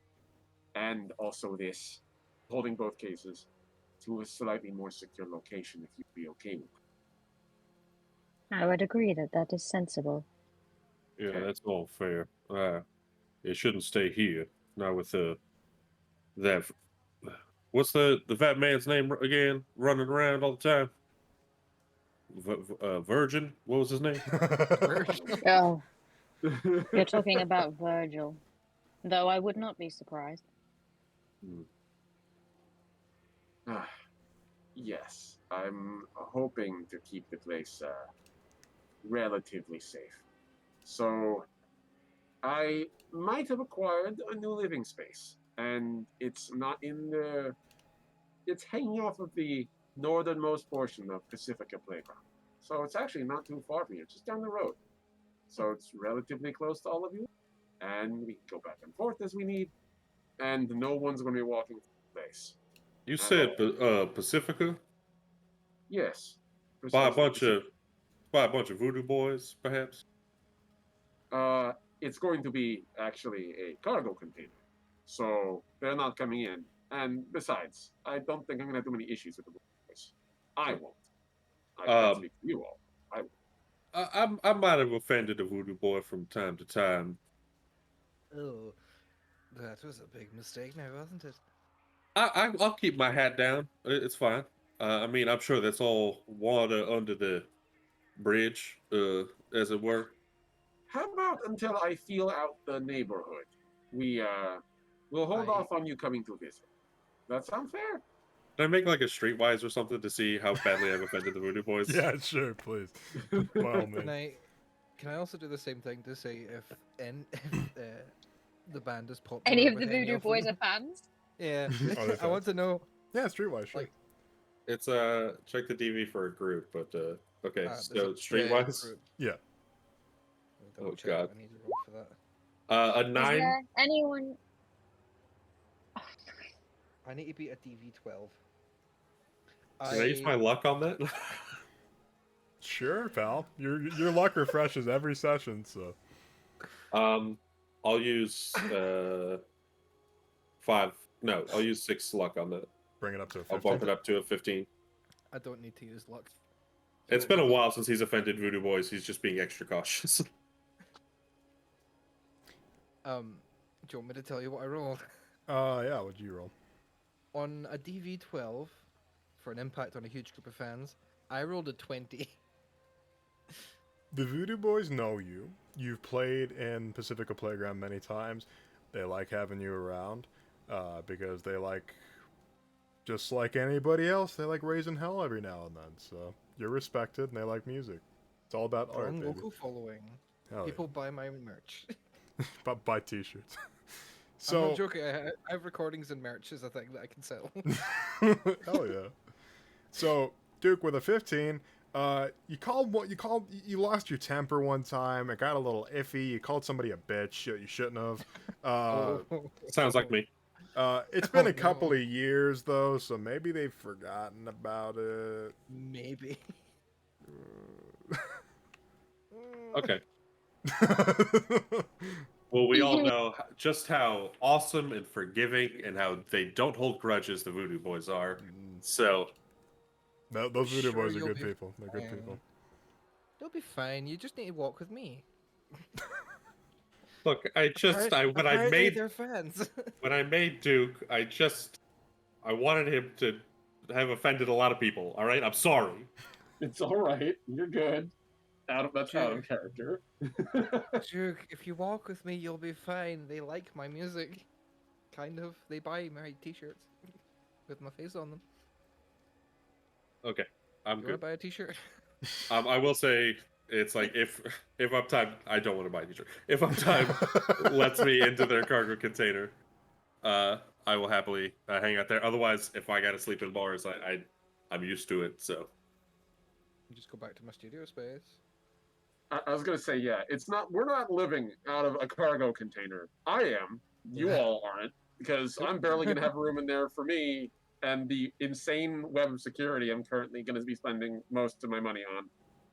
and also this, holding both cases, to a slightly more secure location if you'd be okay with it. I would agree that is sensible. Yeah, Okay. that's all fair. It shouldn't stay here. Not with that. What's the fat man's name again? Running around all the time. Virgin. What was his name? Oh, you're talking about Virgil. Though I would not be surprised. Yes, I'm hoping to keep the place relatively safe. So I might have acquired a new living space, and it's not in it's hanging off of the northernmost portion of Pacifica Playground. So it's actually not too far from you, just down the road. So it's relatively close to all of you, and we can go back and forth as we need, and no one's going to be walking the place. You said Pacifica? Yes. Buy a Precisely. by a bunch of voodoo boys, perhaps? It's going to be actually a cargo container, so they're not coming in. And besides, I don't think I'm gonna have too many issues with the boys. I won't. I can't speak for you all. I won't. I might have offended a voodoo boy from time to time. Oh, that was a big mistake now, wasn't it? I'll keep my hat down. It's fine. I mean, I'm sure that's all water under the bridge, as it were. How about until I feel out the neighborhood? We'll hold off on you coming to visit. That sound fair? Can I make like a streetwise or something to see how badly I've offended the voodoo boys? Yeah, sure, please. By all means. Can I also do the same thing to say if the band is popular? Any of the with Voodoo of Boys them? are fans? Yeah, Are they I want fans? to know. Yeah, Streetwise, sure. Like, It's check the DV for a group, but okay, there's so a streetwise. group. Yeah. Double Oh, check. God. I need to roll for that. A Is 9. there anyone? I need to beat a DV12. Can I use my luck on that? Sure, pal. Your luck refreshes every session, so. I'll use 5. No, I'll use 6 luck on that. Bring it up to a I'll 15. bump it up to a 15. I don't need to use luck. It's been a while since he's offended voodoo boys. He's just being extra cautious. Do you want me to tell you what I rolled? Yeah, what'd you roll? On a DV12, for an impact on a huge group of fans, I rolled a 20. The Voodoo Boys know you. You've played in Pacifica Playground many times. They like having you around because they like, just like anybody else, they like raising hell every now and then. So you're respected and they like music. It's all about art, Strong baby. local following. Hell People buy my merch. yeah. Buy t-shirts. I'm So, not joking. I have recordings and merch as a thing that I can sell. hell yeah. So, Duke, with a 15, you lost your temper one time. It got a little iffy. You called somebody a bitch. You shouldn't have. Sounds like me. It's been Oh, a couple no. of years though, so maybe they've forgotten about it. Maybe. Okay. Well, we all know just how awesome and forgiving and how they don't hold grudges the Voodoo Boys are. So, No, those Voodoo Sure, Boys are you'll good be people. They're good fine. people. You'll be fine. You just need to walk with me. look, Apparently they're fans. when I made Duke, I wanted him to have offended a lot of people. All right, I'm sorry. It's all right. You're good. That's out of character. Duke, if you walk with me, you'll be fine. They like my music. Kind of. They buy my t-shirts with my face on them. Okay, I'm You want to good. buy a t-shirt? I will say it's like if Uptime, I don't want to buy a t-shirt. If Uptime lets me into their cargo container, I will happily hang out there. Otherwise, if I gotta sleep in bars, I'm used to it. So Just go back to my studio space. I was gonna say, yeah, we're not living out of a cargo container. I am. You all aren't, because I'm barely gonna have room in there for me and the insane web of security I'm currently gonna be spending most of my money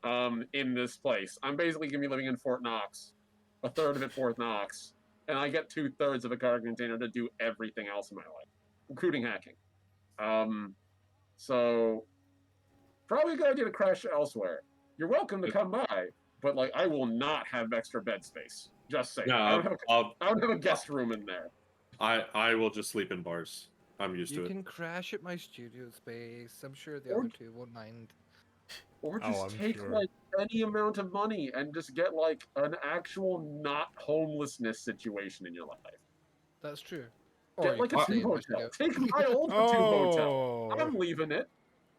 on in this place. I'm basically gonna be living in Fort Knox, a third of it Fort Knox, and I get 2/3 of a cargo container to do everything else in my life, including hacking. So probably a good idea to crash elsewhere. You're welcome to come by, but like I will not have extra bed space. Just saying. no, I don't have a guest room in there. I will just sleep in bars. I'm used You to it. can crash at my studio space. I'm sure the Or- other two won't mind. Or Oh, just I'm take sure. like any amount of money and just get like an actual not homelessness situation in your life. That's true. Get you like can a stay in tube my hotel. studio. Take my old tube hotel. Oh, I'm leaving it.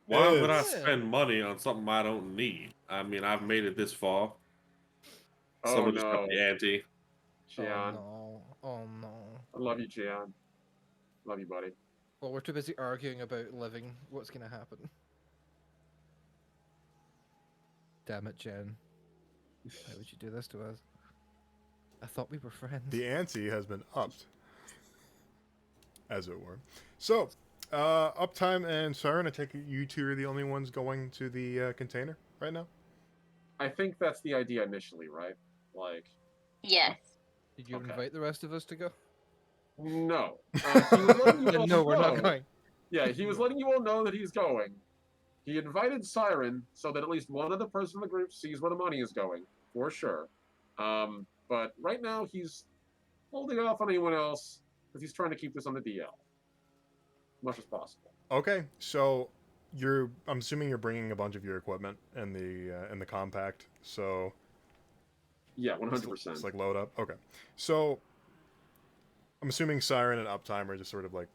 Why would I Yes. spend money on something I don't need? I mean, I've made it this far. Oh Someone just no, got the ante. Gian. Oh no. I love you, Gian. Love you, buddy. Well, we're too busy arguing about living. What's gonna happen? Damn it, Jen. Why would you do this to us? I thought we were friends. the ante has been upped, as it were. So, Uptime and Siren, I take it you two are the only ones going to the container right now? I think that's the idea initially, right? Like, Yes. Did you Okay. invite the rest of us to go? no. He was letting you Then all no, we're not know- going. Yeah, he was letting you all know that he's going. He invited Siren so that at least one other person in the group sees where the money is going, for sure. But right now he's holding off on anyone else because he's trying to keep this on the DL as much as possible. Okay, so I'm assuming you're bringing a bunch of your equipment in the compact. So Yeah, it's 100%. like load up. Okay, so I'm assuming Siren and Uptime are just sort of like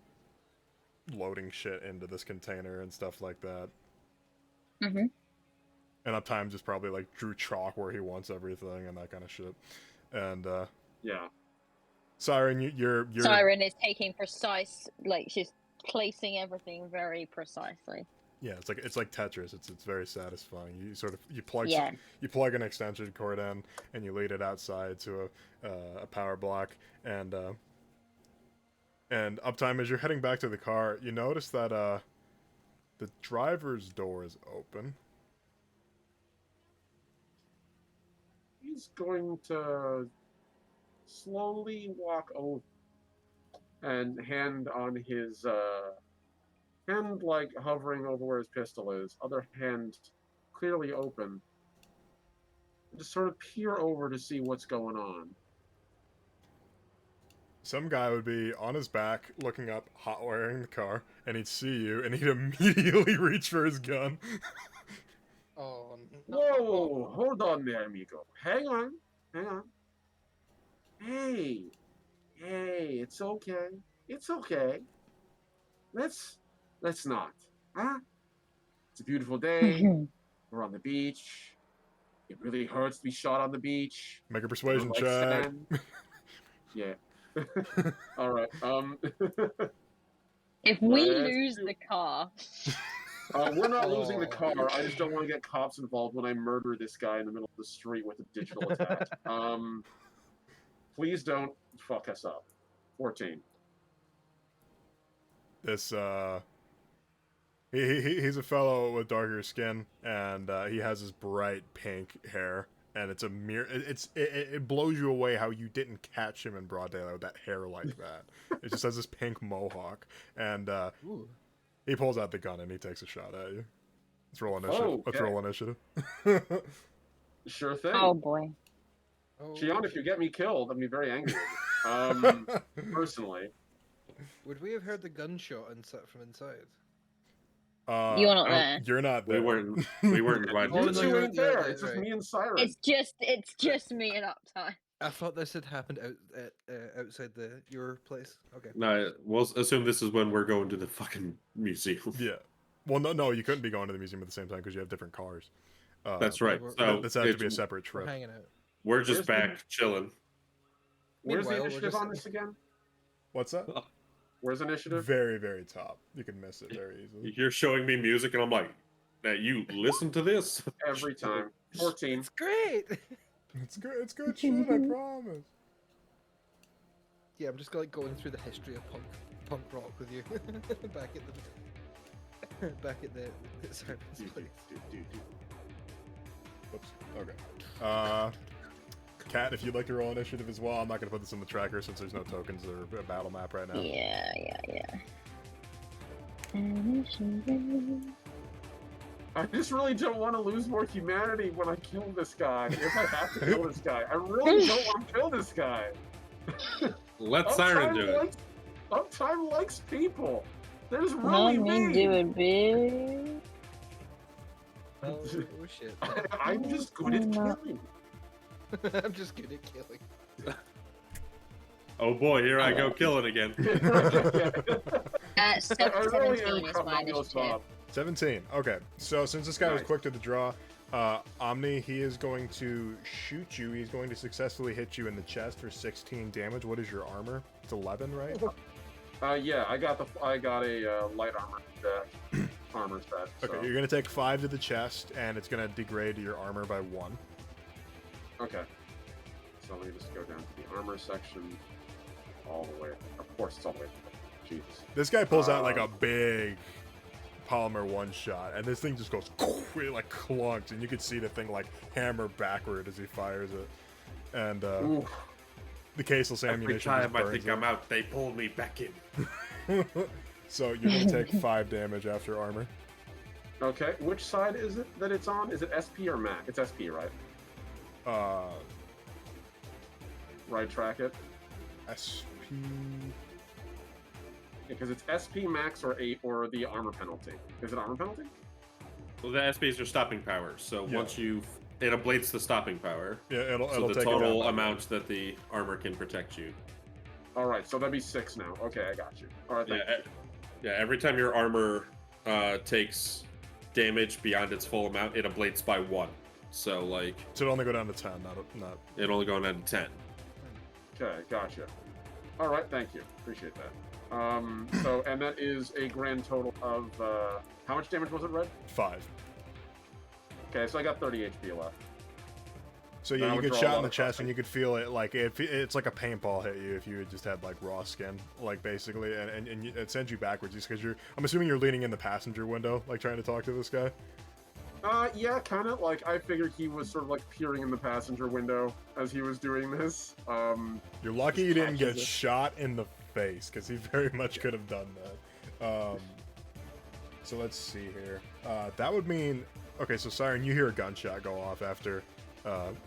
loading shit into this container and stuff like that. Mm-hmm. And Uptime just probably like drew chalk where he wants everything and that kind of shit. And Yeah. Siren, you're Siren is taking precise, like she's placing everything very precisely. yeah, it's like Tetris. It's very satisfying. You plug Yeah. you plug an extension cord in and you lead it outside to a power block and Uptime, as you're heading back to the car, you notice that the driver's door is open. He's going to slowly walk over and hand on his hand like hovering over where his pistol is, other hand clearly open. Just sort of peer over to see what's going on. Some guy would be on his back looking up, hot wiring the car, and he'd see you and he'd immediately reach for his gun. Oh, Whoa, hold on there, amigo. Hang on. Hey, it's okay. It's okay. Let's not. Huh? It's a beautiful day. We're on the beach. It really hurts to be shot on the beach. Make a I persuasion don't like check. sand. Yeah. All right. If we Let's lose do- the car, we're not losing the Oh. car. I just don't want to get cops involved when I murder this guy in the middle of the street with a digital attack. Please don't fuck us up. 14. This he's a fellow with darker skin and he has this bright pink hair and it's a it blows you away how you didn't catch him in broad daylight with that hair like that. It just has this pink mohawk and Ooh. he pulls out the gun and he takes a shot at you. Let's roll initiative. Oh, Let's okay. roll initiative. Sure thing. oh boy. Oh, Shion, if you get me killed, I'd be very angry. Personally. would we have heard the gunshot from inside? You're not there. You're not We there. weren't invited. You no, two you're- ain't there. right, It's just right. me and Siren. It's just me and Uptime. I thought this had happened outside your place. Okay. No, we'll assume this is when we're going to the fucking museum. Yeah. Well, no, you couldn't be going to the museum at the same time because you have different cars. That's right. we're- So This had to be a it's- separate We're trip. hanging out. we're just Where's the- back chilling. Where's the Meanwhile, we're initiative just- on this again? What's that? Where's initiative? Very, very top. You can miss it very easily. You're showing me music, and I'm like, "Now you listen to this." Every time. 14. It's great. It's good. It's good shit. I promise. Yeah, I'm just like going through the history of punk rock with you. back at the Simon's place. Oops. Okay. Kat, if you'd like to roll initiative as well, I'm not going to put this in the tracker since there's no tokens or a battle map right now. Yeah. I just really don't want to lose more humanity when I kill this guy. If I have to kill this guy. I really don't want to kill this guy. Let Siren do it. Uptime likes people. There's Not really me me. do it, bitch. Oh shit. I'm just good at killing. I'm just good at killing. Oh boy, here I go killing again. I 17 am is my Carmel's initiative. Bob. 17. Okay. So since this guy was Nice. quick to the draw, Omni, he is going to shoot you. He's going to successfully hit you in the chest for 16 damage. What is your armor? It's 11, right? Yeah, I got a light armor set. So. Okay, you're going to take 5 to the chest, and it's going to degrade your armor by 1. Okay. So let me just go down to the armor section all the way. Of course, it's all the way. Jesus. This guy pulls out like a big polymer one shot, and this thing just goes it like clunks, and you can see the thing like hammer backward as he fires it, and the caseless Every ammunition time just I burns think it. I'm out, they pull me back in. So you're gonna take 5 damage after armor. Okay, which side is it that it's on? Is it SP or MAC? It's SP, right? Right track it? SP. Because it's SP max or 8 or the armor penalty. Is it armor penalty? Well, the SP is your stopping power. So Yeah. once it ablates the stopping power. Yeah, it'll So the take it down total by amount that the armor can protect you. All right, so that'd be 6 now. Okay, I got you. All right, thank you. Yeah. Every time your armor takes damage beyond its full amount, it ablates by 1. So like. So it'll only go down to 10, not. It only going down to 10. Okay, gotcha. All right, thank you. Appreciate that. So, and that is a grand total of, how much damage was it, Red? 5. Okay, so I got 30 HP left. So Then I yeah, you would get draw a shot lot in the of chest, crosshair. and you could feel it like it's like a paintball hit you if you had just had like raw skin, like basically, and it sends you backwards just because I'm assuming you're leaning in the passenger window, like trying to talk to this guy. Yeah, kind of. Like, I figured he was sort of like peering in the passenger window as he was doing this. You're lucky you didn't get catches it. shot in the face, because he very much could have done that. So let's see here. That would mean, okay, so Siren, you hear a gunshot go off after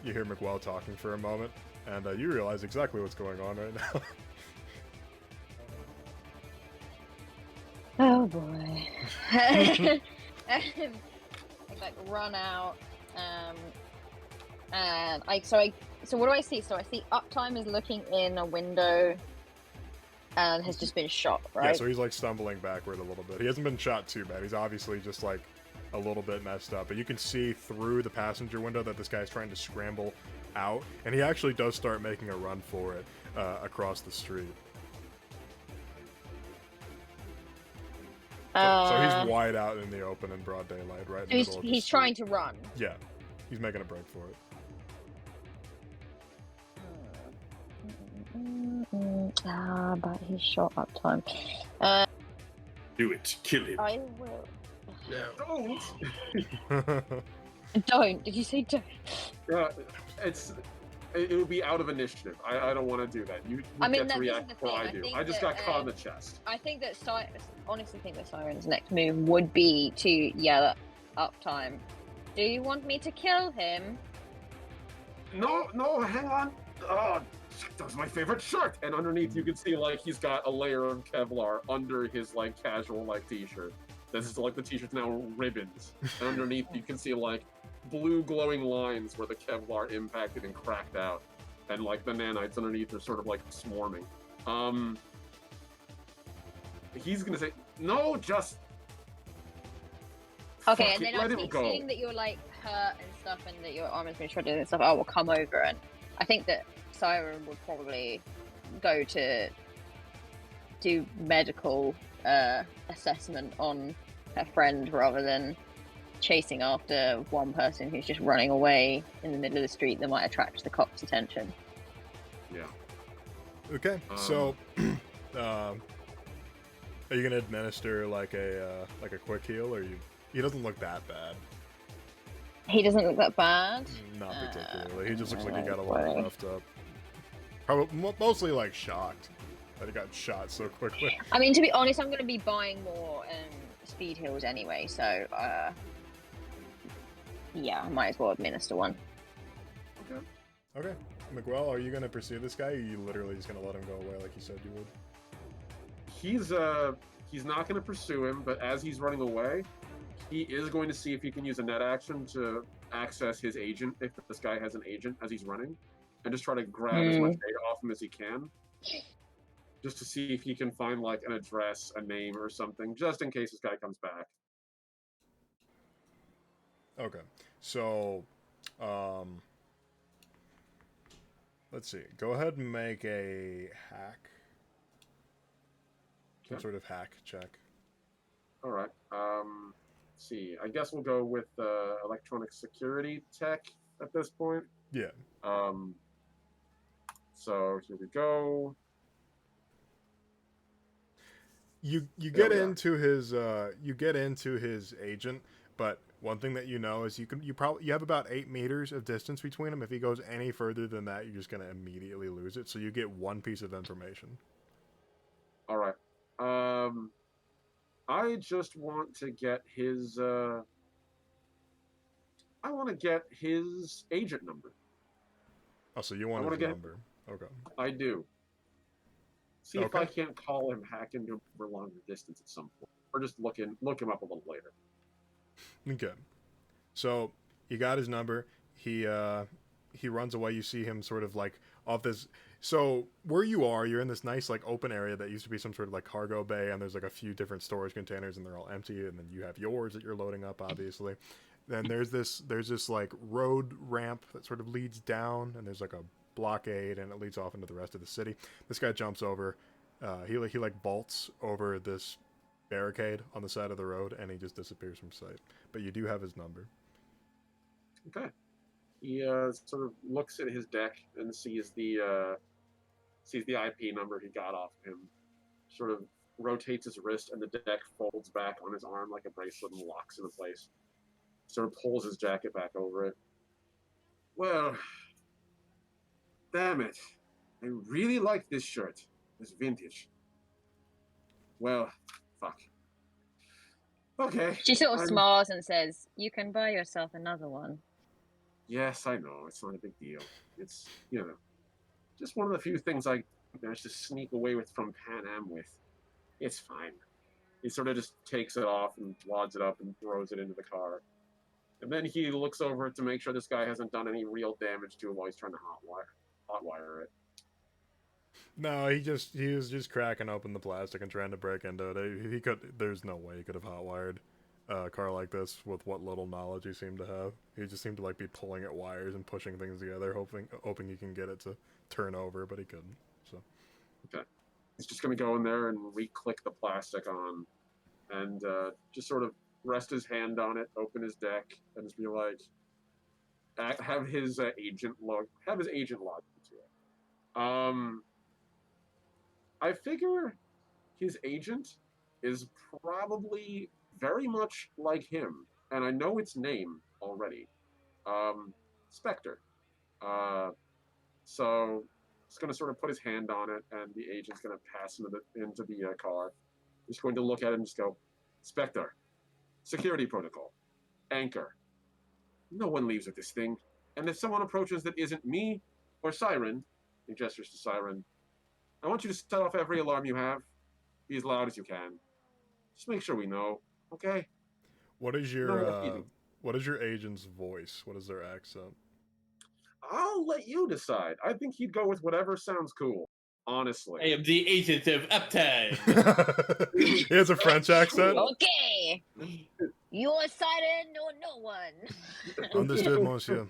you hear Miguel talking for a moment, and you realize exactly what's going on right now. Oh boy. I like run out, and so what do I see? So I see Uptime is looking in a window and has just been shot, right? Yeah, so he's like stumbling backward a little bit. He hasn't been shot too bad. He's obviously just like a little bit messed up, but you can see through the passenger window that this guy's trying to scramble out, and he actually does start making a run for it across the street. So he's wide out in the open in broad daylight, right in the middle of the he's street. trying to run. Yeah, he's making a break for it. But he's shot Uptime. Do it. Kill him. I will. Don't! Don't. Did you say don't? It would be out of initiative. I don't want to do that. You I mean, get to this is react the before thing. I I do. think I just that, got caught in the chest. I think that honestly think that Siren's next move would be to yell at Uptime. Do you want me to kill him? No, hang on. Oh, that was my favorite shirt. And underneath, you can see like he's got a layer of Kevlar under his like casual like t-shirt. This is like the t-shirt's now ribbons. And underneath, you can see like blue glowing lines where the Kevlar impacted and cracked out, and like the nanites underneath are sort of like swarming. He's gonna say no, just Okay, fuck and it, then let him go. seeing that you're like hurt and stuff, and that your arm has been shredded and stuff, I will come over, and I think that Siren would probably go to do medical assessment on her friend rather than chasing after one person who's just running away in the middle of the street that might attract the cops' attention. Yeah. Okay, so are you gonna administer like a quick heal, or you? He doesn't look that bad. He doesn't look that bad. Not particularly. He just looks like he got a little roughed up. Probably mostly like shocked that he got shot so quickly. I mean, to be honest, I'm going to be buying more speed heals anyway, so yeah, I might as well administer one. Okay, Miguel, are you gonna pursue this guy, or are you literally just gonna let him go away like you said you would? He's not going to pursue him, but as he's running away, he is going to see if he can use a net action to access his agent, if this guy has an agent, as he's running, and just try to grab as much data off him as he can, just to see if he can find like an address, a name, or something, just in case this guy comes back. Okay, so let's see. Go ahead and make a hack. Some sort of hack check. All right. Let's see. I guess we'll go with electronic security tech at this point. Yeah. So here we go. You There get we are. into his agent, but one thing that you know is you have about 8 meters of distance between him. If he goes any further than that, you're just gonna immediately lose it. So you get one piece of information. All right. I just want to get his. I want to get his agent number. Oh, so you want I his want to get. number? Okay. I do. See if I Okay. can't call him, hack into him for longer distance at some point, or just look him up a little later. Okay. So you got his number. He runs away. You see him sort of like off this. So where you are, you're in this nice like open area that used to be some sort of like cargo bay, and there's like a few different storage containers, and they're all empty. And then you have yours that you're loading up, obviously. Then there's this like road ramp that sort of leads down, and there's like a blockade, and it leads off into the rest of the city. This guy jumps over. He like vaults over this barricade on the side of the road, and he just disappears from sight. But you do have his number. Okay. He sort of looks at his deck and sees the IP number he got off him. Sort of rotates his wrist, and the deck folds back on his arm like a bracelet and locks into place. Sort of pulls his jacket back over it. Well, damn it. I really like this shirt. It's vintage. Well, fuck. Okay. She sort of smiles and says, "You can buy yourself another one." Yes, I know. It's not a big deal. It's, just one of the few things I managed to sneak away with from Pan Am with. It's fine. He sort of just takes it off and wads it up and throws it into the car. And then he looks over it to make sure this guy hasn't done any real damage to it while he's trying to hotwire it. No, he was just cracking open the plastic and trying to break into it. There's no way he could have hotwired a car like this with what little knowledge he seemed to have. He just seemed to like be pulling at wires and pushing things together, hoping he can get it to turn over, but he couldn't. So okay, he's just gonna go in there and re-click the plastic on, and just sort of rest his hand on it, open his deck, and just be like, have his agent log into it. I figure his agent is probably very much like him, and I know its name already. Spectre. So he's going to sort of put his hand on it, and the agent's going to pass him into the car. He's going to look at it and just go, Spectre, security protocol, anchor. No one leaves with this thing, and if someone approaches that isn't me or Siren, he gestures to Siren, I want you to set off every alarm you have. Be as loud as you can. Just make sure we know, okay? what is your agent's voice? What is their accent? I'll let you decide. I think he'd go with whatever sounds cool, honestly. I am the agent of Uptime. He has a French accent. Okay. You're Siren or no one. Understood, monsieur.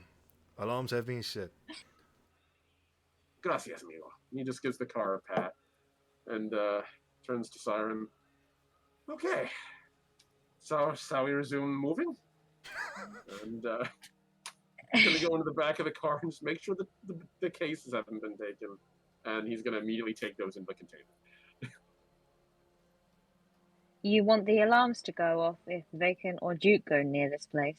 Alarms have been set. Gracias, amigo. He just gives the car a pat and turns to Siren. Okay. So, shall we resume moving? And he's going to go into the back of the car and just make sure that the cases haven't been taken. And he's going to immediately take those into the container. You want the alarms to go off if Vacant or Duke go near this place?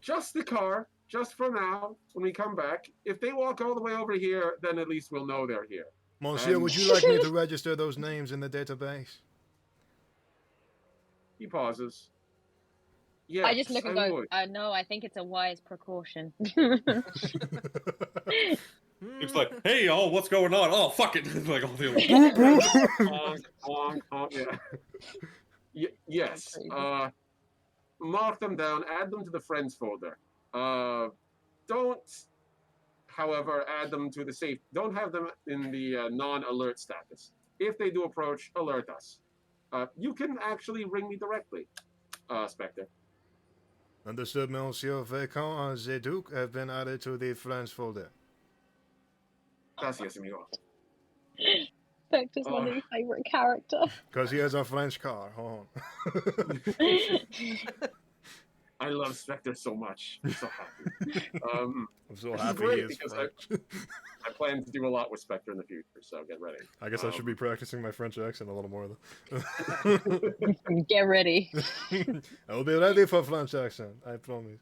Just the car, just for now, when we come back. If they walk all the way over here, then at least we'll know they're here. Monsieur, would you like me to register those names in the database? He pauses. Yes, I just look and go, would. no, I think it's a wise precaution. It's like, hey y'all, what's going on? Oh, fuck it. Like all the Honk, honk, yeah. Yes. Mark them down. Add them to the friends folder. Don't, however, add them to the safe. Don't have them in the non-alert status. If they do approach, alert us. You can actually ring me directly, Spectre. Understood, Monsieur. Vacant and the Duke have been added to the friends folder. Gracias, amigo. Spectre's my new favourite character. Because he has a French car. Hold on. I love Spectre so much. I'm so happy. I'm so Which is happy great he is because French. I plan to do a lot with Spectre in the future, so get ready. I guess I should be practicing my French accent a little more. Get ready. I will be ready for French accent. I promise.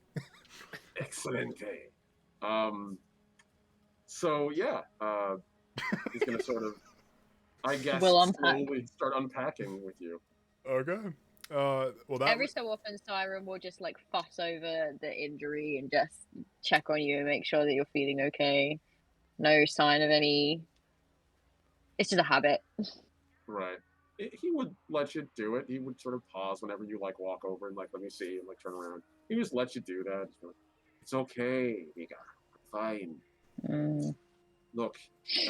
Excelente. So yeah, he's gonna sort of, I guess, We'll unpack. slowly start unpacking with you. Okay. Well, that Every so often, Siren will just like fuss over the injury and just check on you and make sure that you're feeling okay. No sign of any. It's just a habit. Right. He would let you do it. He would sort of pause whenever you like walk over and like let me see and like turn around. He just lets you do that. Like, it's okay, Mika. Fine. Mm. Look,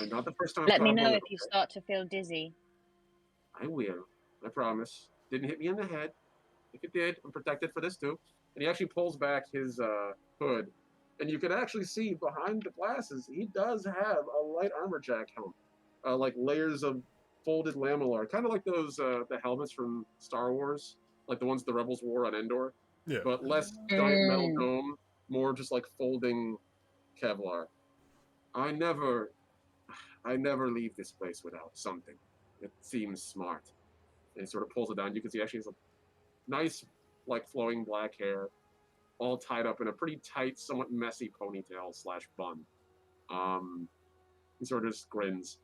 not the first time. Let I've me caught a know bullet, if you okay? start to feel dizzy. I will. I promise. Didn't hit me in the head. If it did, I'm protected for this too. And he actually pulls back his hood, and you can actually see behind the glasses he does have a light armor jack helmet, like layers of folded lamellar, kind of like those the helmets from Star Wars, like the ones the rebels wore on Endor, yeah. but less giant metal dome, more just like folding Kevlar. I never leave this place without something. It seems smart. And he sort of pulls it down. You can see actually has a nice, like flowing black hair, all tied up in a pretty tight, somewhat messy ponytail / bun. He sort of just grins.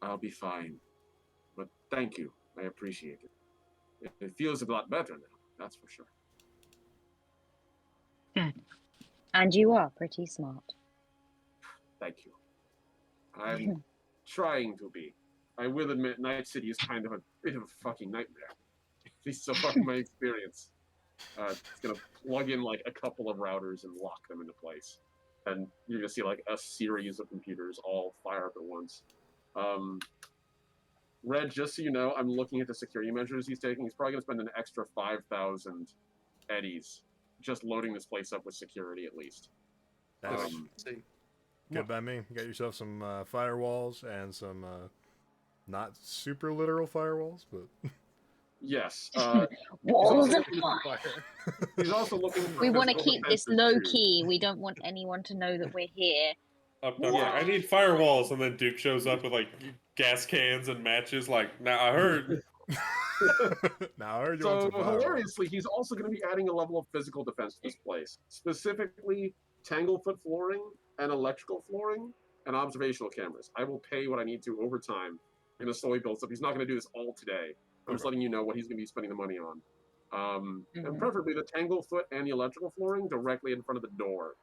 I'll be fine. But thank you. I appreciate it. It feels a lot better now, that's for sure. Good. And you are pretty smart. Thank you. I'm trying to be. I will admit, Night City is kind of a bit of a fucking nightmare. At least so far in my experience. It's gonna plug in like a couple of routers and lock them into place, and you're gonna see like a series of computers all fire up at once. Red, just so you know, I'm looking at the security measures he's taking. He's probably gonna spend an extra 5,000 eddies just loading this place up with security at least. That's good by me. Get yourself some firewalls and some not super literal firewalls, but Yes. Walls of Fire. He's also looking for We want to physical keep this defenses, low too. key. We don't want anyone to know that we're here. I'm like, I need firewalls, and then Duke shows up with like gas cans and matches. Like, now I heard. now I heard you So want some firewalls. hilariously, he's also going to be adding a level of physical defense to this place, specifically tanglefoot flooring and electrical flooring and observational cameras. I will pay what I need to over time. I'm going to slowly build stuff. He's not going to do this all today. I'm just letting you know what he's going to be spending the money on. And preferably the tanglefoot and the electrical flooring directly in front of the door.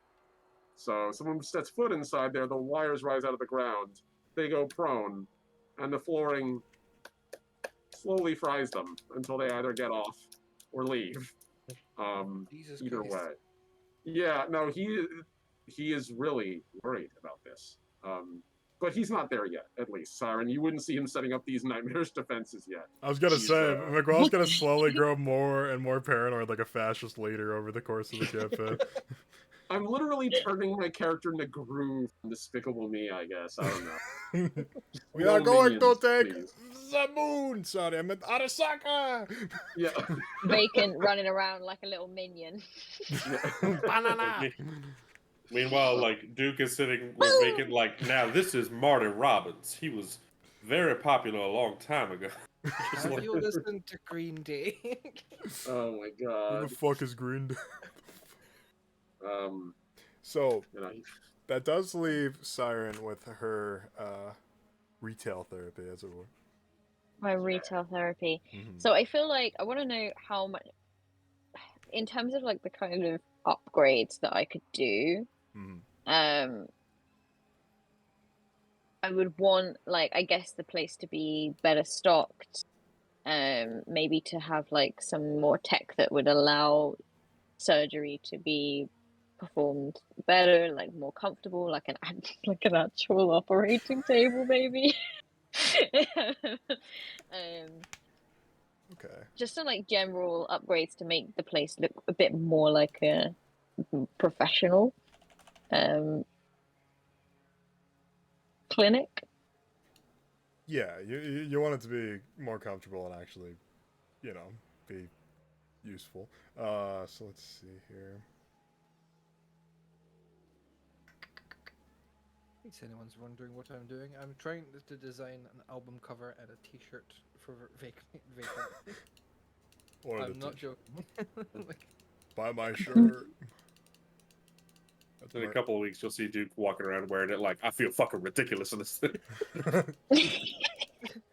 So someone sets foot inside there, the wires rise out of the ground, they go prone, and the flooring slowly fries them until they either get off or leave. Jesus Either Christ. way. Yeah, no, he is really worried about this. But he's not there yet, at least. Siren, you wouldn't see him setting up these nightmarish defenses yet. I was gonna He's, say, Miguel's gonna slowly grow more and more paranoid like a fascist leader over the course of the campaign. I'm literally turning my character into Groove from Despicable Me, I guess. I don't know. We are going minions, to take please. the moon! Sorry, I meant Arasaka! Yeah. Vacant running around like a little minion. Banana! Meanwhile, like Duke is sitting with Vacant. Like, now this is Marty Robbins. He was very popular a long time ago. Have you listened to Green Day? Oh my Who god. the fuck is Green Day? Um, So, you know, that does leave Siren with her retail therapy, as it were. My retail therapy. Mhm. So I feel like I want to know how much, in terms of like the kind of upgrades that I could do. Mhm. I would want, like, I guess the place to be better stocked. Maybe to have like some more tech that would allow surgery to be performed better, like more comfortable, like an like an actual operating table, maybe. Okay. Just some like general upgrades to make the place look a bit more like a professional clinic. Yeah, you want it to be more comfortable and actually, be useful. So let's see here. In case anyone's wondering what I'm doing, I'm trying to design an album cover and a T-shirt for Vacant. Or I'm the not t-shirt. joking. Like, Buy my shirt. That's In a couple of weeks, you'll see Duke walking around wearing it like, I feel fucking ridiculous in this thing.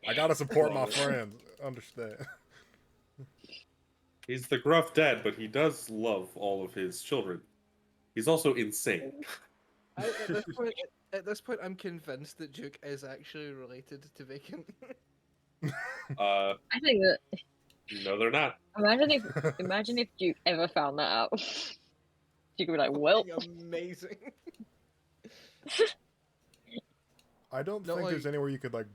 I gotta support my Love it. friends. Understand? He's the gruff dad, but he does love all of his children. He's also insane. at this point, I'm convinced that Duke is actually related to Vacant. Uh, I think that no, they're not. imagine if Duke ever found that out. Duke would be like, well, Amazing. I don't No, think there's like- anywhere you could like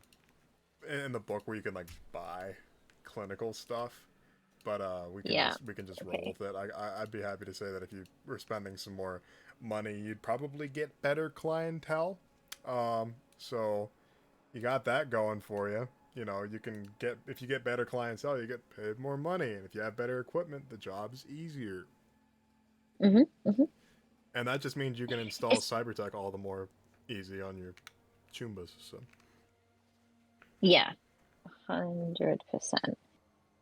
in the book where you can like buy clinical stuff, but we can just roll with it. I'd be happy to say that if you were spending some more money, you'd probably get better clientele. So you got that going for you. You know, you can get if you get better clientele, you get paid more money, and if you have better equipment, the job's easier. Mhm. And that just means you can install Cybertech all the more easy on your Chumbas. So yeah, 100%.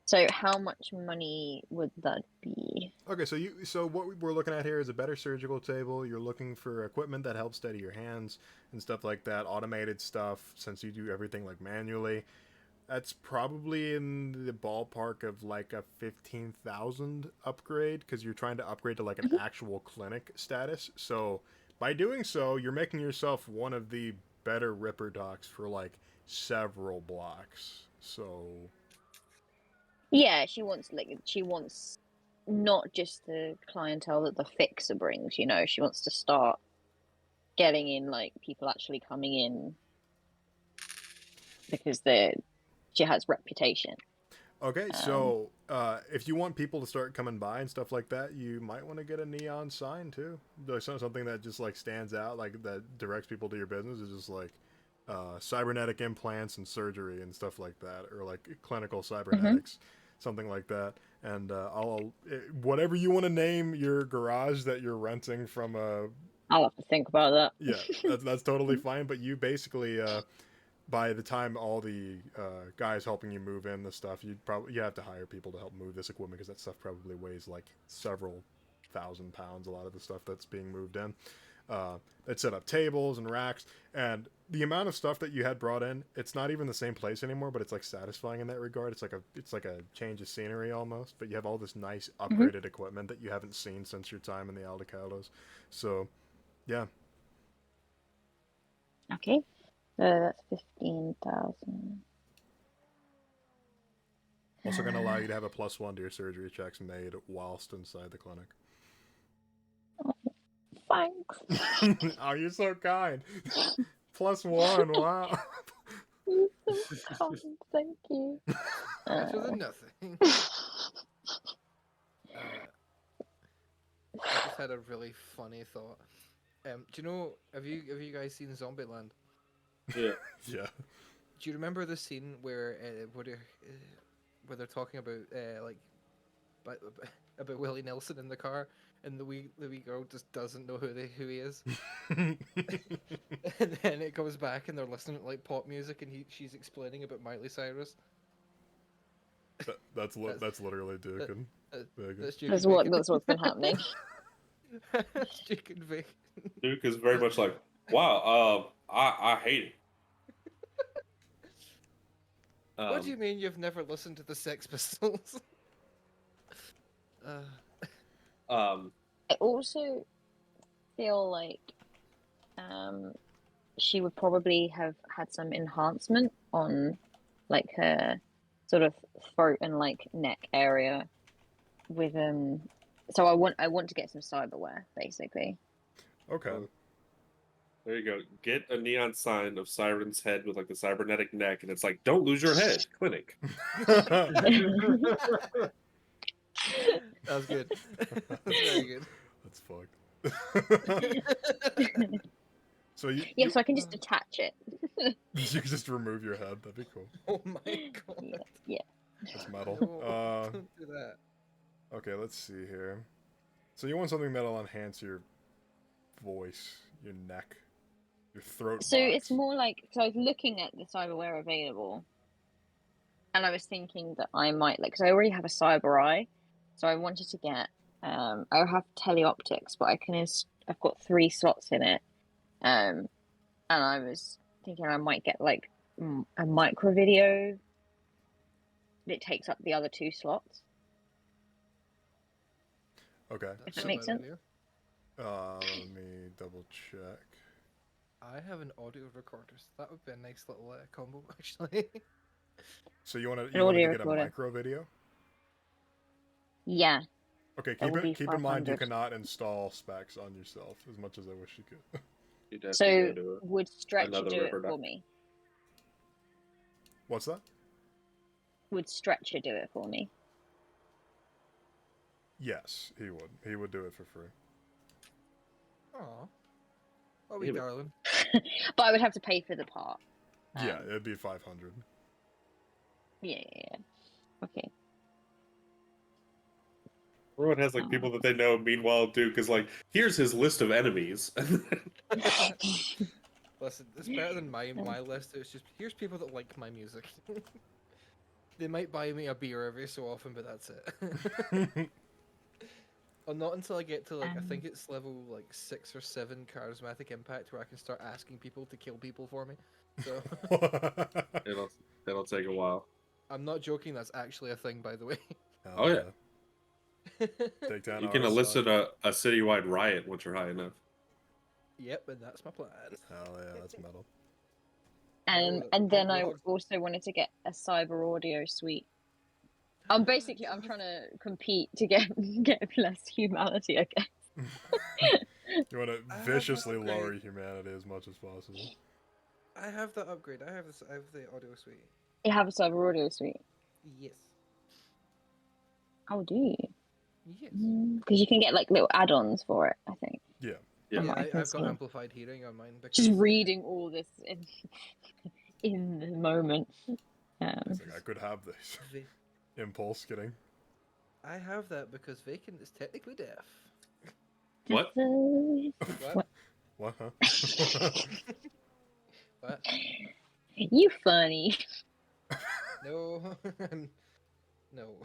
So how much money would that be? okay, so what we're looking at here is a better surgical table. You're looking for equipment that helps steady your hands and stuff like that, automated stuff since you do everything like manually. That's probably in the ballpark of like a 15,000 upgrade because you're trying to upgrade to like an actual clinic status. So by doing so, you're making yourself one of the better Ripper docs for like several blocks. So Yeah, she wants not just the clientele that the fixer brings, you know, she wants to start getting in like people actually coming in because she has reputation. okay, so if you want people to start coming by and stuff like that, you might want to get a neon sign too. Like something that just like stands out, like that directs people to your business. Is just like cybernetic implants and surgery and stuff like that, or like clinical cybernetics, something like that. And whatever you want to name your garage that you're renting from a. I'll have to think about that. Yeah, that's totally fine. But you basically. By the time all the guys helping you move in the stuff, you have to hire people to help move this equipment because that stuff probably weighs like several thousand pounds. A lot of the stuff that's being moved in. They'd set up tables and racks, and the amount of stuff that you had brought in, it's not even the same place anymore. But it's like satisfying in that regard. It's like a change of scenery almost. But you have all this nice upgraded equipment that you haven't seen since your time in the Aldecalos. So, yeah. Okay. So that's 15,000. Also going to allow you to have a +1 to your surgery checks made whilst inside the clinic. Thanks. Oh, you're so kind. +1, wow. You're so kind, thank you. better than nothing. I just had a really funny thought. Do you know? Have you guys seen Zombieland? Yeah. Yeah. Do you remember the scene where they're talking about about Willie Nelson in the car, and the wee girl just doesn't know who he is, and then it goes back and they're listening to like pop music, and she's explaining about Miley Cyrus. That's literally Duke and Vegas. That's what's been happening. Duke and Vegas. Duke is very much like, wow, I hate it. What do you mean you've never listened to the Sex Pistols? I also feel like she would probably have had some enhancement on like her sort of throat and like neck area with so I want to get some cyberware basically. Okay. There you go. Get a neon sign of Siren's head with like the cybernetic neck, and it's like, don't lose your head, clinic. That was good. That's very good. That's fucked. So so I can just detach it. You can just remove your head. That'd be cool. Oh my god. Yeah. It's metal. No, don't do that. Okay, let's see here. So you want something that'll enhance your voice, your neck, your throat So box. it's more like, so I was looking at the cyberware available, and I was thinking that I might, like, because I already have a cyber eye, so I wanted to get, I have teleoptics, but I've got 3 slots in it, and I was thinking I might get like a micro video that takes up the other 2 slots. Okay. If that makes sense. Let me double check. I have an audio recorder, so that would be a nice little combo, actually. So you want to audio get a recorder. micro video? Yeah. Okay, That would be keep in mind you 500. cannot install specs on yourself as much as I wish you could. You'd have to So go to would Stretcher another do it river for duck. me? What's that? Would Stretcher do it for me? Yes, he would. He would do it for free. Aw. Oh, we Yeah, but- darling. But I would have to pay for the part. Yeah, it'd be 500. Yeah. Okay. Everyone has like people that they know. Meanwhile, Duke is like, here's his list of enemies. Listen, it's better than my list. It's just, here's people that like my music. They might buy me a beer every so often, but that's it. Or not until I get to like, I think it's level like 6 or 7 charismatic impact where I can start asking people to kill people for me. So it'll take a while. I'm not joking, that's actually a thing, by the way. Oh, yeah. Take down You can RSI. elicit a citywide riot once you're high enough. Yep, and that's my plan. Hell yeah, that's metal. And then I also wanted to get a cyber audio suite. I'm trying to compete to get less humanity, I guess. You want to viciously lower humanity as much as possible. I have that upgrade. I have the audio suite. You have a cyber audio suite? Yes. Oh, do you? Yes. Because you can get like little add-ons for it, I think. Yeah. Yeah, I I've got amplified hearing on mine. Because, just reading all this in the moment. It's like, I could have this. Impulse getting. I have that because Vacant is technically deaf. What? What? What, huh? What? You funny. No. No.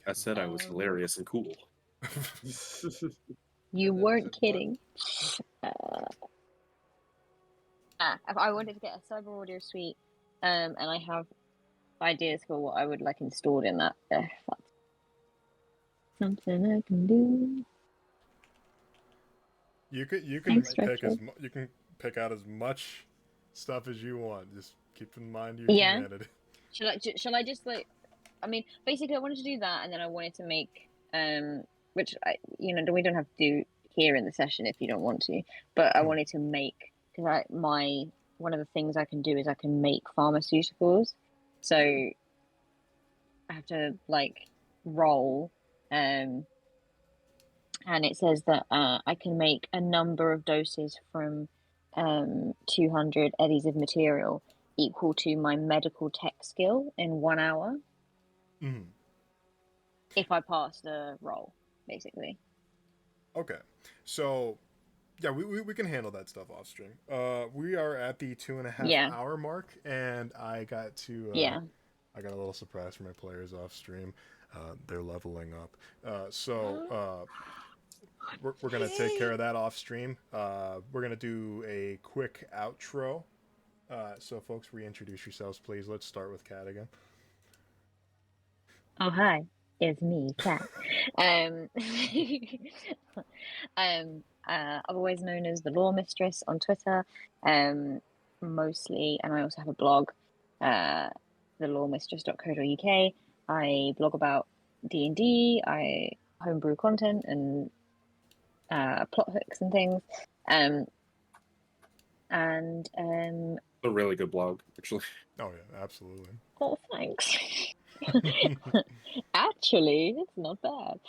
I said I was hilarious and cool. You And then weren't said, "What?" kidding. I wanted to get a cyber audio suite, and I have ideas for what I would like installed in that. That's something I can do. You can Thanks, pick Stretcher. you can pick out as much stuff as you want. Just keep in mind your Yeah. humanity. Shall I just like? I mean, basically, I wanted to do that, and then I wanted to make which we don't have to do here in the session if you don't want to, but I wanted to make, because one of the things I can do is I can make pharmaceuticals. So I have to like roll, and it says that I can make a number of doses from 200 eddies of material equal to my medical tech skill in 1 hour. Mhm. If I pass the roll, basically. Okay, so yeah, we can handle that stuff off stream. We are at the 2.5 hour mark, and I got to I got a little surprise for my players off stream. They're leveling up, so we're gonna take care of that off stream. We're gonna do a quick outro. So folks, reintroduce yourselves, please. Let's start with Kat again. Oh, hi. It's me, Kat. Otherwise known as the Law Mistress on Twitter, mostly, and I also have a blog, thelawmistress.co.uk. I blog about D&D, I homebrew content and plot hooks and things. A really good blog, actually. Oh yeah, absolutely. Oh, thanks. Actually, it's not bad.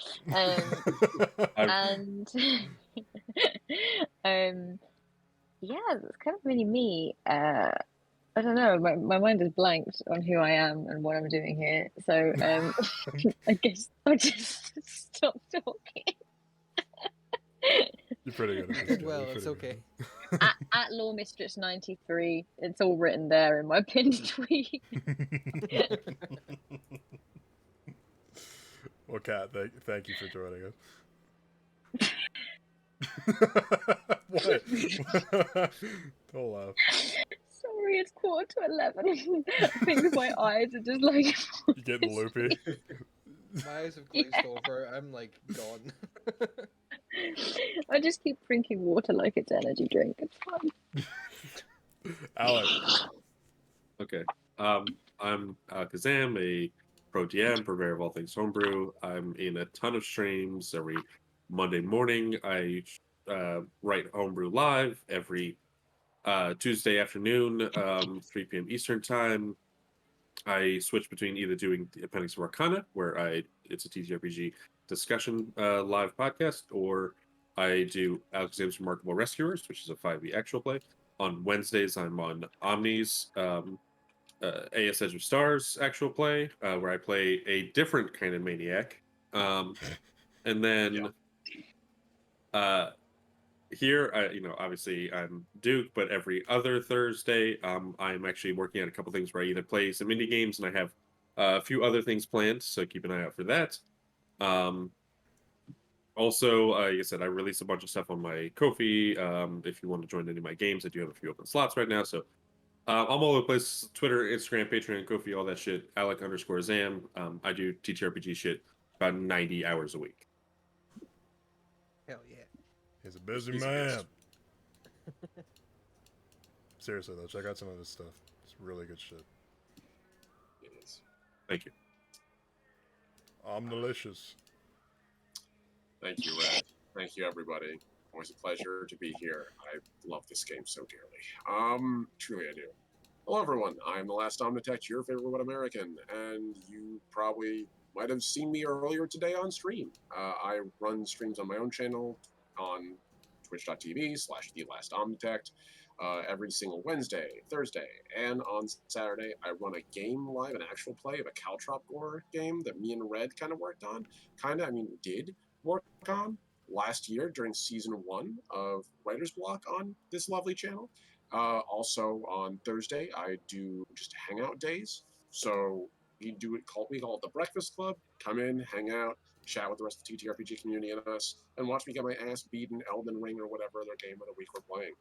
And yeah, that's kind of really me. I don't know. My mind is blanked on who I am and what I'm doing here. So I guess I'll just stop talking. You're pretty good at this game. Well, You're it's pretty okay. good At Law Mistress 93, it's all written there in my pinned tweet. at it. Well, Kat, thank you for joining us. What? Don't laugh. Sorry, it's 11:15. I think my eyes are just like. You're getting loopy. My eyes have glazed over. I'm like gone. I just keep drinking water like it's energy drink. It's fine. Alec. Okay. I'm Kazam, a pro GM, purveyor of all things homebrew. I'm in a ton of streams every Monday morning. I write homebrew live every Tuesday afternoon, 3 p.m. Eastern time. I switch between either doing the Appendix of Arcana, where it's a TTRPG discussion live podcast, or I do Alexander's Remarkable Rescuers, which is a 5e actual play. On Wednesdays, I'm on Omni's AS Edge of Stars actual play, where I play a different kind of maniac. And then here, obviously I'm Duke, but every other Thursday, I'm actually working on a couple things where I either play some indie games and I have a few other things planned, so keep an eye out for that. Also, like I said, I release a bunch of stuff on my Ko-fi. If you want to join any of my games, I do have a few open slots right now, so I'm all over the place: Twitter, Instagram, Patreon, Ko-fi, all that shit. Alec_Zam. I do TTRPG shit about 90 hours a week. Hell yeah. He's a busy He's a man. beast. Seriously though, check out some of his stuff. It's really good shit. It is. Thank you. Omnilicious. Thank you, Red. Thank you, everybody. Always a pleasure to be here. I love this game so dearly. Truly I do. Hello, everyone. I'm the last Omnitech, your favorite What American, and you probably might have seen me earlier today on stream. I run streams on my own channel on twitch.tv/TheLastOmnitech every single Wednesday, Thursday, and on Saturday I run a game live, an actual play of a Caltrop Gore game that me and Red kind of worked on. Did work on last year during season 1 of Writer's Block on this lovely channel. Also on Thursday, I do just hangout days. So we call it the Breakfast Club. Come in, hang out, chat with the rest of the TTRPG community and us, and watch me get my ass beat in Elden Ring or whatever other game of the week we're playing.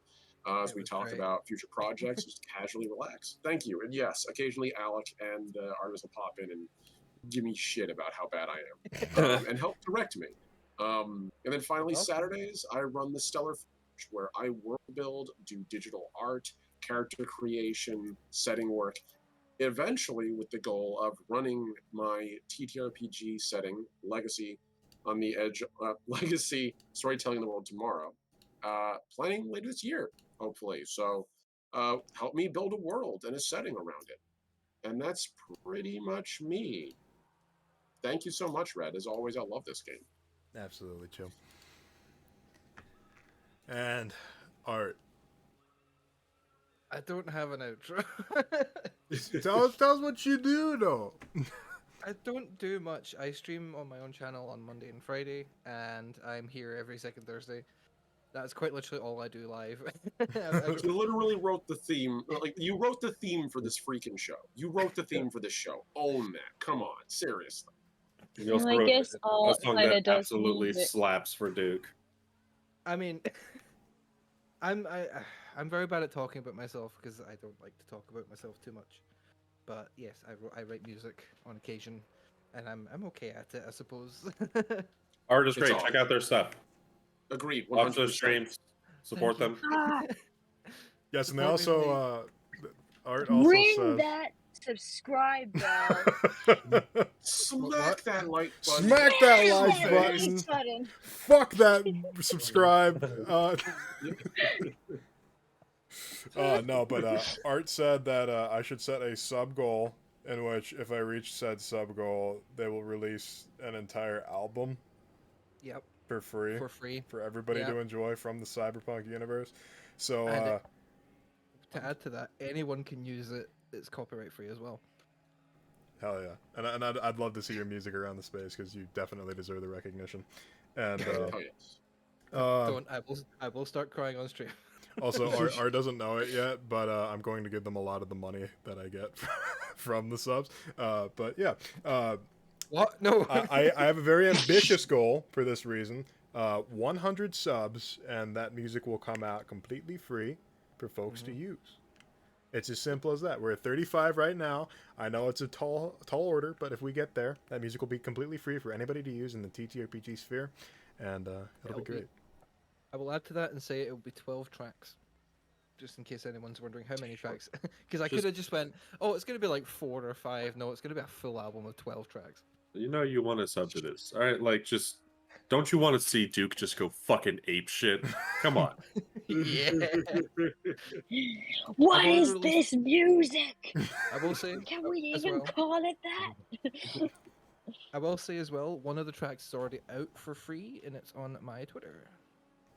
As we talk about future projects, just casually relax. Thank you. And yes, occasionally Alec and Artemis will pop in and give me shit about how bad I am and help direct me. And then finally, Saturdays, I run the Stellar Forge, where I world build, do digital art, character creation, setting work, eventually with the goal of running my TTRPG setting, Legacy, on the edge, Legacy, Storytelling the World Tomorrow, planning later this year, hopefully. So help me build a world and a setting around it. And that's pretty much me. Thank you so much, Red. As always, I love this game. Absolutely chill. And Art. I don't have an outro. tell us what you do though. I don't do much. I stream on my own channel on Monday and Friday, and I'm here every second Thursday. That's quite literally all I do live. You literally wrote the theme. Like, you wrote the theme for this freaking show. You wrote the theme for this show. Own that. Come on, seriously. You also I wrote guess a Art song kinda that does absolutely music. slaps for Duke. I mean, I'm very bad at talking about myself because I don't like to talk about myself too much. But yes, I write music on occasion, and I'm okay at it, I suppose. Art is It's great. all- Check out their stuff. Agreed. Watch their 100%. streams. Support them. Yes, and they Support me, also Art also Ring says that subscribe bell. Smack that like button. Smack that Smash like that button. like button. Fuck that subscribe. No, but Art said that I should set a sub goal in which if I reach said sub goal, they will release an entire album Yep, for free for free. for everybody Yep. to enjoy from the Cyberpunk universe. So And to add to that, anyone can use it. It's copyright free as well. Hell yeah. And I'd love to see your music around the space because you definitely deserve the recognition. And Oh yes. Don't. I will start crying on stream. also, R doesn't know it yet, but I'm going to give them a lot of the money that I get from the subs. But yeah. What? No. I have a very ambitious goal for this reason. 100 subs, and that music will come out completely free for folks to use. It's as simple as that. We're at 35 right now. I know it's a tall order, but if we get there, that music will be completely free for anybody to use in the TTRPG sphere, and it'll be great. I will add to that and say it will be 12 tracks. Just in case anyone's wondering how many tracks. Because I could have just went, oh, it's going to be like 4 or 5. No, it's going to be a full album of 12 tracks. You know you want to sub to this. All right, like, just... Don't you want to see Duke just go fucking ape shit? Come on. Yeah. What I've is already- this music? I will say, Can we as even well, call it that? I will say as well, one of the tracks is already out for free, and it's on my Twitter.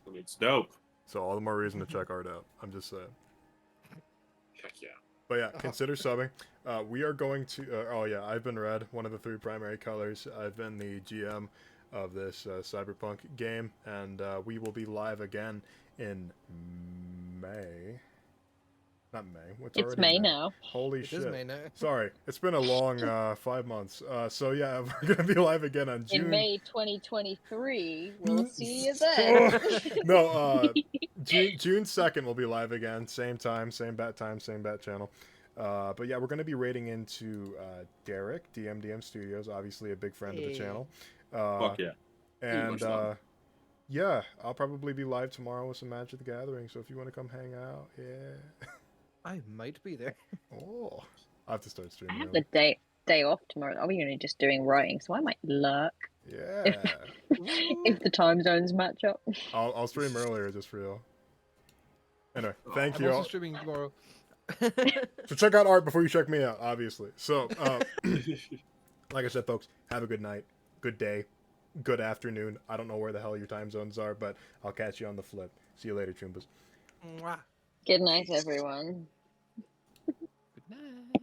I mean, it's dope. So all the more reason to check art out. I'm just saying. Heck yeah. But yeah, consider subbing. We are going to... oh yeah, I've been Red, one of the 3 primary colors. I've been the GM of this Cyberpunk game, and we will be live again in May. Not May. It's already May now. Holy It shit. is May now. Sorry, it's been a long 5 months. So yeah, we're gonna be live again on June. In May 2023, we'll see you then. No, June 2nd we'll be live again. Same time, same bat channel. But yeah, we're gonna be raiding into Derek, DMDM Studios, obviously a big friend of the channel. Fuck yeah. And much fun. yeah, I'll probably be live tomorrow with some Magic the Gathering. So if you want to come hang out, yeah. I might be there. Oh, I have to start I streaming. have early. the day off tomorrow. I'll be only just doing writing, so I might lurk Yeah, if the time zones match up. I'll stream earlier just for you. Anyway, thank I'm you also all. streaming tomorrow. So check out art before you check me out, obviously. So, like I said, folks, have a good night, good day, good afternoon. I don't know where the hell your time zones are, but I'll catch you on the flip. See you later, Chumbas. Mwah. Good night, everyone. Good night.